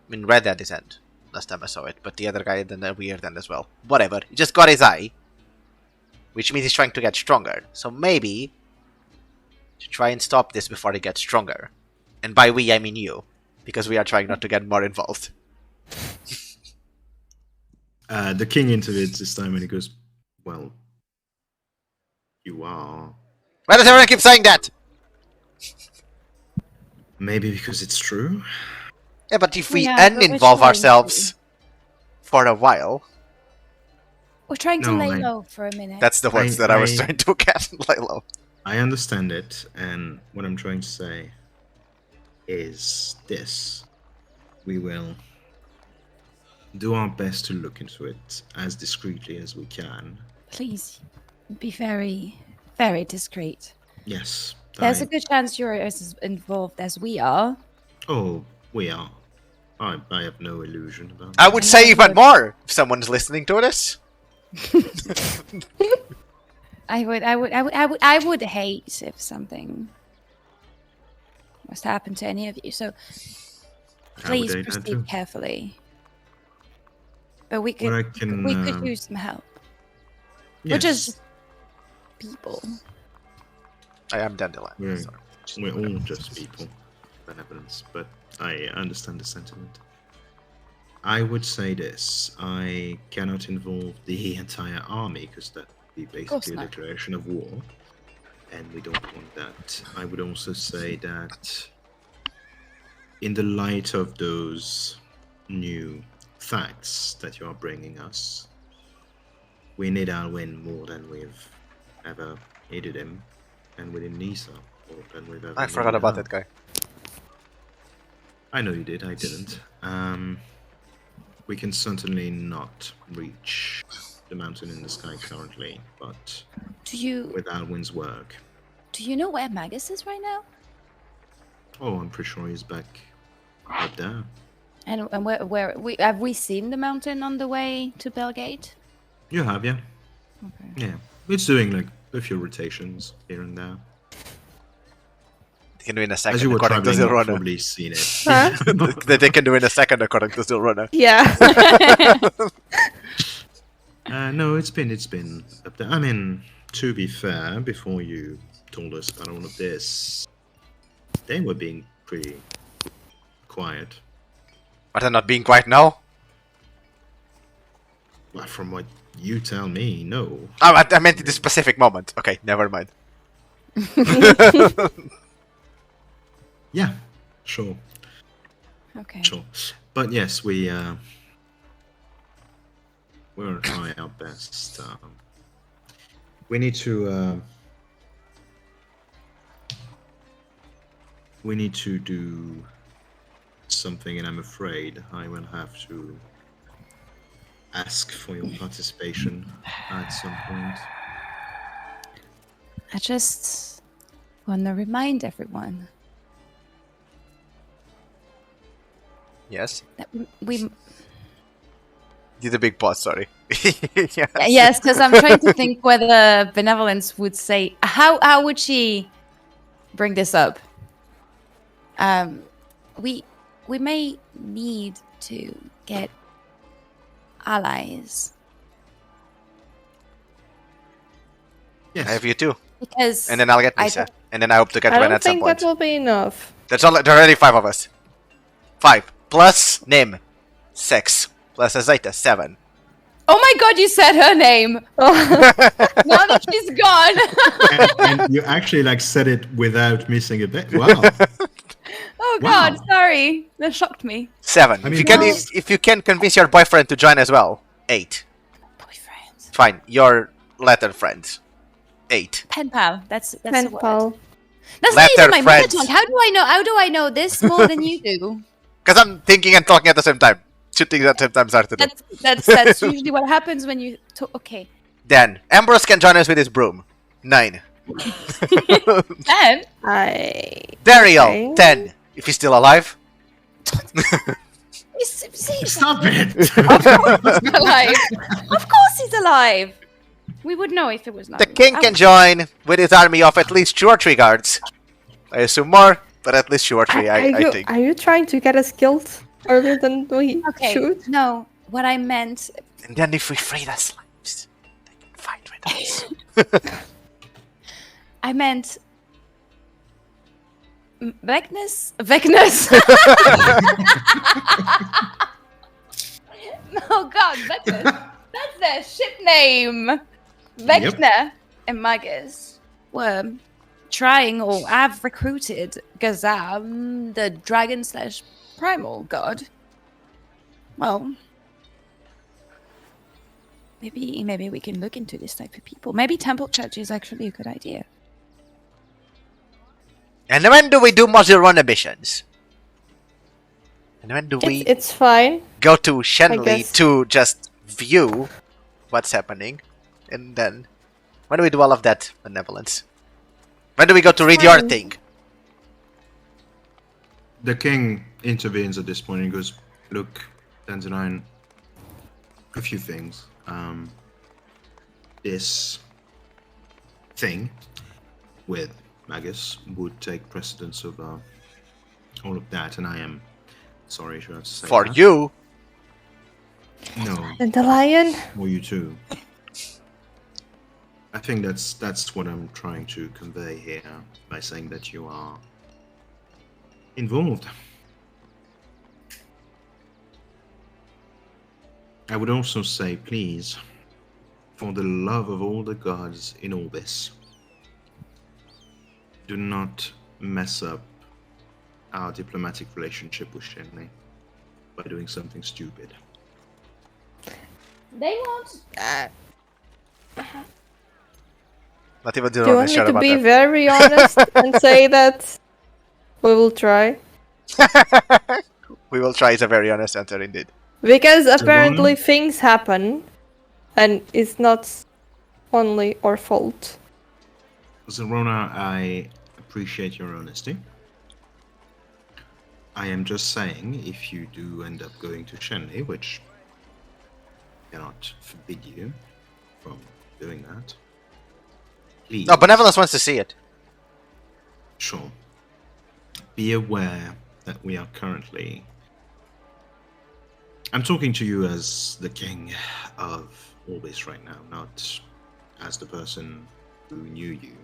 I mean, Red had his hand last time I saw it, but the other guy had a weird hand as well. Whatever, he just got his eye, which means he's trying to get stronger. So maybe to try and stop this before he gets stronger. And by we, I mean you, because we are trying not to get more involved. The king intervenes this time and he goes, well, you are. Why does everyone keep saying that? Maybe because it's true. Yeah, but if we Yeah, but which uninvolve one? ourselves for a while, We're trying to No, lay I- low for a minute. That's the words that I was I- trying to get. Lilo. I understand it, and what I'm trying to say is this. We will do our best to look into it as discreetly as we can. Please be very, very discreet. Yes. There's a good chance you're as involved as we are. Oh, we are. I have no illusion about I that. would say even more if someone's listening to this. I would hate if something was to happen to any of you. So I would please hate that proceed too. carefully. But we What I could can, use some help. Yes, We're just people. I am Dandelion. We're- Sorry. we're all just people, benevolence, but I understand the sentiment. I would say this: I cannot involve the entire army because that would be basically a not. declaration of war, and we don't want that. I would also say that, in the light of those new facts that you are bringing us, we need Alwin more than we've ever needed him, and within Nissa more than we've ever. I forgot needed about her. that guy. I know you did. I didn't. We can certainly not reach the mountain in the sky currently, but Do you with Alwyn's work, know where Magus is right now? oh, I'm pretty sure he's back up there. And where have we seen the mountain on the way to Bellgate? You have, yeah, Okay. yeah. It's doing like a few rotations here and there. They can do in a As second you were according to traveling, you've Zilrona. probably seen it. Huh? That they can do in a second according to Zilrona. Yeah. No, it's been up there. I mean, to be fair, before you told us about all of this, they were being pretty quiet. Are they not being quiet now? Well, from what you tell me, no. Oh, I meant in this specific moment. Okay, never mind. Yeah, sure. Okay. Sure. But yes, we'll try our best. We need to do something, and I'm afraid I will have to ask for your participation at some point. I just want to remind everyone Yes? that we Did a big pause, sorry. Yeah. yes, because I'm trying to think whether benevolence would say how would she bring this up. We may need to get allies Yes. I have you too. because And then I'll get I Nissa. don't- And then I hope to get I Ren don't at some think point. that will be enough. There are already 5 of us. 5. Plus Nim. 6. Plus Azaitah. 7. oh my god, you said her name. Now that she's gone. and you actually like said it without missing a bit. Wow. Oh god, Wow. sorry. That shocked me. 7. I if mean, you can, well- if you can convince your boyfriend to join as well. 8. Boyfriend. Fine. Your letter friend. 8. Pen pal. That's the Pen word. pal. That's not Letter even my mother friends. tongue. How do I know this more than you do? Because I'm thinking and talking at the same time. 2 things at the same time is hard to do. That's usually what happens when you talk. Okay. Then, Ambrose can join us with his broom. 9. Then Dario. Okay. 10. If he's still alive. Stop it. he's alive. Of course he's alive. We would know if it was not. The king can join with his army of at least 2 or 3 guards. I assume more, but at least 2 or 3, I think. Are you trying to get us killed earlier than we Okay. should? No, what I meant. And then if we free the slaves, they can fight with us. I meant. Vecnus? Vecnus! Oh god, Vecnus. That's their ship name. Vecna and Magus were trying, or have recruited Gazam, the dragon / primal god. Well, maybe we can look into this type of people. Maybe temple church is actually a good idea. And when do we do muzzle runner missions? And when do we It's fine. go to Shenley guess. to just view what's happening? And then, when do we do all of that benevolence? When do we go to read your Fine. thing? The king intervenes at this point and goes, "Look, Danzanine, a few things. This thing with Magus would take precedence over all of that, and I am sorry to have to say For that. you? No, And the lion? or you too. I think that's what I'm trying to convey here by saying that you are involved. I would also say, please, for the love of all the gods in Orbis, do not mess up our diplomatic relationship with Shenley by doing something stupid. They won't. Not even Do you want me sure to about be that. very honest and say that we will try? We will try is a very honest answer indeed. Because apparently one- things happen, and it's not only our fault. Zerona, I appreciate your honesty. I am just saying, if you do end up going to Shenley, which cannot forbid you from doing that, please. No, Benevolence wants to see it. Sure. Be aware that we are currently. I'm talking to you as the king of Orbis right now, not as the person who knew you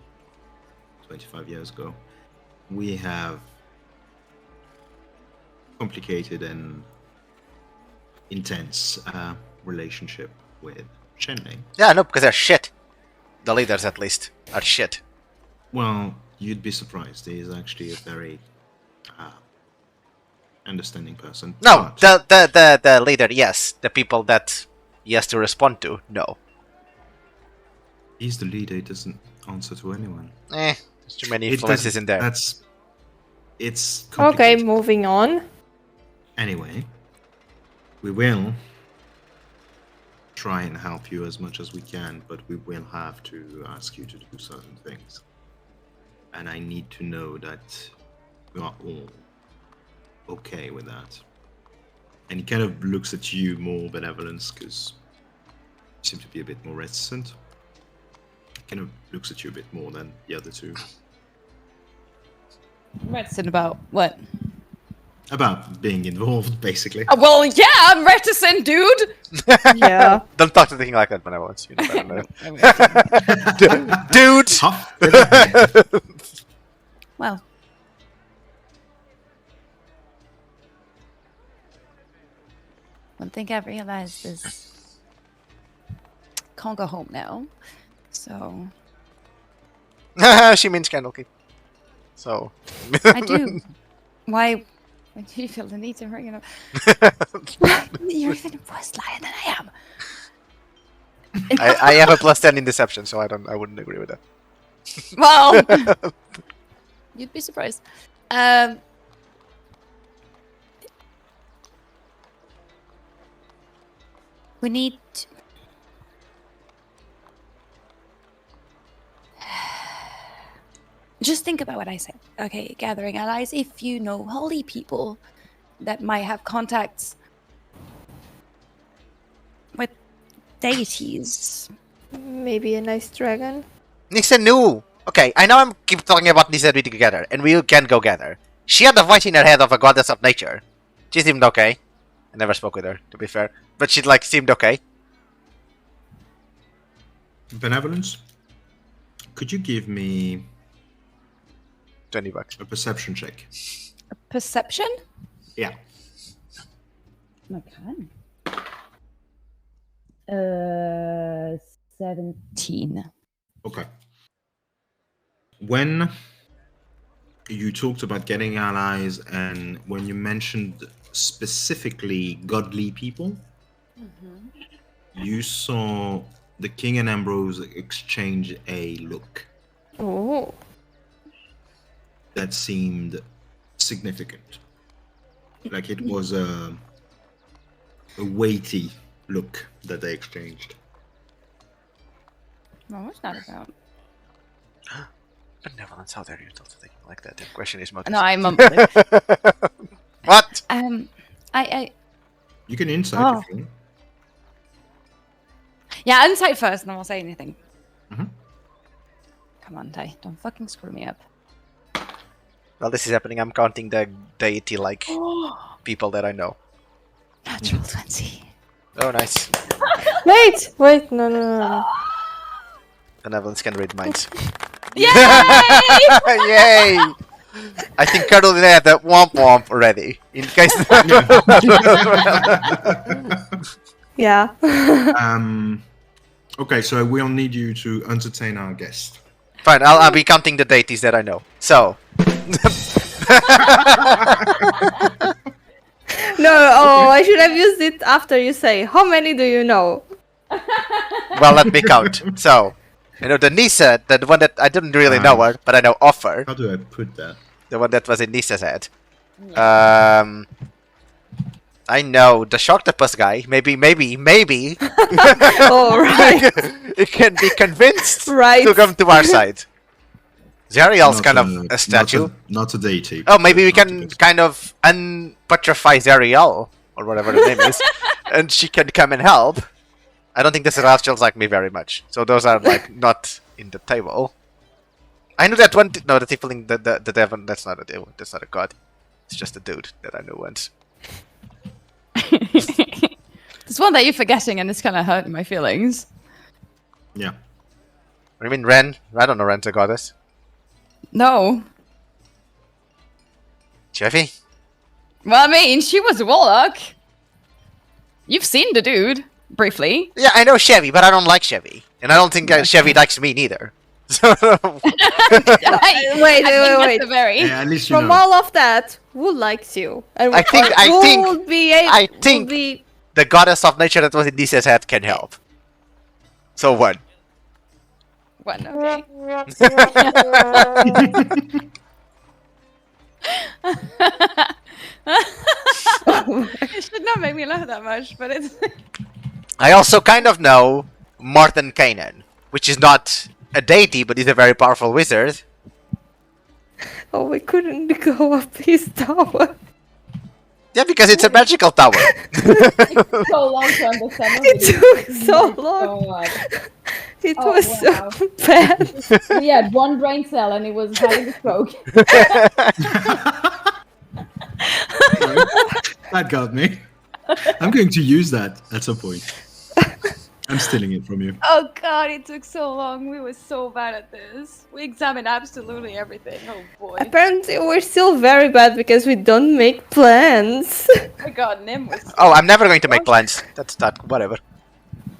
25 years ago. We have complicated and intense relationship with Shenley. Yeah, no, because they're shit. The leaders, at least, are shit. Well, you'd be surprised. He is actually a very understanding person. No, but the leader, yes. The people that he has to respond to, no. he's the leader. He doesn't answer to anyone. There's too many It influences doesn't- in there. It's Okay, complicated. moving on. Anyway, we will try and help you as much as we can, but we will have to ask you to do certain things. And I need to know that you are all okay with that. And he kind of looks at you more, Benevolence, because you seem to be a bit more reticent. Kind of looks at you a bit more than the other two. Reticent about what? About being involved, basically. Well, yeah, I'm reticent, dude. Yeah. Don't talk to the king like that, Benevolence. You know better than that. Dude! Huh? Well, one thing I've realized is can't go home now. So She means Candlekeep. So. I do. Why do you feel the need to bring it up? You're even a worse liar than I am. I have a +10 in deception, so I wouldn't agree with that. Well, you'd be surprised. We need. Just think about what I said. Okay, gathering allies. If you know holy people that might have contacts with deities. Maybe a nice dragon. Nissa knew! Okay, I know I'm keep talking about Nissa being together, and we can go together. She had a voice in her head of a goddess of nature. She seemed okay. I never spoke with her, to be fair. But she, like, seemed okay. Benevolence, could you give me $20. a perception check? Perception? Yeah. Okay. 17. Okay. When you talked about getting allies and when you mentioned specifically godly people, you saw the king and Ambrose exchange a look Oh. that seemed significant. Like it was a weighty look that they exchanged. Well, what's that about? Benevolence, how dare you talk to thinking like that? The question is motive. No, I mumbled it. What? I You can insight Oh. if you want. Yeah, insight first, and then I'll say anything. Mhm. Come on, Ty. Don't fucking screw me up. While this is happening, I'm counting the deity-like people that I know. Natural 20. Oh, nice. Wait, no. Benevolence can read minds. Yay! Yay! I think Colonel did have that womp womp already. In case. Yeah. Okay, so we'll need you to entertain our guest. Fine, I'll be counting the deities that I know. So. No, I should have used it after you say. How many do you know? Well, let me count. So, you know the Nissa, the one that I didn't really know her, but I know of her. How do I put that? The one that was in Nissa's head. I know the Sharktopus guy. Maybe. Oh, right. It can be convinced Right. to come to our side. Zariel's Not kind of a- a statue. Not a deity. Oh, maybe we Not a can deity. kind of unpetrify Zariel, or whatever the name is, and she can come and help. I don't think the Celestials like me very much, so those are like not in the table. I knew that one. No, the Tiefling, the Devon. That's not a devil. That's not a god. It's just a dude that I knew once. There's one that you're forgetting, and it's kind of hurting my feelings. Yeah. What do you mean, Ren? I don't know Ren's a goddess. No. Chevy? Well, I mean, she was a warlock. You've seen the dude, briefly. Yeah, I know Chevy, but I don't like Chevy. And I don't think Chevy likes me neither. So, Wait. That's a very... Yeah, at least you From know. all of that, who likes you? And I think- would be able, I think- would be... the goddess of nature that was in Nissa's head can help. So one. One, okay. It should not make me laugh that much, but it's... I also kind of know Martin Kanan, which is not a deity, but he's a very powerful wizard. Oh, we couldn't go up his tower. Yeah, because it's a magical tower. So long to understand. It took so long. God. It Oh, was wow. so bad. We had one brain cell and it was having a stroke. That got me. I'm going to use that at some point. I'm stealing it from you. Oh god, it took so long. We were so bad at this. We examined absolutely everything. Oh boy. Apparently, we're still very bad because we don't make plans. Oh my god, Nim was... Oh, I'm never going to make plans. That's not whatever.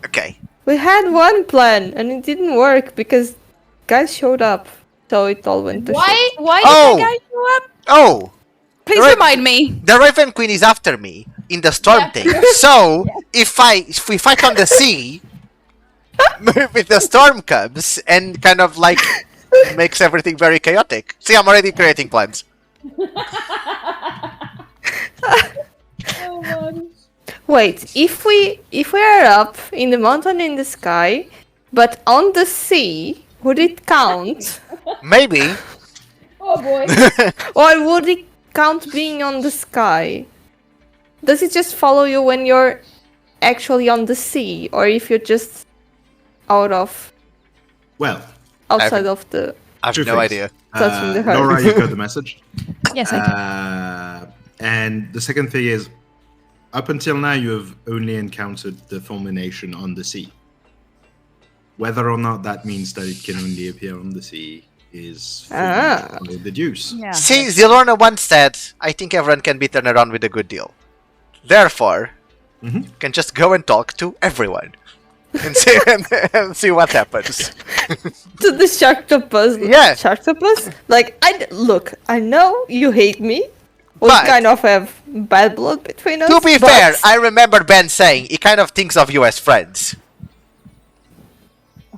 Okay. We had one plan and it didn't work because guys showed up. So it all went to shit. Why Oh! did that guy show up? Oh! Please Right. remind me. The Raven Queen is after me in the storm thing. So if we fight on the sea, if the storm comes and kind of like makes everything very chaotic. See, I'm already creating plans. Oh, man. Wait, if we are up in the mountain in the sky, but on the sea, would it count? Maybe. Oh boy. Or would it count being on the sky? Does it just follow you when you're actually on the sea, or if you're just out of Well, outside of the I have Two no things. idea. touching the heart? Laura, you got the message. Yes, I did. And the second thing is, up until now, you have only encountered the fulmination on the sea. Whether or not that means that it can only appear on the sea is for the deuce. Yeah. See, Zilorna once said, I think everyone can be turned around with a good deal. Therefore, you can just go and talk to everyone. And see, and see what happens. To the Sharktopus. Yeah. Sharktopus? Like, look, I know you hate me, We But- kind of have bad blood between us. To be but- fair, I remember Ben saying he kind of thinks of you as friends.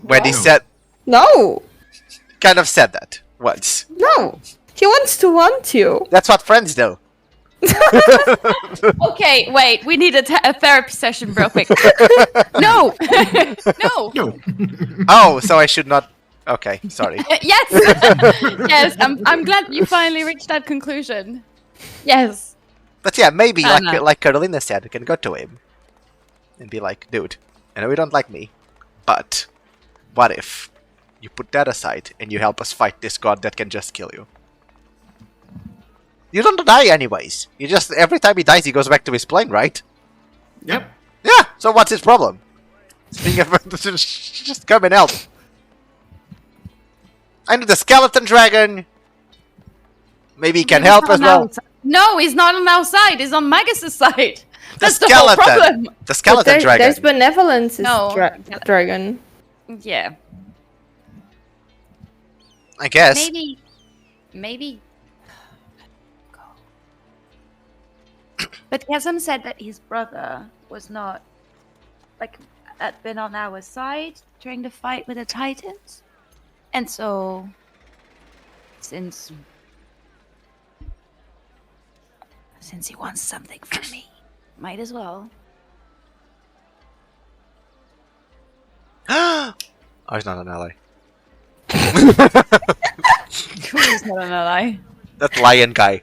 When he What? said, No, kind of said that once. no. He wants to want you. That's what friends do. Okay, wait. We need a therapy session real quick. No, no. No. Oh, so I should not. Okay, sorry. Yes, yes. I'm glad you finally reached that conclusion. Yes. But yeah, maybe No. like Carolina said, we can go to him and be like, dude, I know you don't like me, but what if you put that aside and you help us fight this god that can just kill you? You don't die anyways. You just every time he dies, he goes back to his plane, right? Yep. Yeah. So what's his problem? Just come and help. I know the skeleton dragon. Maybe he can He's help not as on well. our si- No, he's not on our side. He's on Magus' side. The That's the whole problem. skeleton. The But skeleton dragon. There's benevolence No. dragon. Yeah. I guess. Maybe. But Chasm said that his brother was not, had been on our side during the fight with the Titans. And so, since he wants something from me, might as well. Oh, he's not an ally. He's not an ally. That lion guy.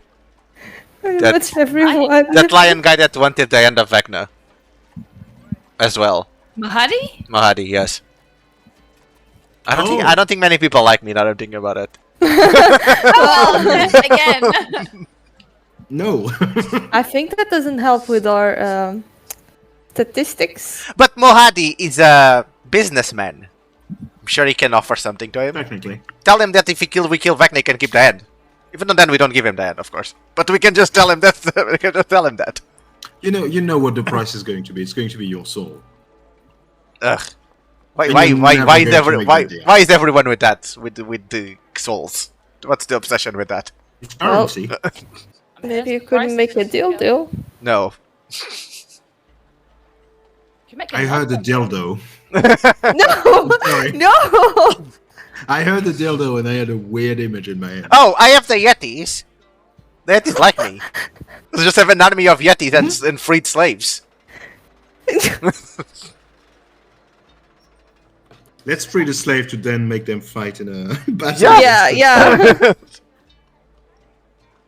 That's everyone. That lion guy that wanted the end of Vecna. As well. Mahadi? Mahadi, yes. I Oh. don't think many people like me now that I'm thinking about it. Oh, again. No. I think that doesn't help with our statistics. But Mohadi is a businessman. I'm sure he can offer something to him. Technically. Tell him that if we kill Vecna, he can keep the head. Even though then we don't give him the head, of course. But we can just tell him that. We can just tell him that. You know what the price is going to be. It's going to be your soul. Ugh. And you're never Why is going to make that deal. why is everyone with that? With the souls? What's the obsession with that? It's currency. Maybe you couldn't make a deal. No. I heard the dildo. No, Sorry. no. I heard the dildo and I had a weird image in my head. Oh, I have the Yetis. The Yetis like me. They just have an army of Yetis and freed slaves. Let's free the slave to then make them fight in a battle. Yeah.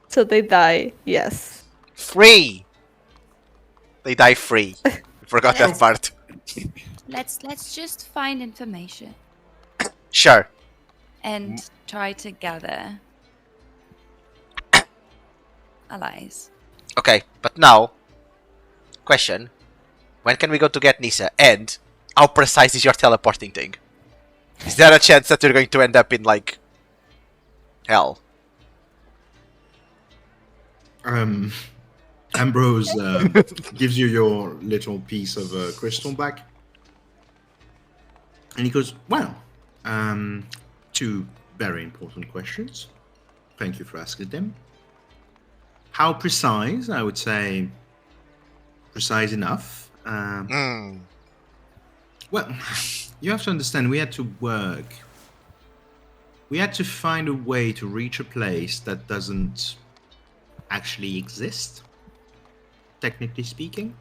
So they die. Yes. Free. They die free. Forgot that part. Let's just find information Sure. and try to gather allies. Okay, but now, question: when can we go to get Nissa? And how precise is your teleporting thing? Is there a chance that you're going to end up in like hell? Ambrose gives you your little piece of crystal back. And he goes, well, two very important questions. Thank you for asking them. How precise? I would say precise enough. Well, you have to understand, we had to work. We had to find a way to reach a place that doesn't actually exist, technically speaking.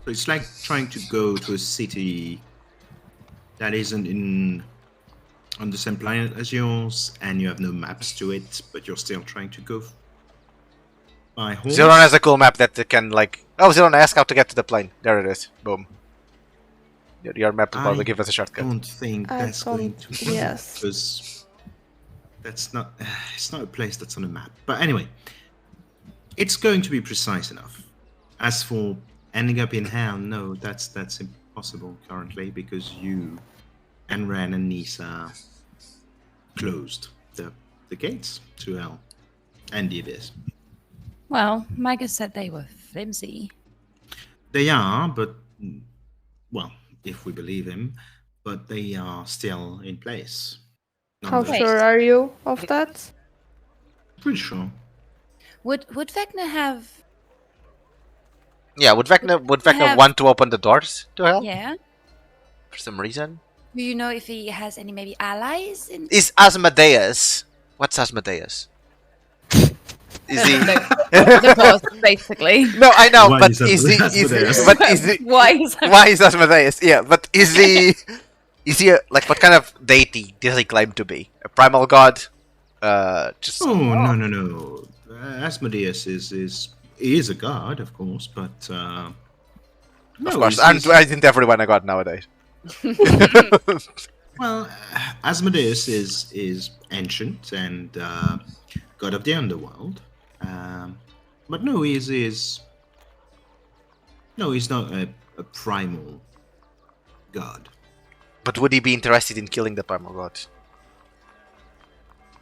So it's like trying to go to a city that isn't on the same planet as yours, and you have no maps to it, but you're still trying to go by horse. Zeron has a cool map that can like. Oh, Zeron, ask how to get to the plane. There it is. Boom. Your map will probably give us a I shortcut. don't think I that's going to don't- work, yes. because that's not. It's not a place that's on a map. But anyway, it's going to be precise enough. As for ending up in hell, no, that's impossible currently, because you and Ren and Nissa closed the gates to hell and the abyss. Well, Magus said they were flimsy. They are, but well, if we believe him, but they are still in place. How Nonetheless. sure are you of that? Pretty sure. Would Vecna have? Yeah, would Vecna Have- want to open the doors to help Yeah. for some reason? Do you know if he has any maybe allies in? Is Asmodeus? What's Asmodeus? Is he? The boss, basically. No, I know, Why but is is he? Asmodeus? But is he? Why is that? Why is Asmodeus? Yeah, but is he? Is he like what kind of deity does he claim to be? A primal god? Just Oh no. Asmodeus is a god, of course, but of no, course. he's- Isn't everyone a god nowadays? Well, Asmodeus is ancient and god of the underworld, but no, he's not a primal god. But would he be interested in killing the primal god?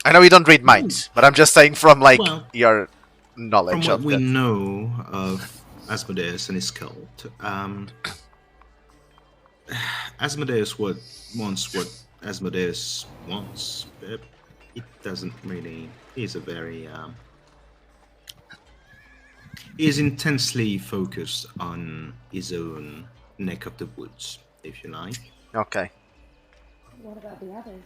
I know you don't read minds, but I'm just saying from like Well, your From knowledge what of we that. know of Asmodeus and his cult, Asmodeus wants what Asmodeus wants. It doesn't really. He's a very. He's intensely focused on his own neck of the woods, if you like. Okay. What about the others?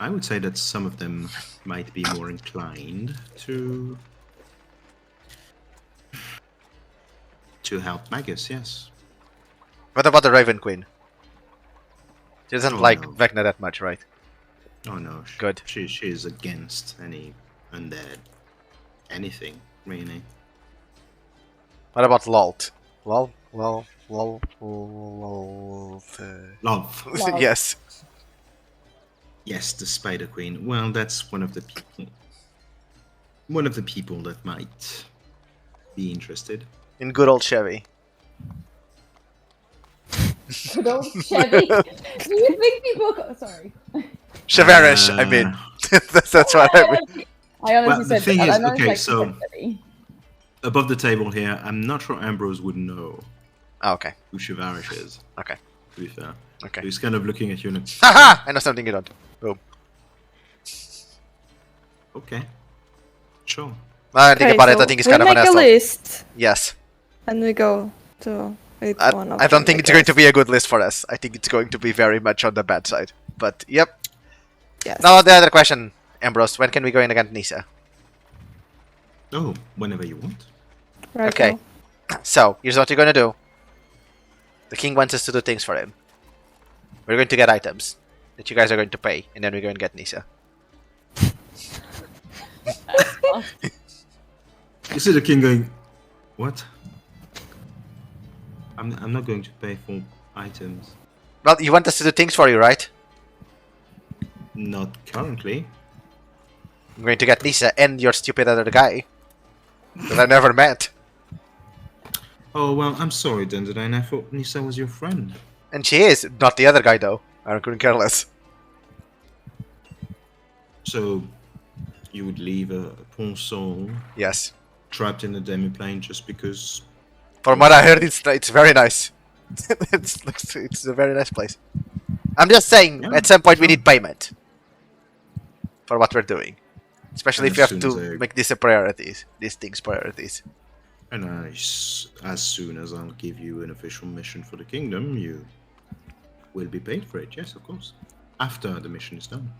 I would say that some of them might be more inclined to help Magus. Yes. What about the Raven Queen? She doesn't Oh, like no. Vecna that much, right? Oh no. Good. She is against any undead, anything really. What about Lalt? Lol. Love. Lol. Yes. Yes, the Spider Queen. Well, that's one of the people. One of the people that might be interested. In good old Chevy. Good old Chevy. Do you think people? Sorry. Cheverish, I mean. That's what I mean. I honestly Well, the said. thing I is, honestly okay, like so- said Chevy. Above the table here, I'm not sure Ambrose would know Oh, okay. who Shivarish is, Okay. to be fair. Okay. He's kind of looking at you and Haha! I know something you don't. Boom. okay. Sure. I think about it, I think it's kind of we an make a asshole. list Yes. and we go to each one of I don't them, think I it's going to guess. be a good list for us. I think it's going to be very much on the bad side. But, yep. Yes. Now, the other question, Ambrose. When can we go in against Nissa? Oh, whenever you want. Right Okay. now. So, here's what you're going to do. The king wants us to do things for him. We're going to get items that you guys are going to pay, and then we're going to get Nissa. You see the king going, what? I'm not going to pay for items. Well, you want us to do things for you, right? Not currently. I'm going to get Nissa and your stupid other guy that I never met. Oh, well, I'm sorry, Dunderdine. I thought Nissa was your friend. And she is, not the other guy though. I couldn't care less. So, you would leave a poor soul Yes. trapped in the Demi Plane just because... From what I heard, it's very nice. it's a very nice place. I'm just saying, Yeah, at some point we sure. need payment for what we're doing, especially And if you as have soon to as I- make this a priorities, these things priorities. And as soon as I'll give you an official mission for the kingdom, you will be paid for it. Yes, of course. After the mission is done.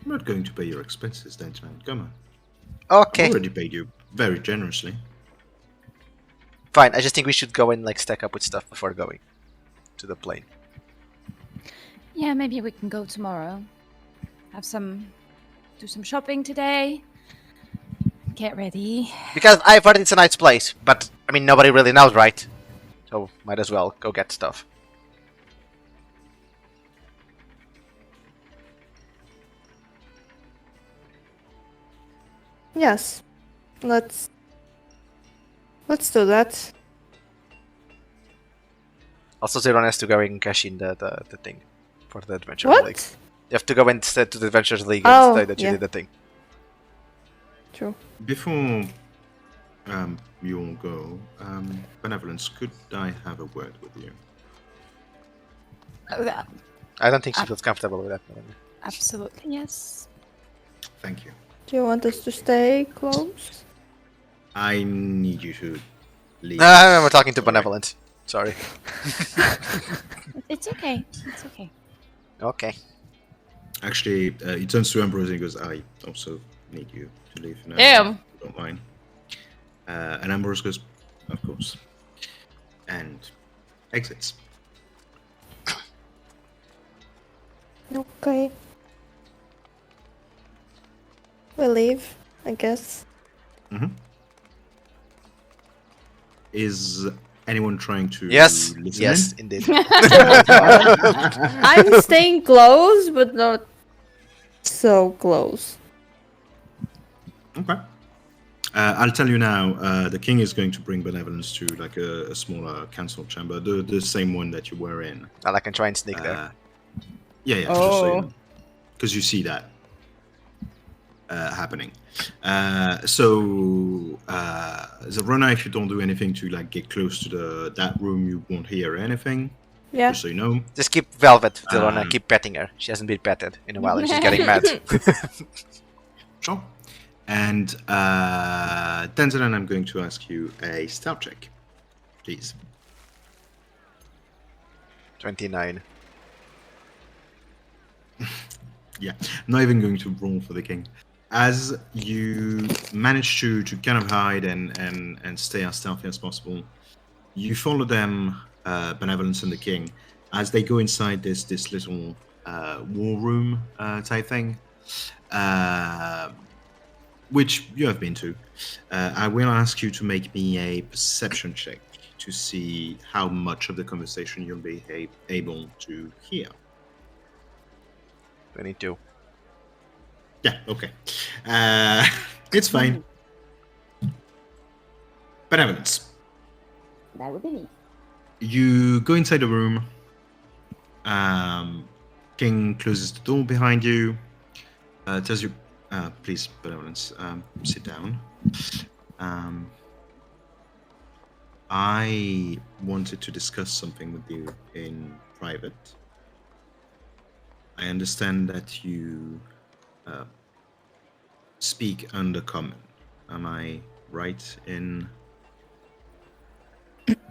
I'm not going to pay your expenses, Dentman. Come on. I've Okay, already paid you very generously. fine. I just think we should go and like stack up with stuff before going to the plane. Yeah, maybe we can go tomorrow. Do some shopping today. Get ready. Because I've heard it's a nice place, but I mean nobody really knows, right? So might as well go get stuff. Yes. Let's do that. Also, Zeron has to go and cash in the thing for the Adventure What? League. You have to go instead to the Adventures League Oh, and say that you yeah. did the thing. True. Before you all go, Benevolence, could I have a word with you? I don't think she feels comfortable with that. Absolutely, yes. Thank you. Do you want us to stay close? I need you to leave. We're talking to Sorry. Benevolent. Sorry. It's okay. It's okay. Okay. Actually, he turns to Ambrose and he goes, I also need you to leave now. Damn. If you don't mind. And Ambrose goes, of course. And exits. Okay. We leave, I guess. Is anyone trying to Yes. listen Yes, in? indeed. I'm staying close, but not so close. Okay. I'll tell you now, the king is going to bring benevolence to like a smaller council chamber, the same one that you were in. Well, I can try and sneak there. Yeah, just so you know. Because you see that happening. So as a runner, if you don't do anything to like get close to that room, you won't hear anything. Yeah. Just so you know. Just keep Velvet, Vilona, keep petting her. She hasn't been petted in a while and she's getting mad. Sure. And Denzel, I'm going to ask you a stealth check, please. 29. Yeah, not even going to roll for the king. As you manage to kind of hide and stay as stealthy as possible, you follow them, Benevolence and the king, as they go inside this little war room type thing, which you have been to. I will ask you to make me a perception check to see how much of the conversation you'll be able to hear. 22. Yeah, okay. It's fine. Benevolence. That would be me. You go inside the room. King closes the door behind you. Tells you, please, Benevolence, sit down. I wanted to discuss something with you in private. I understand that you speak Undercommon. Am I right in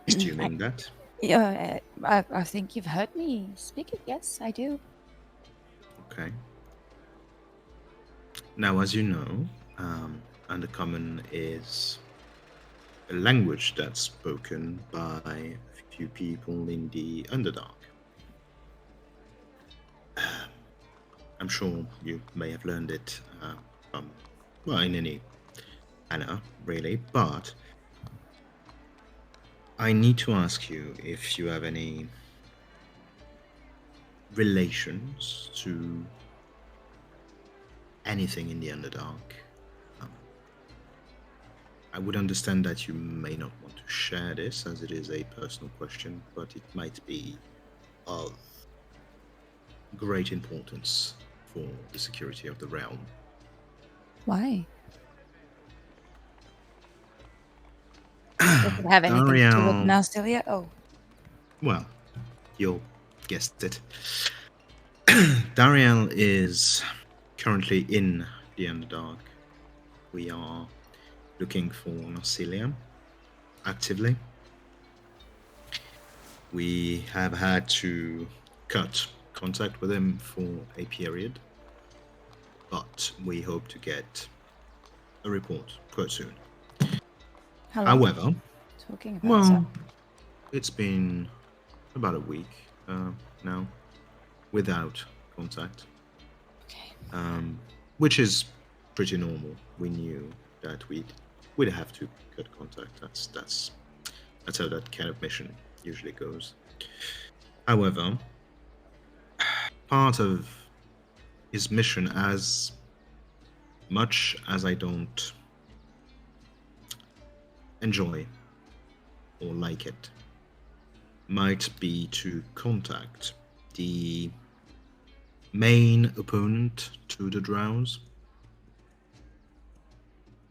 assuming that? Yeah, I think you've heard me speak it. Yes, I do. Okay. Now, as you know, Undercommon is a language that's spoken by a few people in the Underdark. I'm sure you may have learned it from, well, in any manner, really, but I need to ask you if you have any relations to anything in the Underdark. I would understand that you may not want to share this as it is a personal question, but it might be of great importance for the security of the realm. Why? Does it have anything to do with Dariel- Narcilia? Oh. Well, you guessed it. Dariel is currently in the Underdark. We are looking for Narcilia actively. We have had to cut contact with him for a period, but we hope to get a report quite soon. How long are However, you talking about? well, So? it's been about a week now without contact, Okay. which is pretty normal. We knew that we'd have to cut contact. That's how that kind of mission usually goes. However, part of his mission, as much as I don't enjoy or like it, might be to contact the main opponent to the Drows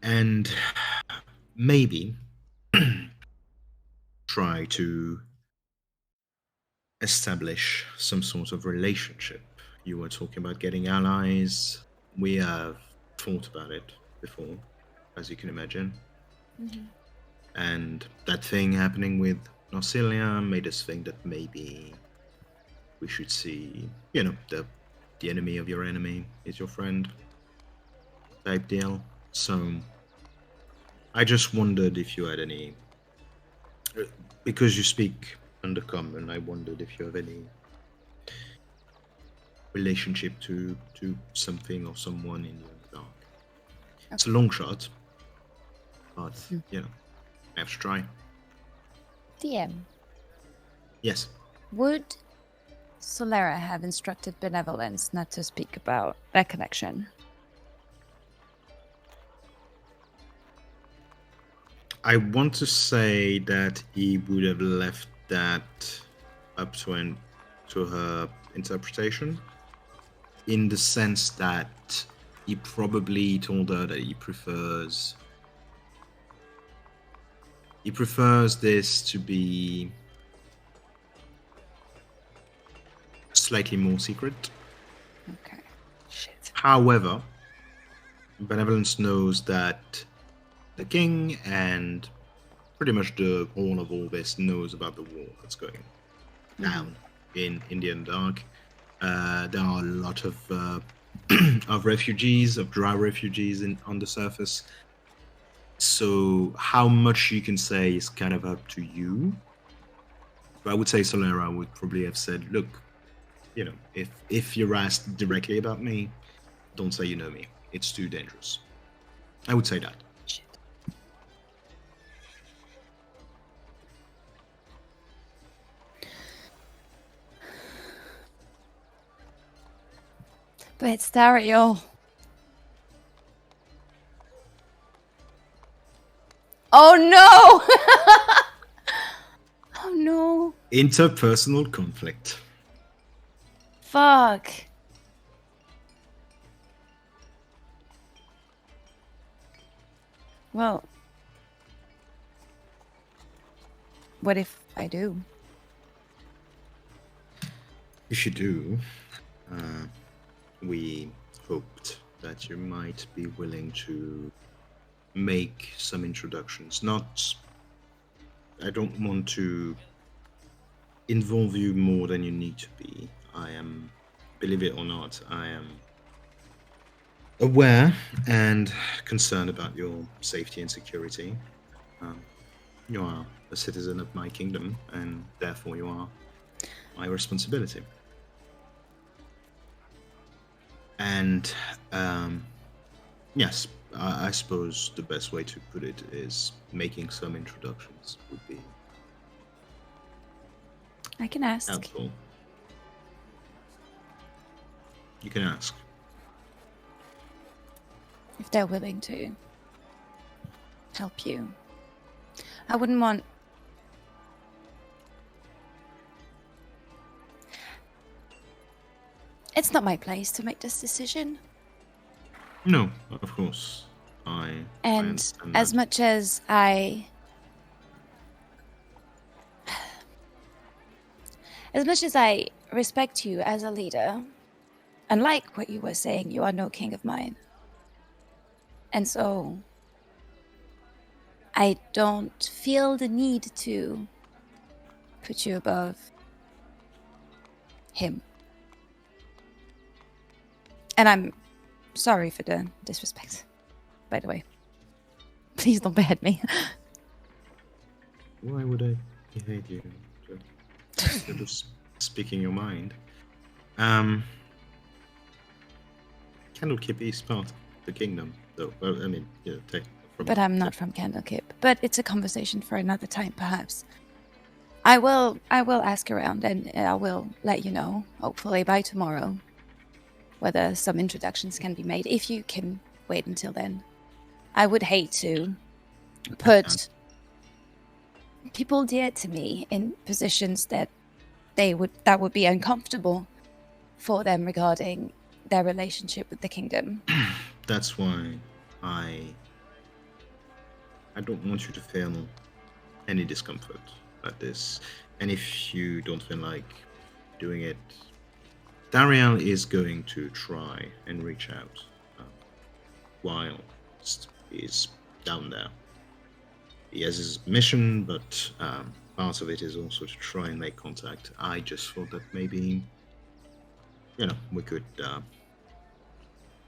and maybe try to establish some sort of relationship you were talking about getting allies. We have thought about it before, as you can imagine. And that thing happening with Narcilia made us think that maybe we should see, the enemy of your enemy is your friend type deal. So I just wondered if you had any, because you speak Undercommon, I wondered if you have any relationship to something or someone in the dark. It's a long shot, but I have to try. DM, Yes. would Solera have instructed Benevolence not to speak about that connection? I want to say that he would have left that up to her interpretation, in the sense that he probably told her that he prefers this to be slightly more secret. Okay. Shit. However, Benevolence knows that the king and pretty much all of Orbis knows about the war that's going down in the Underdark. There are a lot of of refugees, of drow refugees on the surface. So how much you can say is kind of up to you. But I would say Solera would probably have said, look, if you're asked directly about me, don't say you know me. It's too dangerous. I would say that. Shit. But it's Dario. Oh no! Oh no. Interpersonal conflict. Fuck. Well, what if I do? If you do, we hoped that you might be willing to make some introductions. I don't want to involve you more than you need to be. I am, believe it or not, I am aware and concerned about your safety and security. You are a citizen of my kingdom, and therefore you are my responsibility. And yes, I suppose the best way to put it is making some introductions would be I can ask. helpful. You can ask. If they're willing to help you. I wouldn't want... It's not my place to make this decision. No, of course. I And understand as that. much as I... As much as I respect you as a leader, unlike what you were saying, you are no king of mine. And so I don't feel the need to put you above him. And I'm sorry for the disrespect, by the way. Please don't behead me. Why would I hate you? You're just speaking your mind. Candlekeep is part of the kingdom, though. Well, I mean, But I'm not from Candlekeep. But it's a conversation for another time, perhaps. I will ask around, and I will let you know, hopefully by tomorrow, whether some introductions can be made, if you can wait until then. I would hate to put people dear to me in positions that would be uncomfortable for them regarding their relationship with the kingdom. That's why I don't want you to feel any discomfort at this. And if you don't feel like doing it, Dariel is going to try and reach out while he's down there. He has his mission, but part of it is also to try and make contact. I just thought that maybe, we could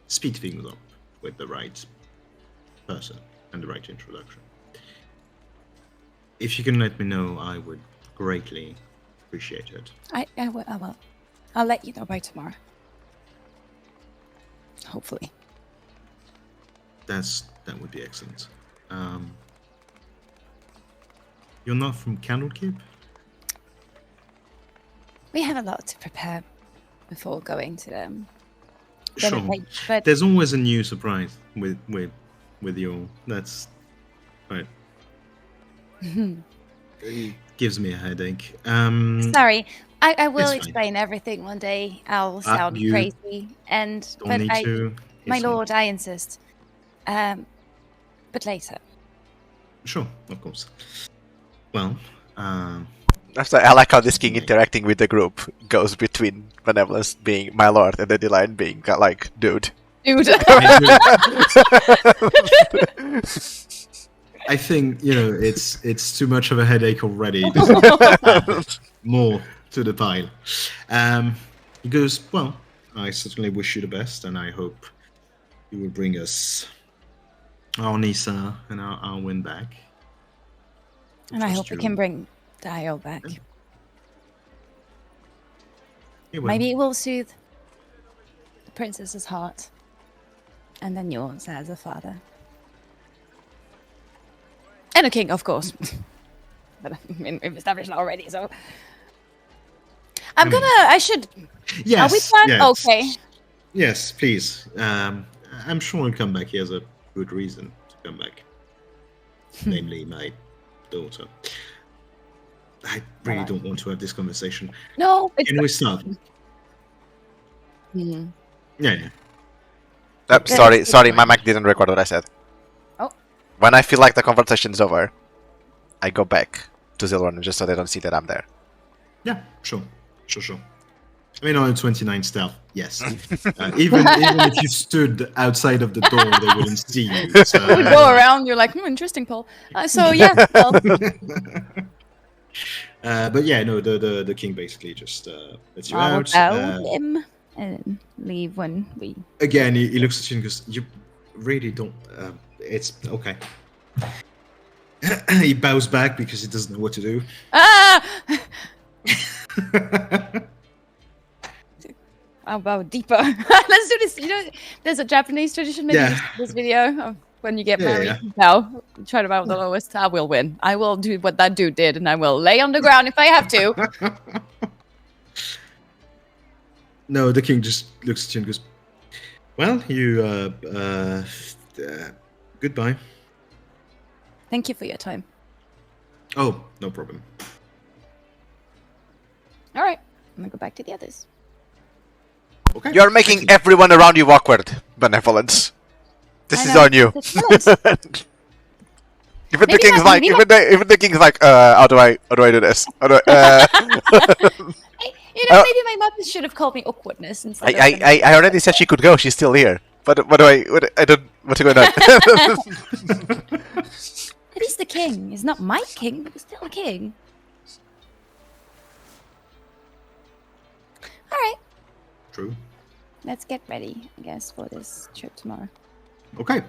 speed things up with the right person and the right introduction. If you can let me know, I would greatly appreciate it. I will. I'll let you know by tomorrow. Hopefully. That would be excellent. You're not from Candlekeep? We have a lot to prepare before going to them. Sure. But there's always a new surprise with you. That's right. It gives me a headache. sorry, I will it's fine. explain everything one day. I'll sound you crazy, Don't need to. my It's fine. lord, I insist. But later. Sure, of course. Well, I like how this king interacting with the group goes between Benevolence being my lord and the Line being like, dude. Dude. I think it's too much of a headache already. Add more to the pile. He goes, well, I certainly wish you the best, and I hope you will bring us our Nissa and our Alwin back. And I hope we can bring Dio back. Maybe it will soothe the princess's heart. And then yours as a father. And a king, of course. But I mean, we've established that already, so... I should... Yes, Are we fine? yes. Okay. Yes, please. I'm sure he'll come back. He has a good reason to come back. Namely, my daughter. I really don't want to have this conversation. No, it's... Can we start? Mhm. Yeah. Sorry, my mic didn't record what I said. Oh. When I feel like the conversation's over, I go back to Zilron just so they don't see that I'm there. Yeah, sure. I mean, on 29 stealth, yes. Even if you stood outside of the door, they wouldn't see you. So, You go around, you're like, interesting, Paul. So, yeah. Well, but yeah, no, the king basically just lets you I'll out. bow him and leave when we... Again, he looks at you and goes, you really don't... it's okay. He bows back because he doesn't know what to do. Ah! I'll bow deeper. Let's do this. There's a Japanese tradition. Maybe this video of when you get married. Bow. Try to bow the lowest. I will win. I will do what that dude did, and I will lay on the ground if I have to. No, the king just looks at you and goes, well, you, goodbye. Thank you for your time. Oh, no problem. All right. I'm going to go back to the others. Okay. You're making everyone around you awkward, Benevolence. This is on you. Even the king's like, even the king's like, how do I do this? How do I, maybe my mother should have called me awkwardness instead. I already said she could go. She's still here. But what's going on? But he's the king. He's not my king, but he's still a king. All right. True. Let's get ready, I guess, for this trip tomorrow. Okay.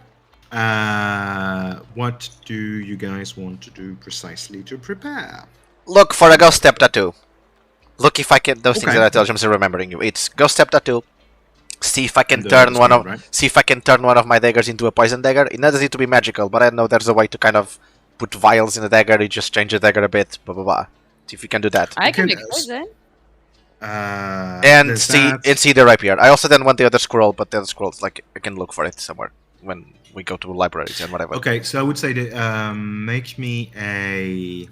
What do you guys want to do precisely to prepare? Look for a ghost step tattoo. Look if I can. Those things that I tell you, I'm remembering you. It's ghost step tattoo. See if I can turn one of my daggers into a poison dagger. It doesn't need to be magical, but I know there's a way to kind of put vials in the dagger. You just change the dagger a bit. Blah blah blah. See if you can do that. I can make poison. And see the rapier. I also then want the other scroll, but the other scroll's like I can look for it somewhere when we go to libraries and whatever. Okay, so I would say that make me a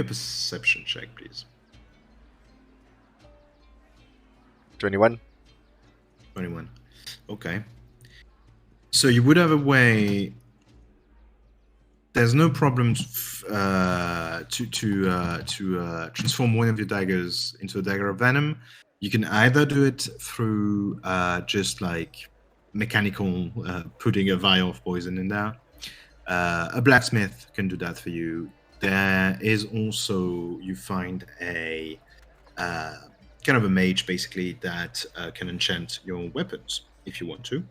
perception check, please. 21. 21. Okay. So you would have a way. There's no problem to transform one of your daggers into a dagger of venom. You can either do it through just like mechanical putting a vial of poison in there. A blacksmith can do that for you. There is also, you find a kind of a mage basically that can enchant your weapons if you want to.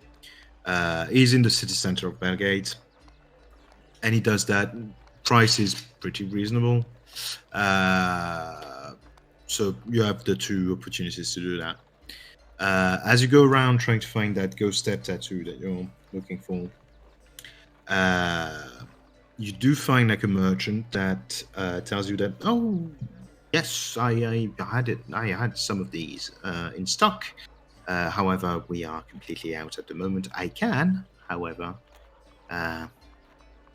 He's in the city center of Bellgate, and he does that. Price is pretty reasonable. So you have the two opportunities to do that. As you go around trying to find that ghost step tattoo that you're looking for, you do find like a merchant that tells you that, oh, yes, I had it. I had some of these in stock. However, we are completely out at the moment. I can, however,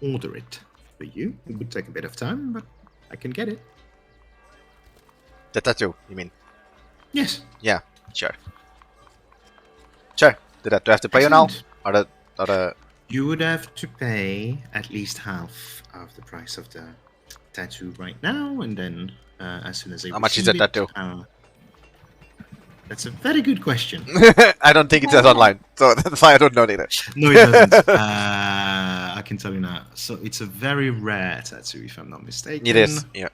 order it for you. It would take a bit of time, but I can get it. The tattoo, you mean? Yes. Yeah, sure. Sure. Do I have to pay you now? Or You would have to pay at least half of the price of the tattoo right now, and then as soon as they How much is receive the it, tattoo? That's a very good question. I don't think it says online, so that's why I don't know neither. No, it doesn't. I can tell you now. So it's a very rare tattoo, if I'm not mistaken. It is, yeah.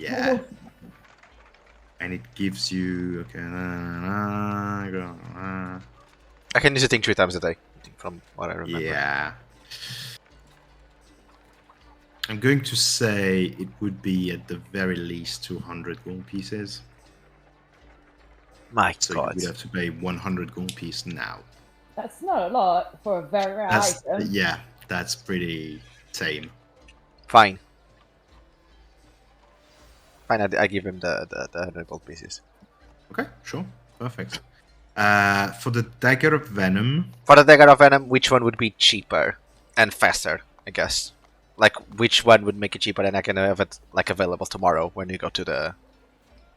Yeah. And it gives you... Okay. I can use it 3 times a day, from what I remember. Yeah. I'm going to say it would be at the very least 200 gold pieces. My So god. you would have to pay 100 gold piece now. That's not a lot for a very rare item. Yeah, that's pretty tame. Fine. Fine, I give him the 100 gold pieces. Okay, sure. Perfect. For the Dagger of Venom... For the Dagger of Venom, which one would be cheaper and faster, I guess? Like, which one would make it cheaper and I can have it, like, available tomorrow when you go to the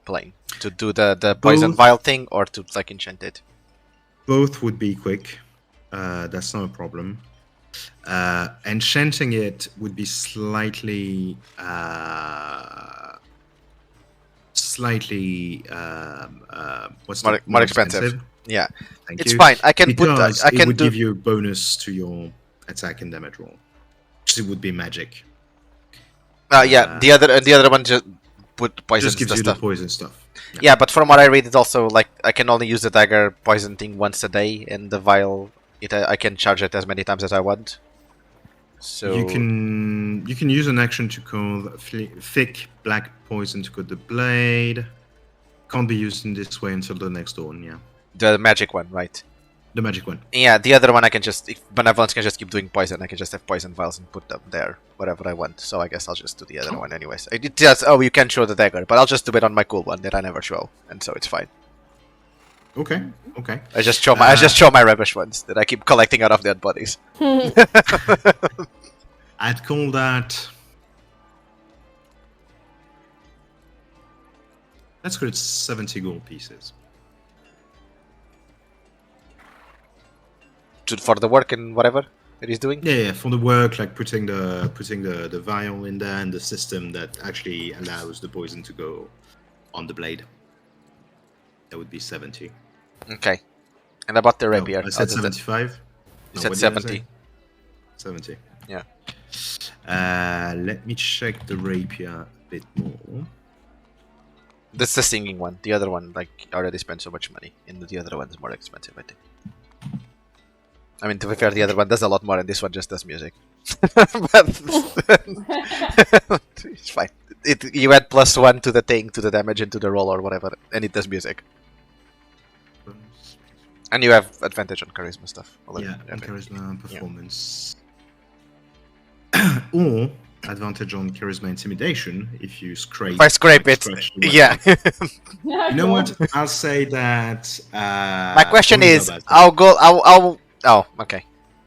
plane? To do the poison vial thing or to, like, enchant it? Both would be quick. That's not a problem. Enchanting it would be slightly... what's More the, more expensive. Yeah. Thank It's you. fine. I can put Because I can it would do give you a bonus to your attack and damage roll. It would be magic. yeah, the other one just put poison Just gives you stuff. the poison stuff. Yeah, but from what I read, it's also like I can only use the dagger poison thing once a day, and the vial, I can charge it as many times as I want. So You can use an action to call thick black poison to cut the blade. Can't be used in this way until the next dawn. Yeah, the magic one, right? the magic one. Yeah, the other one I can just, if Benevolence can just keep doing poison, I can just have poison vials and put them there, whatever I want. So I guess I'll just do the other one anyways. It just, oh, you can show the dagger, but I'll just do it on my cool one that I never show, and so it's fine. Okay. Okay. I just show my rubbish ones that I keep collecting out of dead bodies. I'd call that. Let's call it 70 gold pieces. For the work and whatever it is doing. Yeah, for the work, like putting the vial in there and the system that actually allows the poison to go on the blade. That would be 70. Okay. And about the rapier? No, I said 75. You said 70. 70. Yeah. Let me check the rapier a bit more. That's the singing one. The other one, like, already spent so much money. And the other one is more expensive, I think. I mean, to be fair, the other one does a lot more, and this one just does music. But it's fine. You add +1 to the thing, to the damage, and to the roll or whatever, and it does music. And you have advantage on charisma stuff. Yeah, and charisma and performance. Or advantage on charisma intimidation if you scrape. If I scrape it, yeah. You know what? I'll say that. My question is, Oh, okay.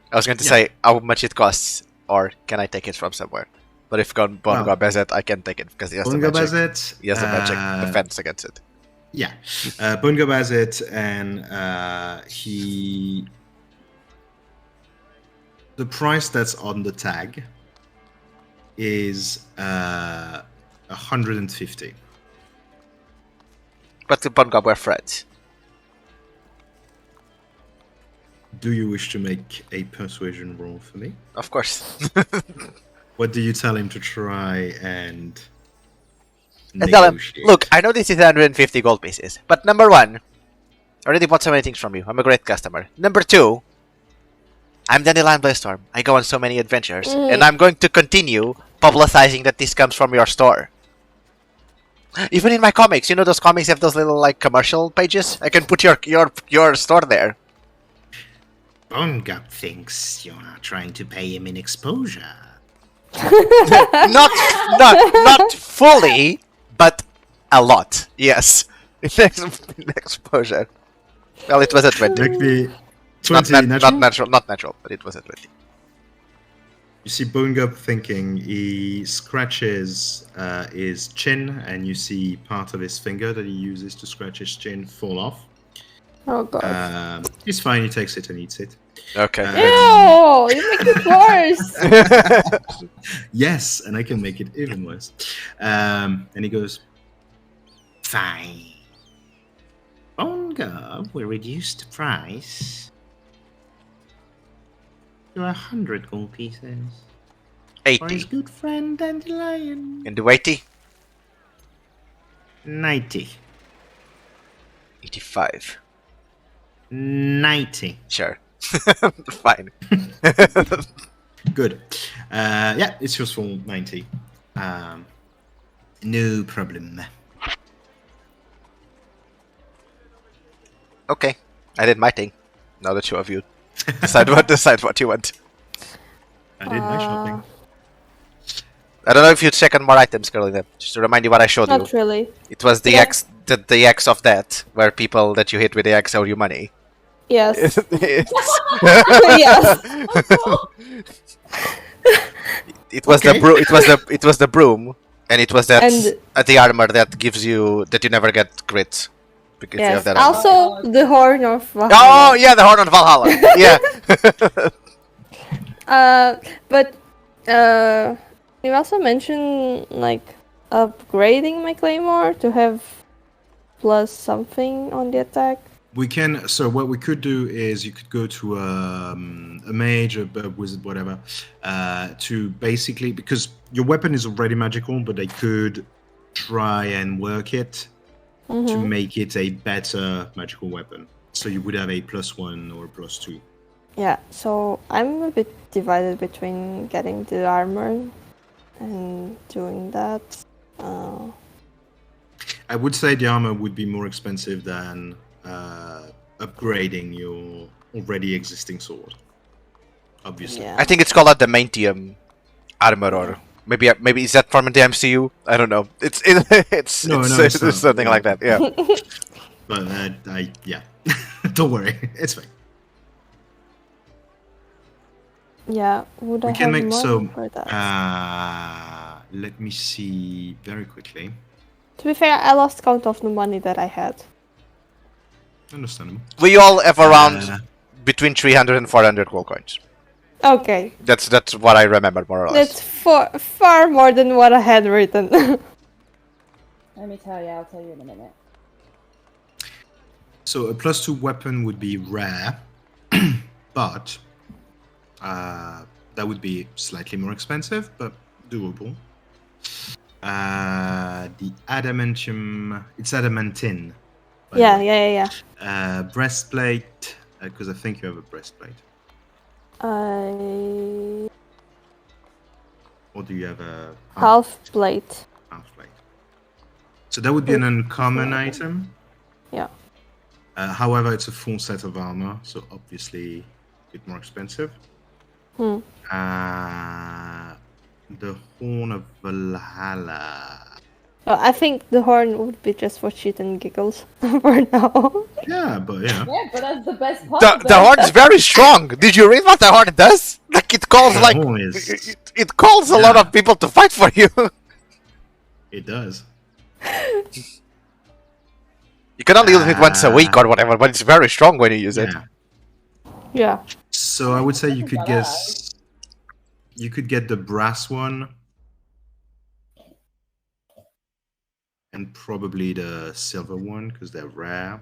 I was going to say how much it costs, or can I take it from somewhere? But if Bongob has it, I can take it because he has the magic. He has the magic defense against it. Yeah, Bongob has it, and the price that's on the tag is 150. but the Bone Gob were friends. Do you wish to make a persuasion roll for me? Of course. What do you tell him to try and I tell him, negotiate? look, I know this is 150 gold pieces, but number one, I already bought so many things from you. I'm a great customer. Number two, I'm Dandelion Blaze-Storm. I go on so many adventures, and I'm going to continue publicizing that this comes from your store. Even in my comics, you know those comics have those little like commercial pages? I can put your store there. Bonegub thinks you're trying to pay him in exposure. not fully, but a lot. Yes. In exposure. Well, it was a 20. Make the 20 natural? Not natural, but it was a 20. You see Bonegub thinking. He scratches his chin, and you see part of his finger that he uses to scratch his chin fall off. Oh god. He's fine. He takes it and eats it. Okay. Ew! You make it worse! Yes, and I can make it even worse. And he goes, fine. Bonegub will reduce the price to 100 gold pieces. For his 80. good friend Dandelion. And the weighty? 90. 85. 90. Sure. Fine. Good. Yeah, it's yours for 90. No problem. Okay. I did my thing. Now the two of you decide what you want. I did my shopping. I don't know if you check on more items, Caroline. Just to remind you what I showed you. Not really. It was the Yeah. X, the X of that, where people that you hit with the X owe you money. Yes. It Yes. was Okay. it was the broom, and it was that And- the armor that gives you that you never get grit because you have Yes. that armor. Also, the horn of Valhalla. Oh yeah, the horn of Valhalla. Yeah. But you also mentioned like upgrading my claymore to have plus something on the attack. We can. So what we could do is you could go to a mage, a wizard, whatever, to basically, because your weapon is already magical, but they could try and work it to make it a better magical weapon. So you would have a +1 or a +2. Yeah, so I'm a bit divided between getting the armor and doing that. I would say the armor would be more expensive than upgrading your already existing sword. Obviously. Yeah. I think it's called adamantium armor, or maybe is that from the MCU? I don't know. It's No, it's not. something like that. Yeah. But yeah, don't worry, it's fine. Yeah, would I We can have make money so. for that? Let me see very quickly. To be fair, I lost count of the money that I had. Understandable. We all have around between 300 and 400 gold coins. Okay, That's what I remember more or less. that's far more than what I had written. Let me tell you, I'll tell you in a minute. So a +2 weapon would be rare, but that would be slightly more expensive, but doable. The adamantium, it's adamantine. by the yeah, way. yeah. Breastplate, because I think you have a breastplate. Or do you have a Half plate. half plate? So that would be an uncommon item. Yeah. However, it's a full set of armor, so obviously a bit more expensive. Hmm. The Horn of Valhalla. I think the horn would be just for shit and giggles for now. Yeah, but yeah. Yeah, but that's the best part. The horn is very strong. Did you read what the horn does? Like it calls The like horn is- it calls a lot Yeah. of people to fight for you. It does. You can only use it once a week or whatever, but it's very strong when you use it. Yeah. Yeah. So I would say you could guess. You could get the brass one, and and probably the silver one because they're rare.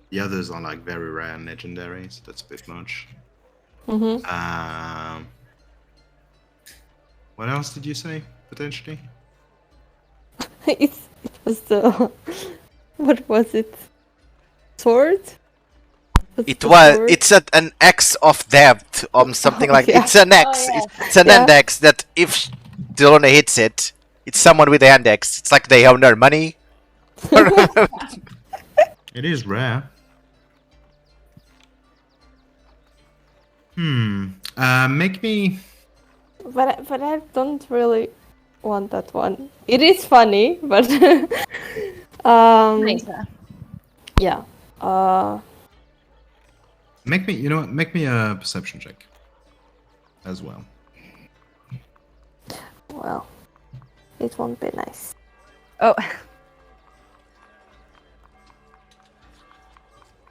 The others are like very rare and legendary, so that's a bit much. What else did you say potentially? It was the what was it? Sword? It was. It's an X of depth something like. Yeah. It's an X. Oh, yeah. It's an index that if Delona hits it, it's someone with the index. It's like they own their money. It is rare. Make me. But I don't really want that one. It is funny, but Nicer. yeah. Make me. You know what? Make me a perception check. As well. Well, it won't be nice. Oh,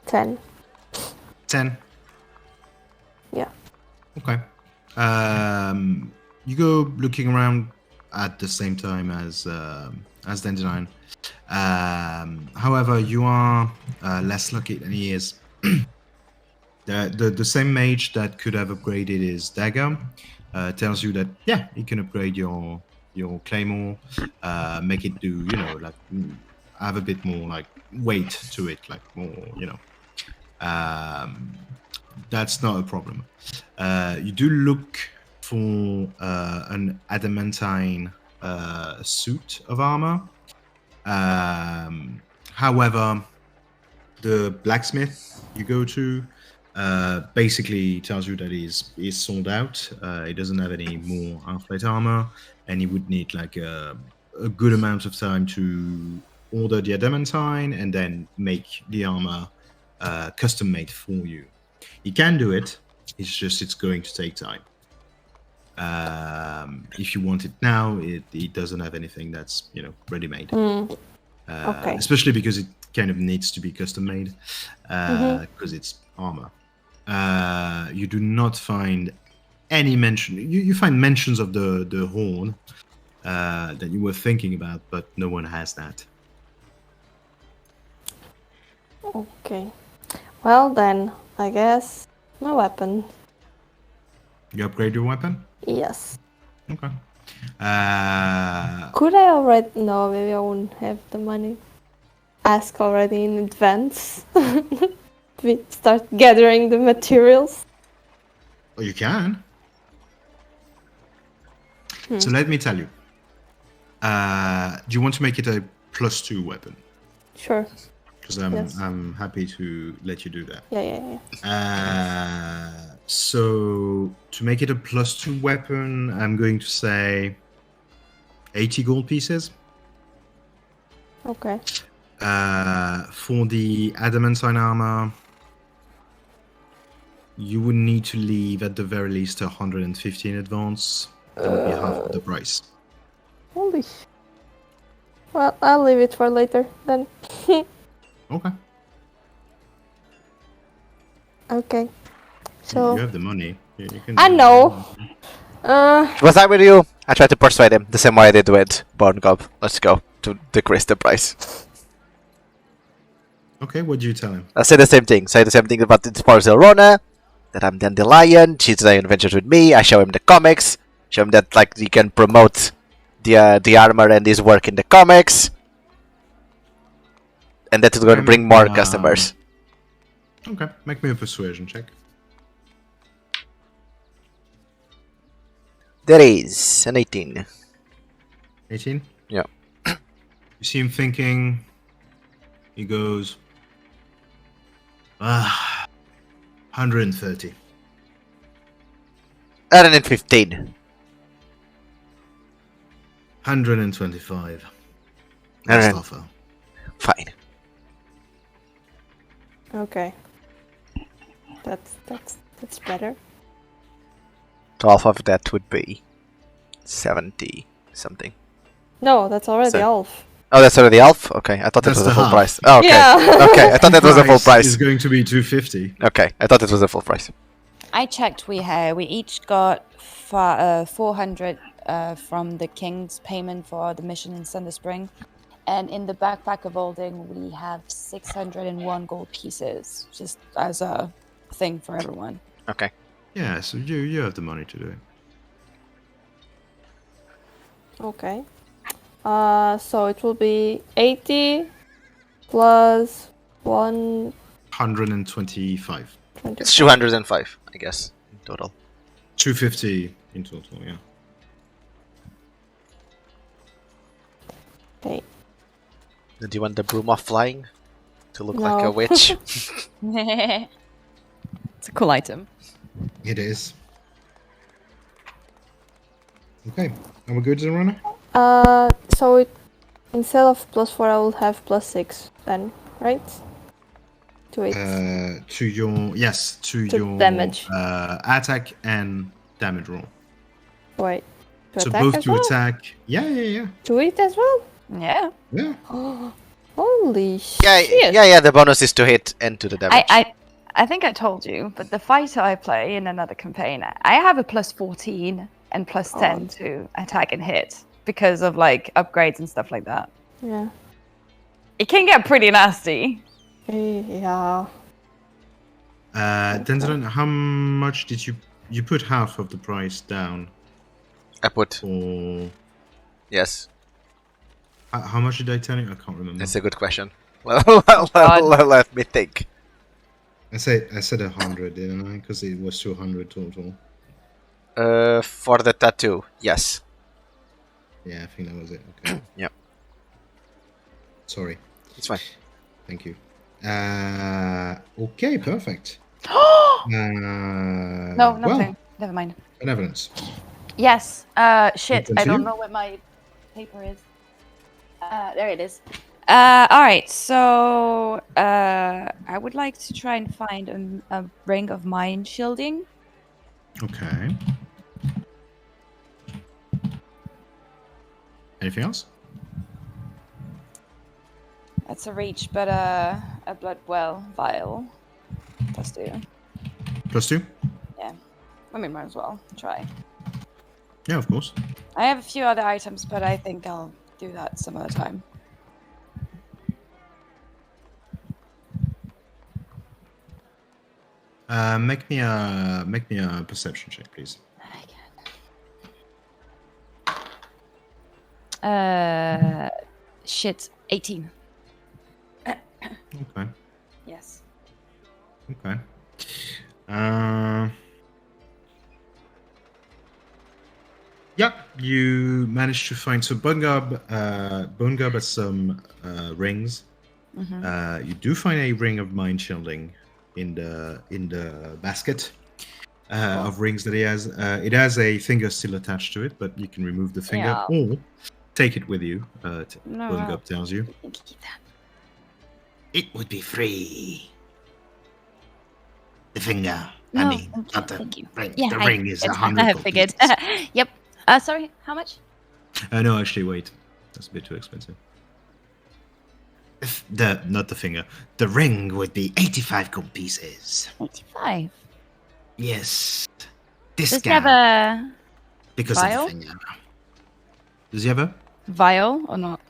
10. 10. Yeah. Okay. You go looking around at the same time as Dandelion. However, you are less lucky than he is. The same mage that could have upgraded his dagger tells you that he can upgrade your claymore, make it do have a bit more like weight to it, like more that's not a problem. You do look for an adamantine suit of armor. However, the blacksmith you go to basically tells you that he's sold out. He doesn't have any more half-plate armor, and he would need like a good amount of time to order the adamantine and then make the armor custom made for you. He can do it. It's going to take time. If you want it now, it doesn't have anything that's ready made. Okay. Especially because it kind of needs to be custom made because it's armor. You do not find any mention. You find mentions of the horn that you were thinking about, but no one has that. Okay. Well then, I guess my weapon. You upgrade your weapon? Yes. Okay. Could I already? No, maybe I wouldn't have the money. Ask already in advance. We start gathering the materials. Well, you can. So let me tell you. Do you want to make it a +2 weapon? Sure. Because Yes. I'm happy to let you do that. Yeah. So to make it a +2 weapon, I'm going to say 80 gold pieces. Okay. For the adamantine armor, you would need to leave at the very least 150 in advance. That would be half of the price. Holy. Well, I'll leave it for later then. Okay. Okay. So You have the money. You can I do know. Was I with you? I tried to persuade him the same way I did with Born Gob. Let's go to decrease the price. Okay, what do you tell him? I say the same thing. Say the same thing about the Rona, that I'm Dandelion. She's doing adventures with me. I show him the comics. Show him that like he can promote the armor and his work in the comics, and that is going to bring more customers. Okay, make me a persuasion check. There is an 18. 18? Yeah. You see him thinking. He goes, 130. 115. 125. Alright. Last offer. Fine. Okay. That's better. 12 of that would be 70 something. No, that's already So- Elf. Oh, that's already Elf? Okay, I thought that That's was the the full half. price. Oh, okay. Yeah. Okay, I thought that was the full price. Is going to be 250. Okay, I thought it was the full price. I checked. We each got 400 from the king's payment for the mission in Thunder Spring, And in the backpack of Olding, we have 601 gold pieces, just as a thing for everyone. Okay. Yeah, so you have the money to do it. Okay. So it will be 80 plus 1. 125. It's 205, I guess, in total. 250 in total, yeah. Okay. Do you want the broom off flying? To look like a No. witch? It's a cool item. It is. Okay, are we good, Runner? So it, instead of +4, I will have +6 then, right? To it. To your your damage. Attack and damage roll. Wait. To So attack both as to well? attack. Yeah. To it as well? Yeah. Yeah. Holy shit. Yeah, the bonus is to hit and to the damage. I think I told you, but the fighter I play in another campaign, I have a +14 and +10 to attack and hit because of like upgrades and stuff like that. Yeah. It can get pretty nasty. Yeah. Denzelin, how much did you put half of the price down? I put... Or Yes, how much did I tell you? I can't remember. that's a good question. Let me think. I said 100, didn't I? Because it was 200 total. For the tattoo, yes. Yeah, I think that was it. Okay. Yep. Sorry. It's fine. Thank you. Okay, perfect. No, nothing. Well, Never mind. benevolence. Yes. Shit. I don't Continue. know where my paper is. There it is. All right. So I would like to try and find a ring of mind shielding. Okay. Anything else? That's a reach, but a blood well vial. +2. +2? Yeah. I mean, might as well try. Yeah, of course. I have a few other items, but I think I'll do that some other time. Make me a perception check, please. Shit. 18. Okay. Yes. Okay. Yeah, you managed to find Bone Gob has some rings. You do find a ring of mind shielding in the basket of rings that he has. It has a finger still attached to it, but you can remove the finger or take it with you. Bone Gob tells you. You can keep that. It would be free. The finger. No, I mean, thank you, not the thank you. ring. Yeah, the ring is 100. I figured. Yep. Sorry, how much? No, actually, wait. That's a bit too expensive. Not the finger. The ring would be 85 gold pieces. 85. Yes. Does he Discount. have a Because vial? of the finger. Does he have a? vial or not?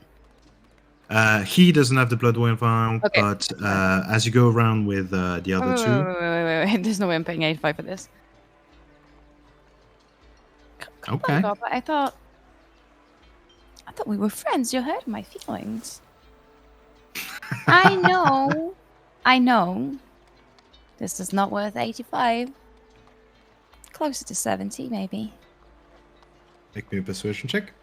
He doesn't have the blood wine vial, Okay. but as you go around with the other two. Wait. There's no way I'm paying 85 for this. Come Okay. on, Gob, I thought we were friends. You're hurting my feelings. I know. This is not worth 85. Closer to 70, maybe. Make me a persuasion check.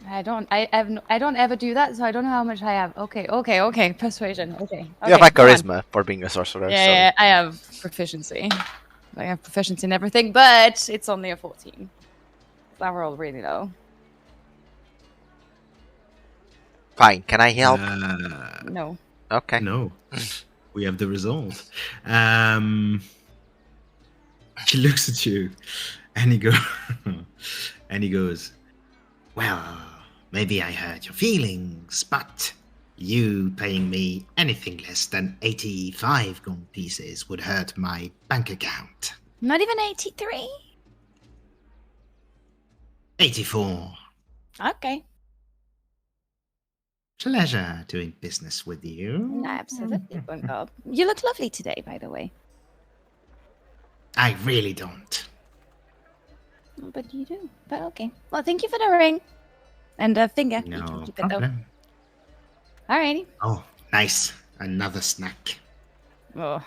I don't ever do that, so I don't know how much I have. Okay. Persuasion. Okay. You have come a on. charisma for being a sorcerer. Yeah, I have proficiency. I have proficiency in everything, but it's only a 14. That roll really low. Fine. Can I help? No. Okay. No. We have the result. He looks at you and he goes, well, maybe I hurt your feelings, but you paying me anything less than 85 gold pieces would hurt my bank account. Not even 83? 84. Okay. Pleasure doing business with you. Absolutely, Bungob. You look lovely today, by the way. I really don't. Oh, but you do. But okay. Well, thank you for the ring. And a finger. You can No keep it though. problem. Alrighty. Oh, nice. Another snack. Oh.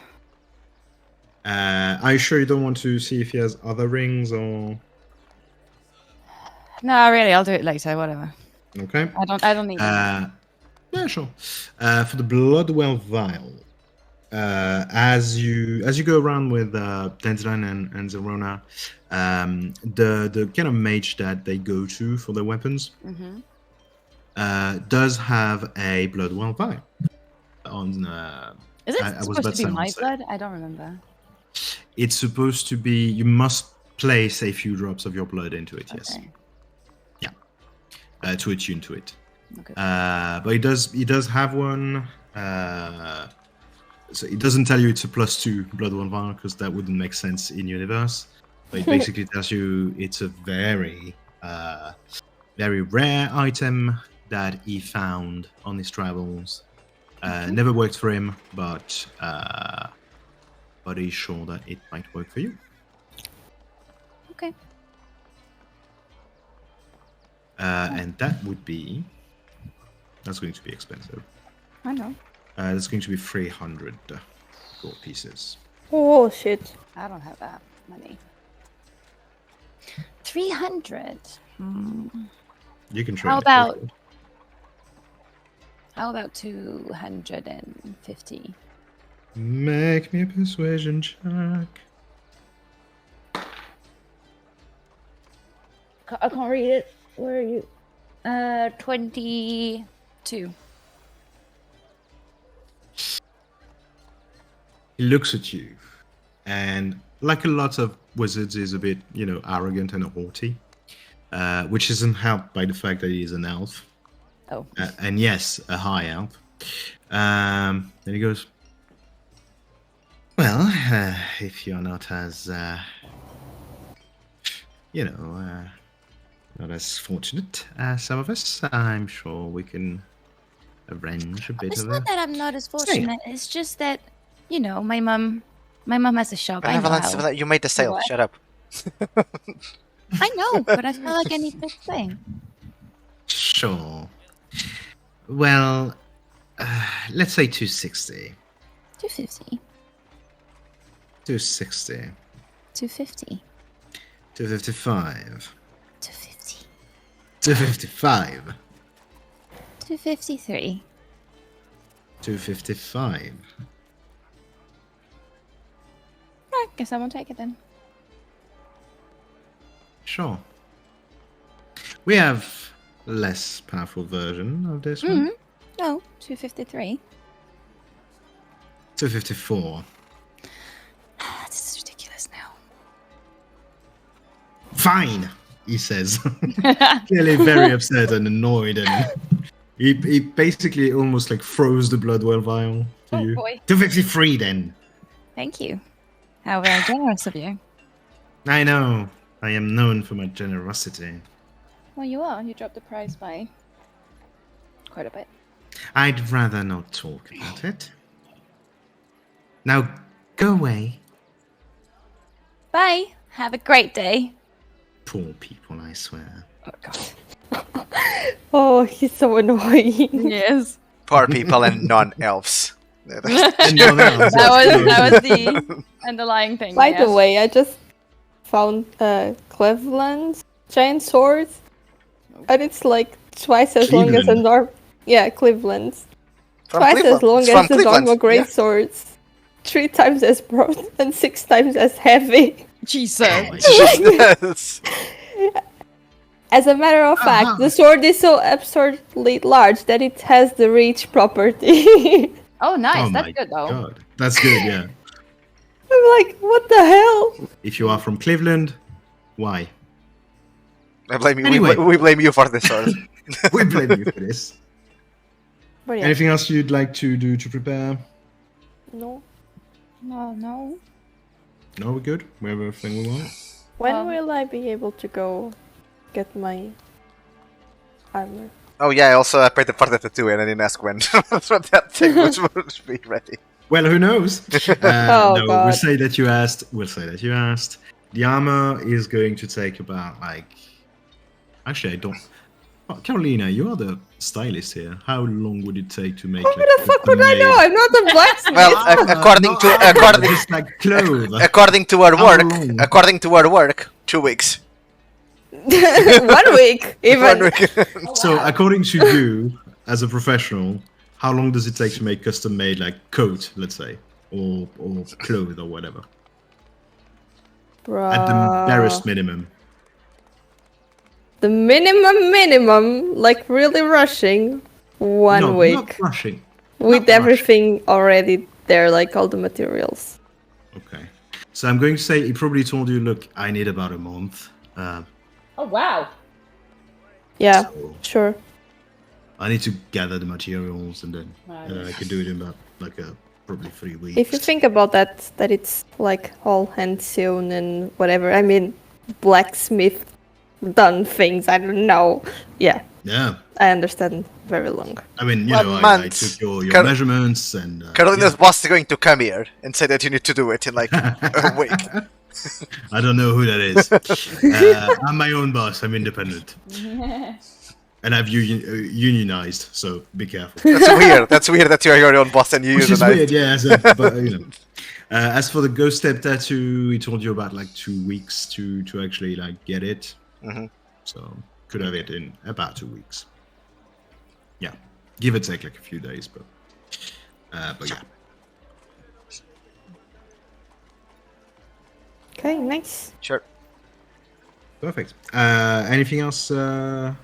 Are you sure you don't want to see if he has other rings or? No, really, I'll do it later. Whatever. Okay. I don't need it. Yeah, sure. For the Bloodwell vial, as you go around with Denzran and Zerona, the kind of mage that they go to for their weapons does have a Bloodwell vial. Is it I was supposed about to be to my say. blood? I don't remember. It's supposed to be. You must place a few drops of your blood into it. Yes. Okay. Yeah. To attune to it. Okay. But he does have one. So it doesn't tell you it's a +2 Bloodwell vial because that wouldn't make sense in universe. But it basically tells you it's a very, very rare item that he found on his travels. Never worked for him, but he's sure that it might work for you. Okay. And that's going to be expensive. I know. That's going to be 300 gold pieces. Oh shit. I don't have that money. 300. You can trade. How it. about 250? Make me a persuasion check. I can't read it. Where are you? 22. He looks at you, and like a lot of wizards, is a bit, arrogant and haughty, which isn't helped by the fact that he is an elf. Oh. And yes, a high elf. And he goes, well, if you're not as, not as fortunate as some of us, I'm sure we can arrange a bit It's of not a... that I'm not as fortunate. It's just that, my mum has a shop. I know Benevolence, how. you made the sale. What? Shut up. I know, but I feel like I need to explain. Sure. Well, let's say 260. 250. 260. 250. 255. 250. 255. 253. 255. I guess I won't take it then. Sure. We have a less powerful version of this one. No, 253. 254. This is ridiculous now. Fine, he says. Clearly very upset and annoyed, and he basically almost like froze the Bloodwell vial to you. Boy. 253 then. Thank you. How very generous of you. I know. I am known for my generosity. Well, you are. You dropped the price by quite a bit. I'd rather not talk about it. Now, go away. Bye. Have a great day. Poor people, I swear. Oh, God. Oh, he's so annoying. Yes. Poor people and non-elves. And no one else. That was the underlying thing. By yes. the way, I just found Cleveland's giant sword, and it's like twice as long as a Cleveland? normal. Yeah, Cleveland's. From Twice as Cleveland. long It's as from the Cleveland, normal great yeah. swords. 3 times as broad and 6 times as heavy. Jesus. Jesus. As a matter of fact, the sword is so absurdly large that it has the reach property. Oh, nice. Oh That's my good, though. God. That's good, yeah. I'm like, what the hell? If you are from Cleveland, why? I blame you. Anyway. We blame you for this sword. We blame you for this. But yeah, Anything else you'd like to do to prepare? no. No. No, we're good. We have everything we want. When will I be able to go get my armor? Oh yeah, also I paid the part of the 2 and I didn't ask when so that thing would be ready. Well, who knows? Oh, no, God. we'll say that you asked. The armor is going to take about like. Actually, I don't. Oh, Carolina, you are the stylist here. How long would it take to make? Who the fuck would I know? I'm not a blacksmith. Well, according just like clothes. according to our How work, long? 2 weeks. 1 week, even. 1 week. So, according to you, as a professional, how long does it take to make custom-made like coat, let's say, or clothes or whatever? At the barest minimum. The minimum, like really rushing, 1 No, week. not rushing. With not everything already there, like all the materials. Okay. So I'm going to say he probably told you, look, I need about a month. Oh wow. Yeah, So sure. I need to gather the materials and then Right. I can do it in about like probably 3 weeks. If you think about that it's like all hand sewn and whatever, I mean, blacksmith done things, I don't know. Yeah, Yeah. I understand very long. I mean, you 1 know, I month. took your Car- measurements and... Carolina's boss is going to come here and say that you need to do it in like a week. I don't know who that is. I'm my own boss. I'm independent. And I've unionized, so be careful. That's weird that you're your own boss and you Which use is a weird, yeah. But, you know. As for the ghost step tattoo, he told you about like 2 weeks to actually like get it. Mhm. So could have it in about 2 weeks. Yeah, give or take like a few days, but yeah. Okay, nice. Sure. Perfect. Anything else? I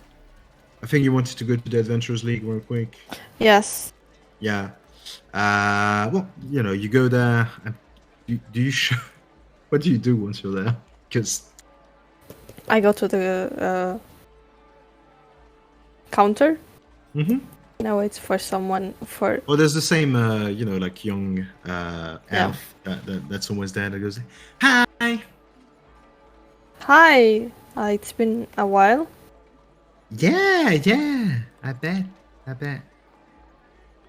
think you wanted to go to the Adventurers League real quick. Yes. Yeah. Well, you know, you go there. And do you show? What do you do once you're there? Because I go to the counter. mm-hmm. Now it's for someone for. Well, there's the same, you know, like young elf that's always there that goes, "Hi." Hi. It's been a while. Yeah. I bet.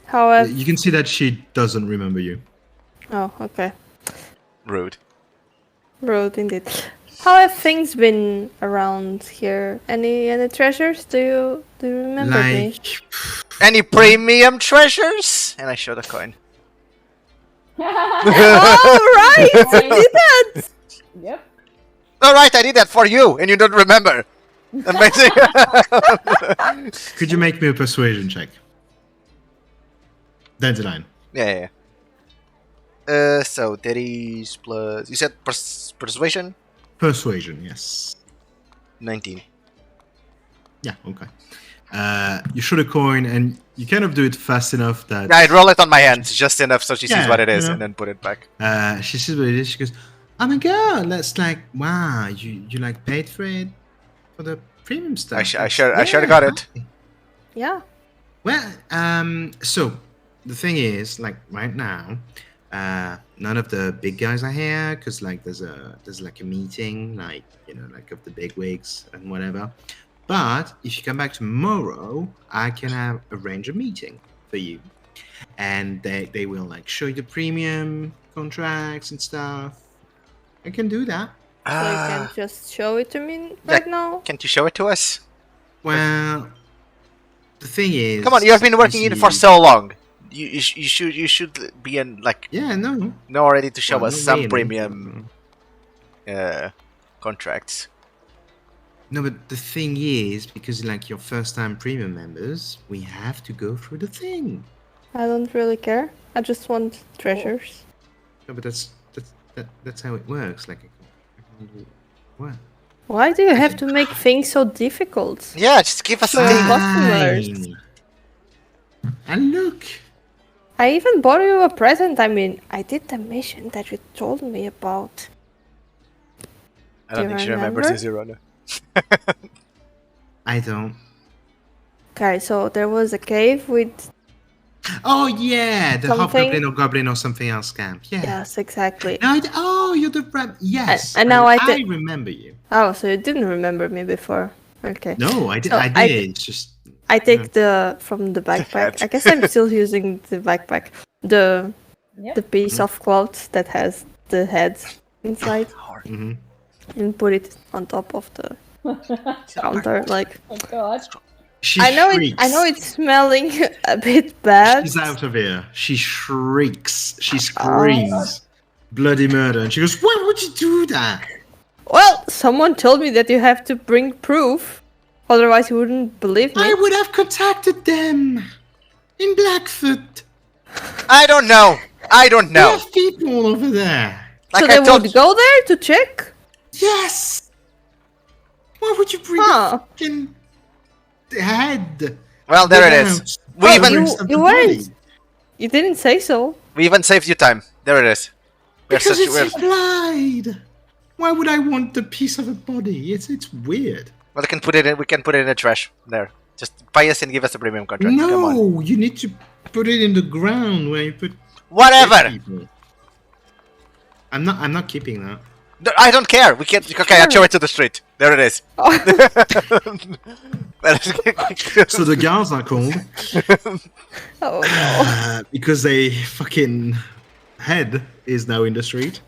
How have? You can see that she doesn't remember you. Oh, okay. Rude. Rude indeed. How have things been around here? Any treasures? Do you remember me? Like, Any premium treasures? And I show the coin. Oh right, you did that. Yep. Alright, I did that for you, and you don't remember. Amazing. could you make me a persuasion check? Dandelion. Yeah. So that is plus. You said persuasion? Persuasion, yes. 19. Yeah, okay. You shoot a coin and you kind of do it fast enough that Yeah, I'd roll it on my hand just enough so she sees Yeah, what it is you know. and then put it back. she sees what it is. She goes, "Oh my god, that's like wow! You like paid for it for the premium stuff." I sure got it. Yeah. Well, so the thing is, like right now, none of the big guys are here because like there's like a meeting, like you know, like of the big wigs and whatever. But if you come back tomorrow, I can arrange a meeting for you, and they will like show you the premium contracts and stuff. I can do that. So you can just show it to me right now. Can't you show it to us? Well, the thing is, Come on, you have been working in it for so long. You should be in like Yeah, no. know already to show Well, us no, some really. premium contracts. No, but the thing is, because like your first-time premium members, we have to go through the thing. I don't really care. I just want treasures. No, but that's how it works. Like, what? Why do you have to make things so difficult? Yeah, just give us So a thing. customers. Fine. And look, I even bought you a present. I mean, I did the mission that you told me about. I don't Do think you she remembers remember? the zero. No. I don't. Okay, so there was a cave with. Oh yeah, the Something- hobgoblin or goblin or something else scam. Yeah. Yes, exactly. No, oh, you're the yes. And now I I did- remember you. Oh, so you didn't remember me before. Okay. No, I did. So I I- did. It's just I take the from the backpack. I guess I'm still using the backpack. The piece of cloth that has the head inside, and put it on top of the counter. Like, Oh god. She I know it's smelling a bit bad. She's out of here. She shrieks. She screams. Bloody murder. And she goes, why would you do that? Well, someone told me that you have to bring proof, otherwise you wouldn't believe me. I would have contacted them in BlackFord. I don't know. We have people over there. Like So I they told would go there to check? Yes. Why would you bring a fucking head? Well, there it is. We Oh, even you weren't. You didn't say so. we even saved you time. There it is. Because it's implied. Why would I want the piece of a body? It's weird. Well, we can put it in the trash. There. Just buy us and give us a premium contract. Come on. No, you need to put it in the ground where you put Whatever. people. I'm not keeping that. I don't care. We can't. Okay, I'll show it to the street. There it is. So the guards are called Oh no. because they fucking head is now in the street.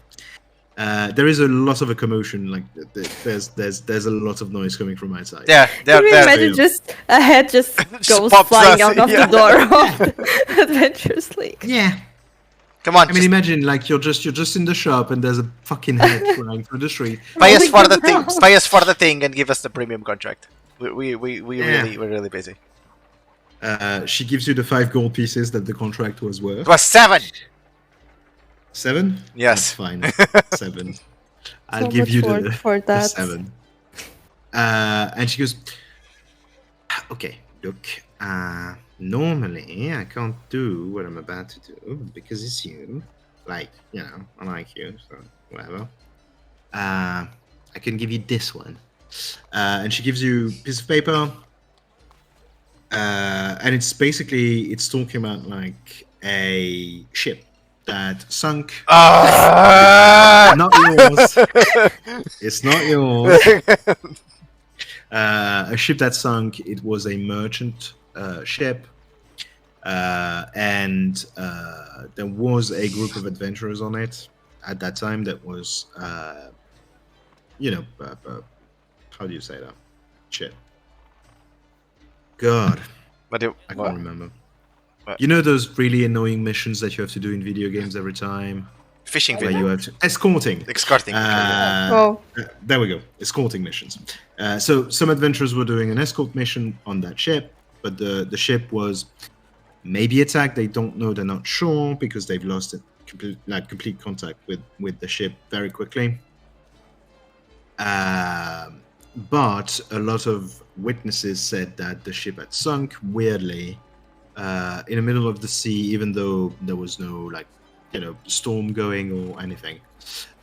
There is a lot of a commotion. Like there's a lot of noise coming from outside. Yeah, Can you there. imagine just a head just goes pops flying us, out of yeah. the door of the Adventures League? Yeah. Come on. I mean, imagine like you're just in the shop and there's a fucking head flying through the street. buy us for the thing. Buy us for the thing and give us the premium contract. We're really busy. She gives you the 5 gold pieces that the contract was worth. It was 7. 7? Yes. That's fine. 7. I'll So give much you work the for that. 7. And she goes, okay, look, normally I can't do what I'm about to do because it's you. Like, you know, I like you, so whatever. I can give you this one. And she gives you a piece of paper. And it's talking about like a ship that sunk. Not yours. It's not yours. A ship that sunk. It was a merchant ship, and there was a group of adventurers on it at that time. That was, how do you say that? Shit. God, I can't remember. What? You know those really annoying missions that you have to do in video games every time? Fishing Where video. you have to escorting. Escorting. There we go. Escorting missions. So some adventurers were doing an escort mission on that ship, but the ship was maybe attacked. They don't know. They're not sure because they've lost complete contact with the ship very quickly. But a lot of witnesses said that the ship had sunk weirdly in the middle of the sea, even though there was no storm going or anything.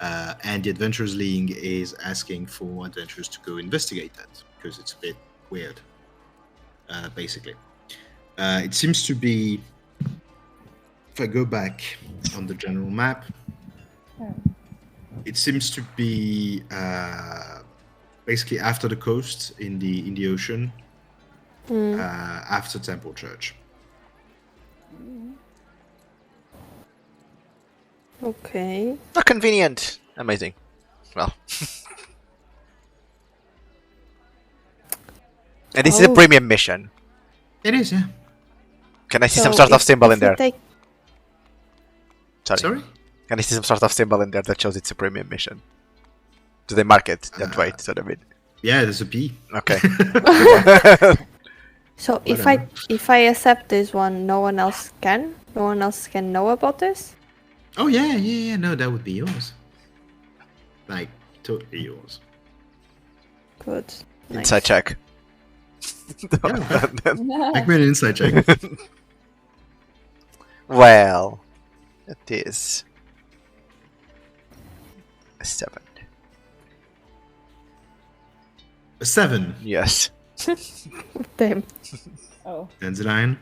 And the Adventurers League is asking for adventurers to go investigate that because it's a bit weird. Basically, it seems to be. If I go back on the general map, it seems to be basically after the coast in the ocean, after Temple Church. Okay. Not convenient. Amazing. Well. And this is a premium mission. It is, yeah. Can I see some sort of symbol in there? Sorry? Can I see some sort of symbol in there that shows it's a premium mission? Do they mark it that way? So that yeah, there's a P. Okay. So if I accept this one, no one else can? No one else can know about this? Oh yeah. No, that would be yours. Like totally yours. Good. Nice. Inside check. Make me an inside check. Well, it is a 7. A 7. Yes. Damn. Oh. Dandelion.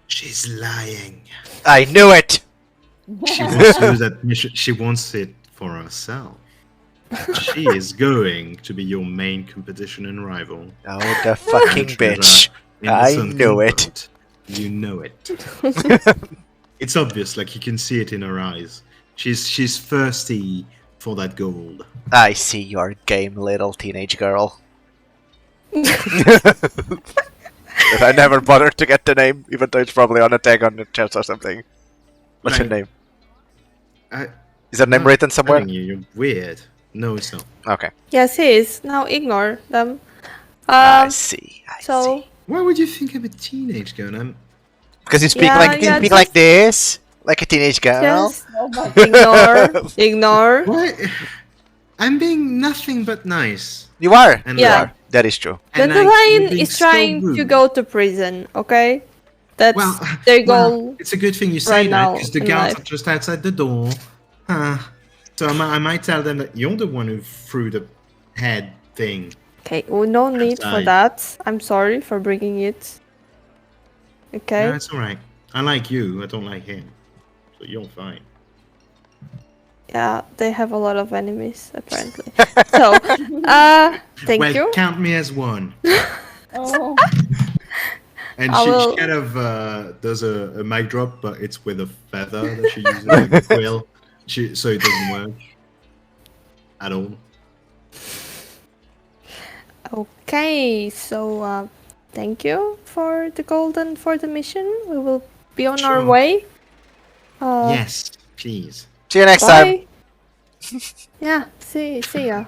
She's lying. I knew it. She wants to do that mission. She wants it for herself. She is going to be your main competition and rival. Oh, the fucking bitch. I knew it. Boat. You know it. It's obvious, like you can see it in her eyes. She's thirsty for that gold. I see your game, little teenage girl. But I never bothered to get the name, even though it's probably on a tag on the chest or something. What's your name? Is that name written somewhere? You're weird. No, it's not. Okay. Yes, he is. Now ignore them. I see. I see. Why would you think I'm a teenage girl? Because you speak like this, like a teenage girl. Just ignore. What? I'm being nothing but nice. You are. And You are. That is true. Dandelion is trying to go to prison. Okay, that's their goal. It's a good thing you say right that now because the in guards life. are just outside the door. So I might tell them that you're the one who threw the head thing. Okay, well, no need for that. I'm sorry for bringing it. Okay. No, it's alright. I like you, I don't like him. So you're fine. Yeah, they have a lot of enemies, apparently. So, thank you. Well, count me as one. Oh. And I she will- kind of does a mic drop, but it's with a feather that she uses, like a quill. So it doesn't work at all. Okay, so thank you for the gold and for the mission. We will be on our Sure. way. Yes, please. See you next time. Bye. Yeah, see ya.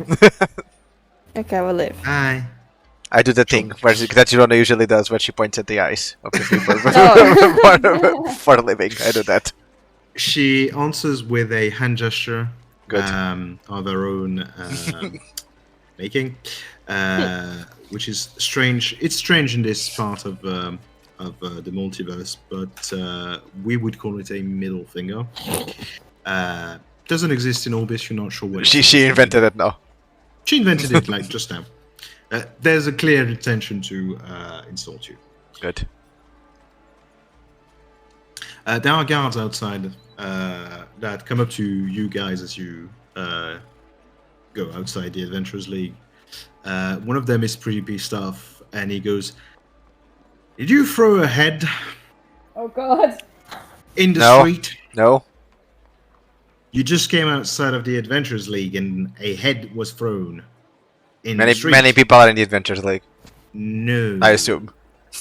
Okay, we'll leave. Bye. I do the thing that Girona usually does, where she points at the eyes of the people for a living. I do that. She answers with a hand gesture Good. of her own making, which is strange. It's strange in this part of the multiverse, but we would call it a middle finger. Doesn't exist in Orbis. You're not sure what. She invented it now. She invented it like just now. There's a clear intention to insult you. Good. There are guards outside that come up to you guys as you go outside the Adventurers League. One of them is pretty pissed off, and he goes, "Did you throw a head Oh god. in the No. street? No. You just came outside of the Adventurers League, and a head was thrown in the street." Many people are in the Adventures League. No. I assume.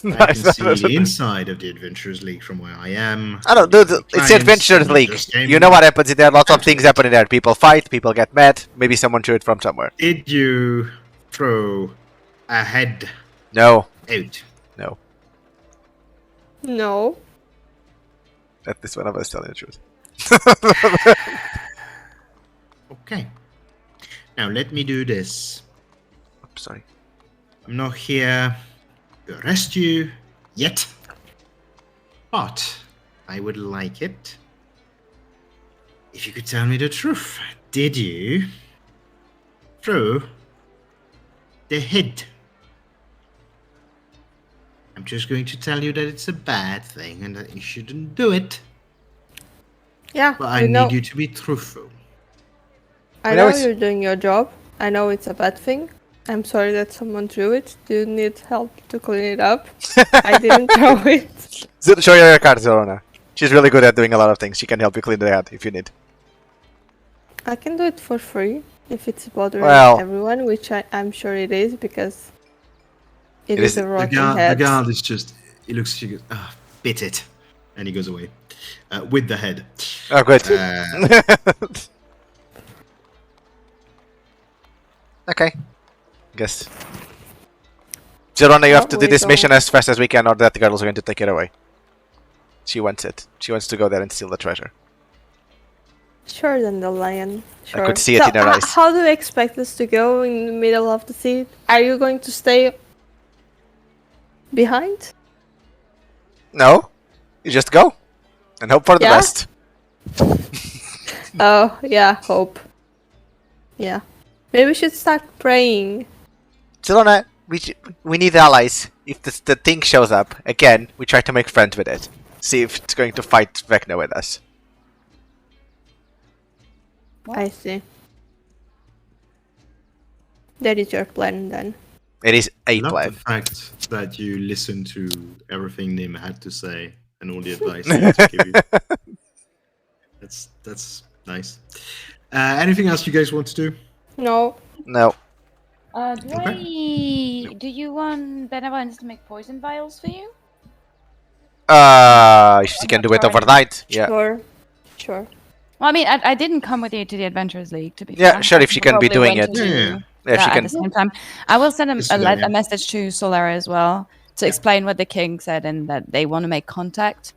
I can see the inside of the Adventurers League from where I am. I don't know, dude. It's the Clients, Adventures someone League. just came You know what happens in there? Lots of things happen in there. People fight, people get mad. Maybe someone threw it from somewhere. Did you throw a head No. out? No. No. At least one of us telling the truth. Okay. Now let me do this. Oops, sorry. I'm not here to arrest you yet, but I would like it if you could tell me the truth. Did you throw the head? I'm just going to tell you that it's a bad thing and that you shouldn't do it, Yeah, but I need you to be truthful. I know you're doing your job. I know it's a bad thing. I'm sorry that someone threw it. Do you need help to clean it up? I didn't throw it. Show her your card, Zorona. She's really good at doing a lot of things. She can help you clean the head if you need. I can do it for free if it's bothering Well- everyone, which I'm sure it is because it It is is- a The rotten guard, head. the guard is just, he looks, she goes, bit it. And he goes away with the head. Oh, good. Okay. Guess. Zorona, you have to do this mission as fast as we can, or that girl is going to take it away. She wants it. She wants to go there and steal the treasure. Sure, then the lion. Sure. I could see it in her eyes. How do you expect us to go in the middle of the sea? Are you going to stay behind? No. You just go. And hope for the Yeah? best. Oh, yeah, hope. Yeah. Maybe we should start praying. Zorona, we need allies. If the thing shows up, again, we try to make friends with it. See if it's going to fight Vecna with us. I see. That is your plan then. It is I a love plan. the fact that you listen to everything Nim had to say and all the advice he had to give you. That's nice. Anything else you guys want to do? No. No. Do you want Benevolence to make poison vials for you? If she can do it overnight. Yeah. Sure. Well, I mean, I didn't come with you to the Adventurers League, to be Yeah, fair. sure, if she can be Probably doing went it. to Yeah. do Yeah, if she that can. at the same time. I will send It's a good idea. a message to Solara as well to explain what the king said and that they want to make contact.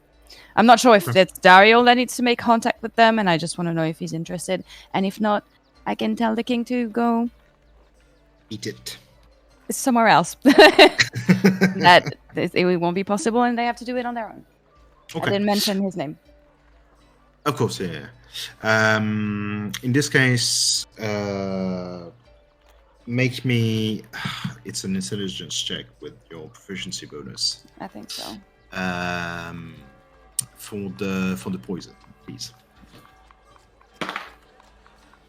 I'm not sure if it's Dario that needs to make contact with them, and I just want to know if he's interested. And if not, I can tell the king to go Eat it. somewhere else. That it won't be possible, and they have to do it on their own. I Okay. didn't mention his name. Of course, yeah. In this case, make me. It's an intelligence check with your proficiency bonus. I think so. For the poison, please.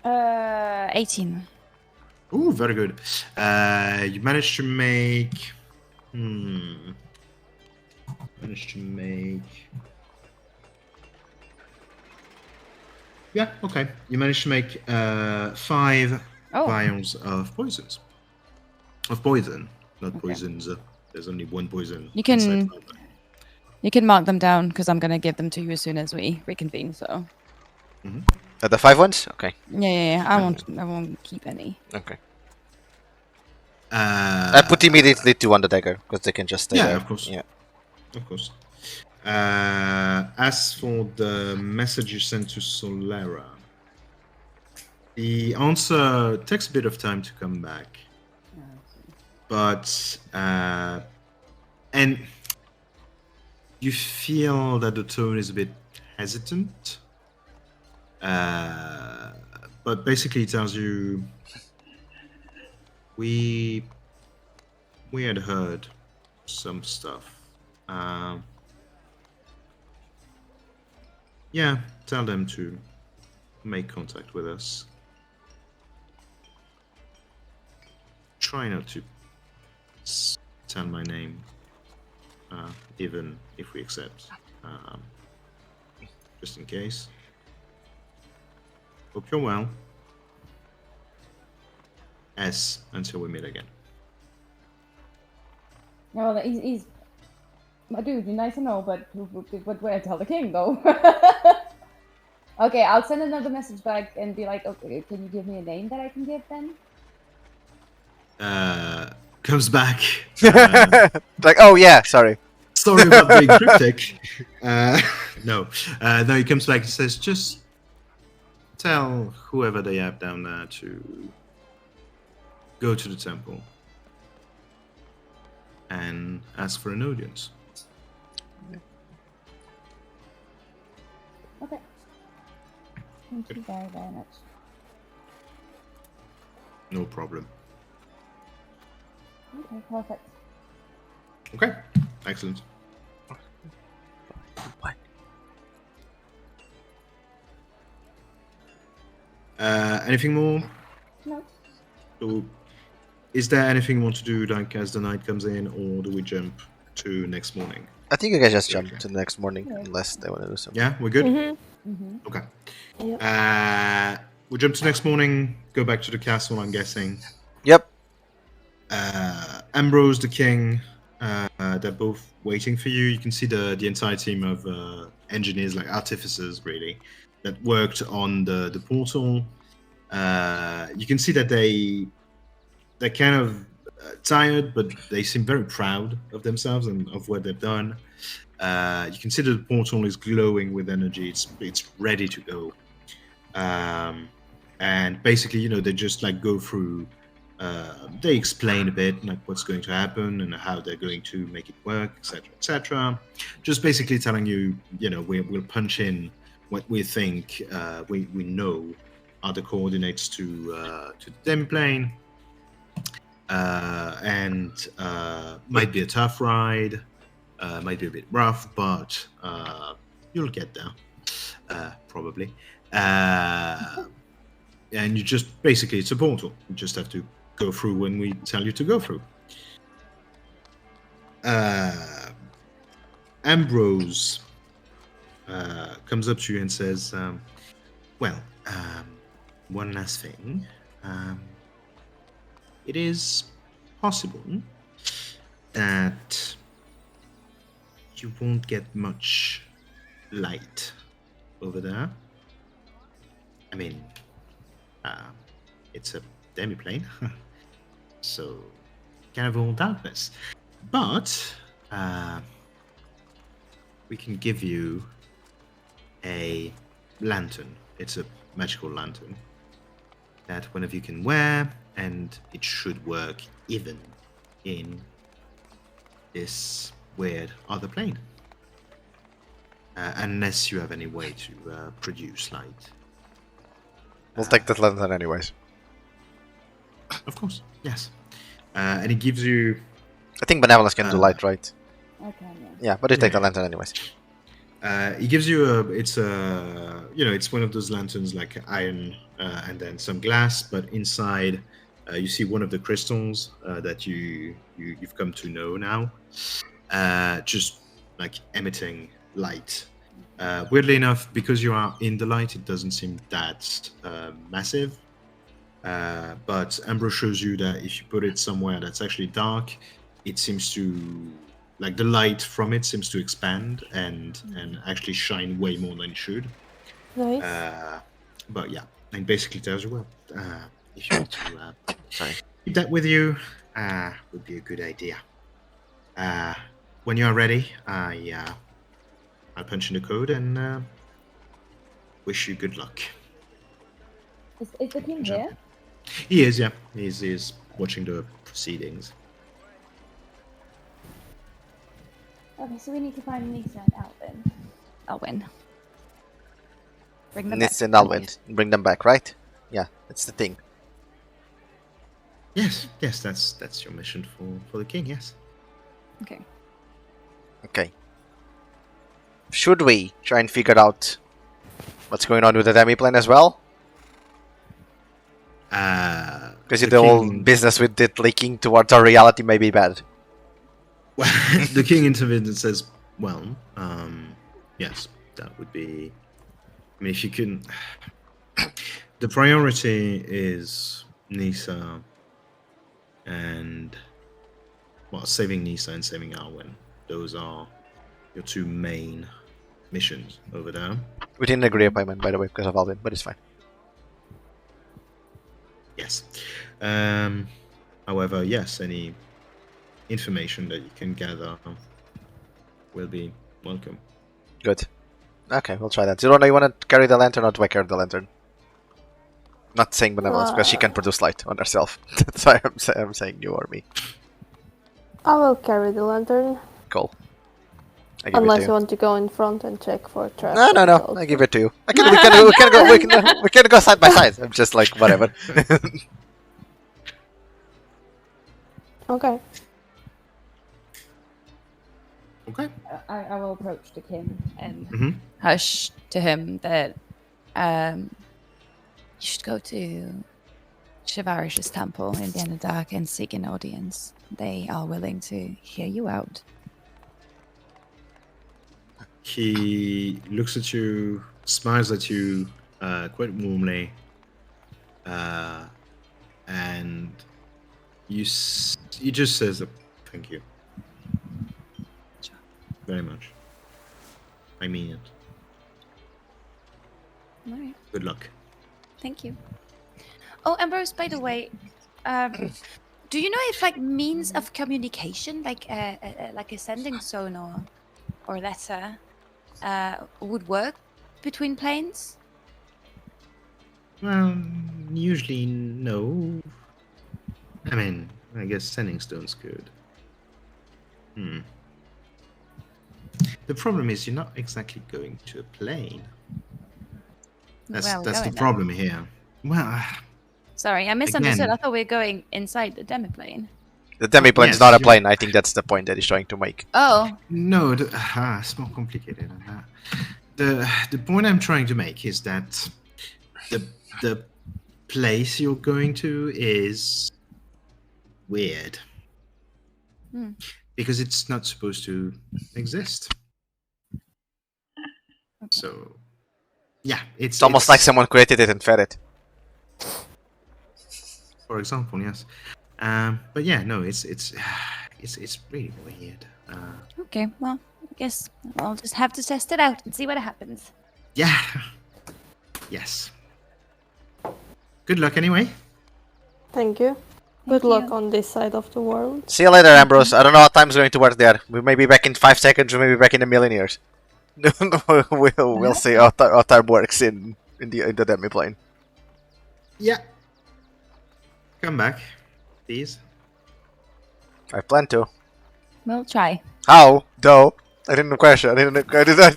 18. Oh, very good. You managed to make. Yeah, okay. You managed to make 5 vials of poisons. Of poison, not poisons. There's only one poison. You can- inside powder. You can mark them down because I'm gonna give them to you as soon as we reconvene. So The 5 ones? Okay. yeah. I won't keep any. Okay. I put immediately 2 on the dagger because they can just stay Yeah, there. of course. Yeah. Of course. As for the message you sent to Solera, the answer takes a bit of time to come back. But and you feel that the tone is a bit hesitant. But basically it tells you we had heard some stuff. Yeah, tell them to make contact with us. Try not to tell my name, even if we accept, just in case. Hope you're well. S until we meet again. Well, he's my dude. You're nice to know, but where tell the king though. Okay, I'll send another message back and be like, okay, can you give me a name that I can give then? Comes back. Like, oh yeah, sorry. Sorry about being cryptic. No, he comes back and says, just tell whoever they have down there to go to the temple and ask for an audience. Okay. Thank you very, very much. No problem. Okay, perfect. Okay, excellent. Anything more? No. So, is there anything you want to do, like, as the night comes in, or do we jump to next morning? I think you guys just jump Okay. to the next morning unless they want to do something. Yeah, we're good? Mm-hmm. Okay. Yep. We jump to next morning, go back to the castle, I'm guessing. Yep. Ambrose, the king, they're both waiting for you. You can see the entire team of engineers, like artificers, really, that worked on the portal. You can see that they're kind of tired, but they seem very proud of themselves and of what they've done. You can see that the portal is glowing with energy. It's ready to go. And basically, they just like go through. They explain a bit like what's going to happen and how they're going to make it work, etc., etc. Just basically telling you, we'll punch in what we think we know are the coordinates to the Demi Plane, and might be a tough ride, might be a bit rough, but you'll get there, probably. And you just basically, it's a portal. You just have to go through when we tell you to go through. Ambrose comes up to you and says, one last thing. It is possible that you won't get much light over there. I mean, it's a Demi Plane, so kind of all darkness. But we can give you a lantern. It's a magical lantern that one of you can wear, and it should work even in this weird other plane. Unless you have any way to produce light. We'll take that lantern anyways. Of course, yes. And it gives you... I think Benevolence can do light, right? Okay, Yeah, but you take the lantern anyways. It gives you it's one of those lanterns like iron and then some glass, but inside you see one of the crystals that you've come to know now, just like emitting light. Weirdly enough, because you are in the light, it doesn't seem that massive. But Ambrose shows you that if you put it somewhere that's actually dark, it seems to, like, the light from it seems to expand and actually shine way more than it should. Nice. But yeah, it basically tells you, well, if you want to keep that with you, would be a good idea. When you are ready, I'll punch in the code and wish you good luck. Is the king here? He is, yeah. He's watching the proceedings. Okay, so we need to find Nissa and Alwin. Alwin. Bring them Nissa back. and Alwin. Bring them back, right? Yeah, that's the thing. Yes, that's your mission for the king, yes. Okay. Okay. Should we try and figure out what's going on with the Demi Plane as well? Because the whole business with it leaking towards our reality may be bad. Well, the king intervenes and says, well, yes, that would be... I mean, if you can... The priority is Nissa and... Well, saving Nissa and saving Alwin. Those are your two main missions over there. We didn't agree on payment, by the way, because of Alwin, but it's fine. Yes. However, yes, any information that you can gather will be welcome. Good. Okay, we'll try that. Zirona, you want to carry the lantern or do I carry the lantern? Not saying Benevolence, because she can produce light on herself. That's why I'm saying you or me. I will carry the lantern. Cool. I give it Unless to you want to go in front and check for traps. No. I give it to you. We can go side by side. I'm just like whatever. Okay. Okay. I will approach the king. And hush to him that you should go to Shivarish's temple in the Underdark and seek an audience. They are willing to hear you out. He looks at you, smiles at you quite warmly, and he just says, "Thank you very much. I mean it. All right. Good luck." Thank you. Oh, Ambrose, by the way, do you know if like means of communication, like a sending zone or letter, would work between planes? Well, usually no. I mean, I guess sending stones could. The problem is you're not exactly going to a plane. That's the problem here. Well, sorry, I misunderstood. Again. I thought we were going inside the Demi Plane. The Demi Plane is Yes, not a you- plane. I think that's the point that he's trying to make. Oh, no, it's more complicated than that. The point I'm trying to make is that the place you're going to is weird. Because it's not supposed to exist. So, yeah, It's almost like someone created it and fed it. For example, yes. But yeah, no, it's really weird. Okay, well, I guess I'll just have to test it out and see what happens. Yeah. Yes. Good luck anyway. Thank you. Good luck on this side of the world. See you later, Ambrose. I don't know how time's going to work there. We may be back in 5 seconds, we may be back in a million years. we'll see how time works in the Demi Plane. Yeah. Come back, please. I plan to. We'll try. How? Though? I didn't question. I didn't ask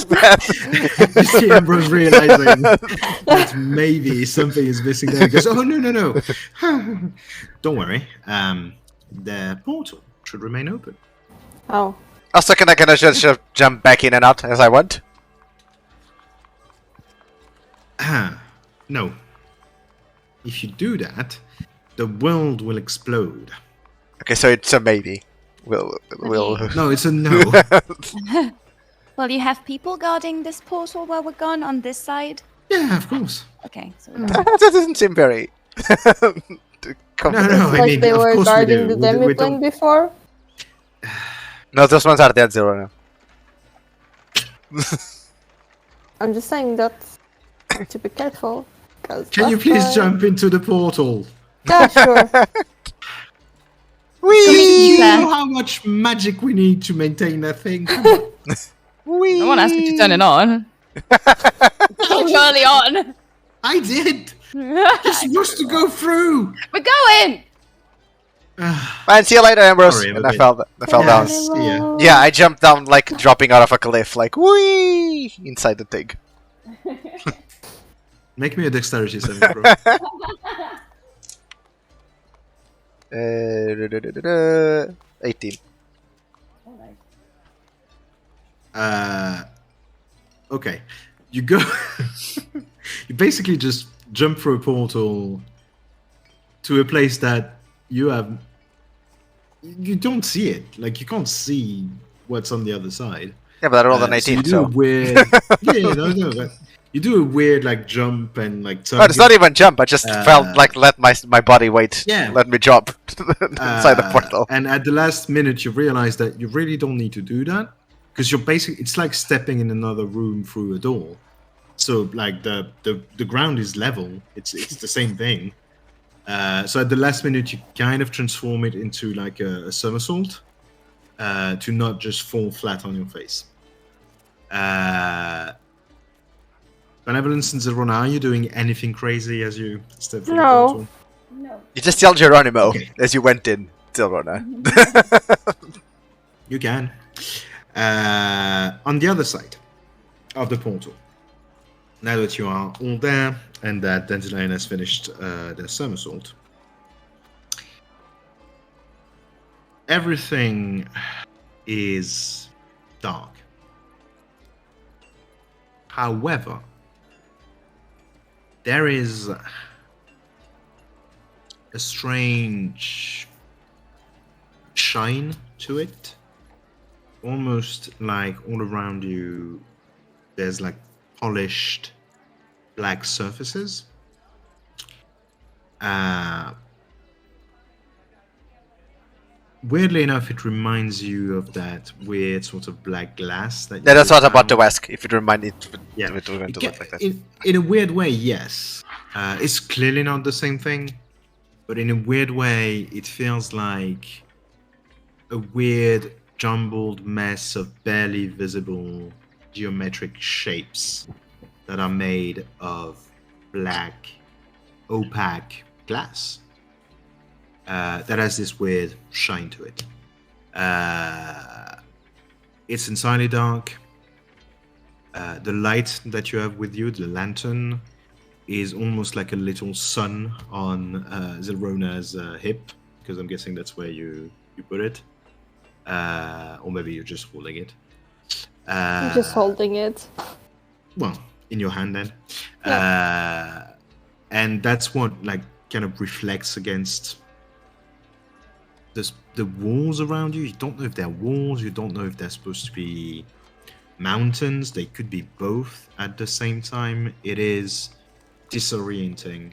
that. You see Ambrose realizing that maybe something is missing there. He goes, oh, no. Don't worry. The portal should remain open. Oh. Also, can I just jump back in and out as I want? No. If you do that, the world will explode. Okay, so it's a maybe. We'll... No, it's a no. Well, you have people guarding this portal while we're gone on this side? Yeah, of course. Okay, so That doesn't seem very... No, I Like mean, they of were course we guarding do. the Demi We Plane don't- before. No, those ones are dead zero now. I'm just saying that to be careful. Can you please jump into the portal? Yeah, sure. Do you Nissa. know how much magic we need to maintain that thing? No one asked me to turn it on. Early on. I did. You're supposed to go through. We're going. Man, see you later, Ambrose. Sorry, and I'm a I bit- fell down. Yes, yeah. Yeah, I jumped down like dropping out of a cliff, like whee inside the thing. Make me a dexterity saving throw. 18. Okay. You go. You basically just jump through a portal to a place that you have. You don't see it. Like, you can't see what's on the other side. Yeah, but I rolled an So 18, you do so. a weird. Yeah, no. But you do a weird like jump and like. Oh, it's not even jump. I just felt like let my body weight. Yeah. Let me drop inside the portal. And at the last minute, you realize that you really don't need to do that because you're basically. It's like stepping in another room through a door. So like the ground is level. It's the same thing. So at the last minute, you kind of transform it into like a somersault to not just fall flat on your face. Benevolence and Zerona, are you doing anything crazy as you step through No. the portal? You just yelled Geronimo Okay. as you went in, Silrona. You can. On the other side of the portal, now that you are all there and that Dandelion has finished their somersault, everything is dark. However, there is a strange shine to it. Almost like all around you, there's like polished black surfaces. Weirdly enough, it reminds you of that weird sort of black glass that. Yeah, that's what I was about found. to ask. If it reminded Yeah. it was going to look like that. In a weird way, yes. It's clearly not the same thing, but in a weird way, it feels like a weird, jumbled mess of barely visible geometric shapes that are made of black, opaque glass that has this weird shine to it. It's insanely dark. The light that you have with you, the lantern, is almost like a little sun on Zilrona's hip, because I'm guessing that's where you put it. Or maybe you're just holding it. I'm just holding it. Well, in your hand then. And that's what, like, kind of reflects against the walls around you. You don't know if they're walls. You don't know if they're supposed to be mountains. They could be both at the same time. It is disorienting,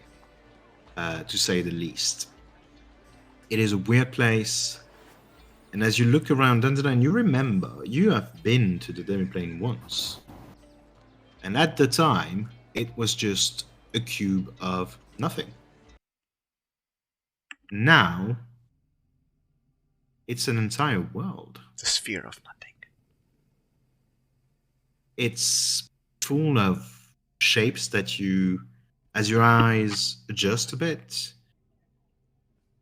to say the least. It is a weird place. And as you look around Dungeon, you remember you have been to the Demi Plane once. And at the time, it was just a cube of nothing. Now, it's an entire world. The sphere of nothing. It's full of shapes that you, as your eyes adjust a bit,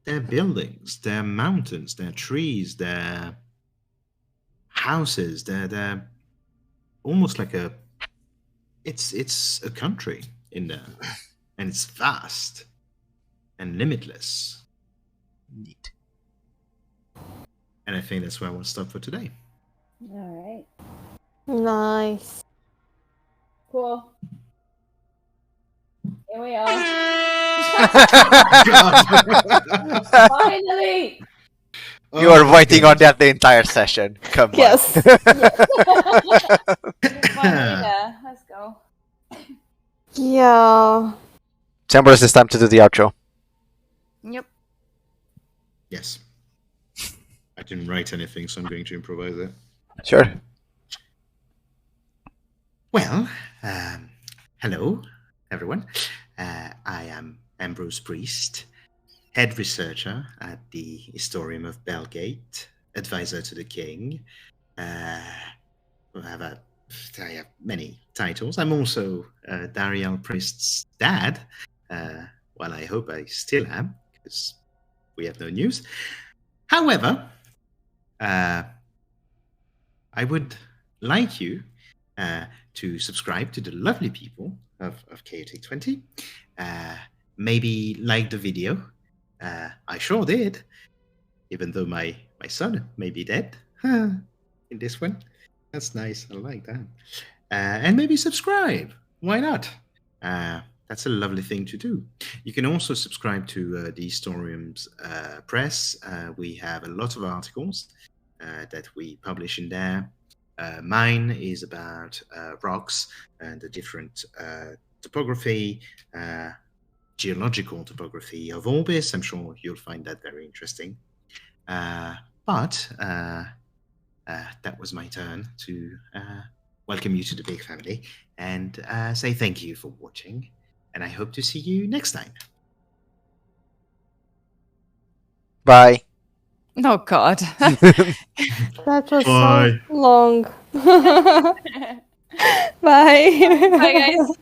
they're buildings, they're mountains, they're trees, they're houses, they're almost like it's a country in there. And it's vast and limitless. Neat. And I think that's where I want to stop for today. All right. Nice. Cool. Here we are. Finally. You were waiting on that the entire session. Come on. Yes. Finally there. Let's go. Yeah. Chamberlain, it's time to do the outro. Yep. Yes. I didn't write anything, so I'm going to improvise it. Sure. Well, hello, everyone. I am Ambrose Priest, head researcher at the Historium of Bellgate, advisor to the king. I have many titles. I'm also Dariel Priest's dad. Well, I hope I still am, because we have no news. However, I would like you to subscribe to the lovely people of Chaotic 20. Maybe like the video. I sure did, even though my son may be dead in this one. That's nice. I like that. And maybe subscribe. Why not? That's a lovely thing to do. You can also subscribe to the Historium's press. We have a lot of articles that we publish in there. Mine is about rocks and the different topography, geological topography of Orbis. I'm sure you'll find that very interesting. But that was my turn to welcome you to the big family and say thank you for watching. And I hope to see you next time. Bye. Oh, God. That was Bye. so long. Bye. Bye, guys.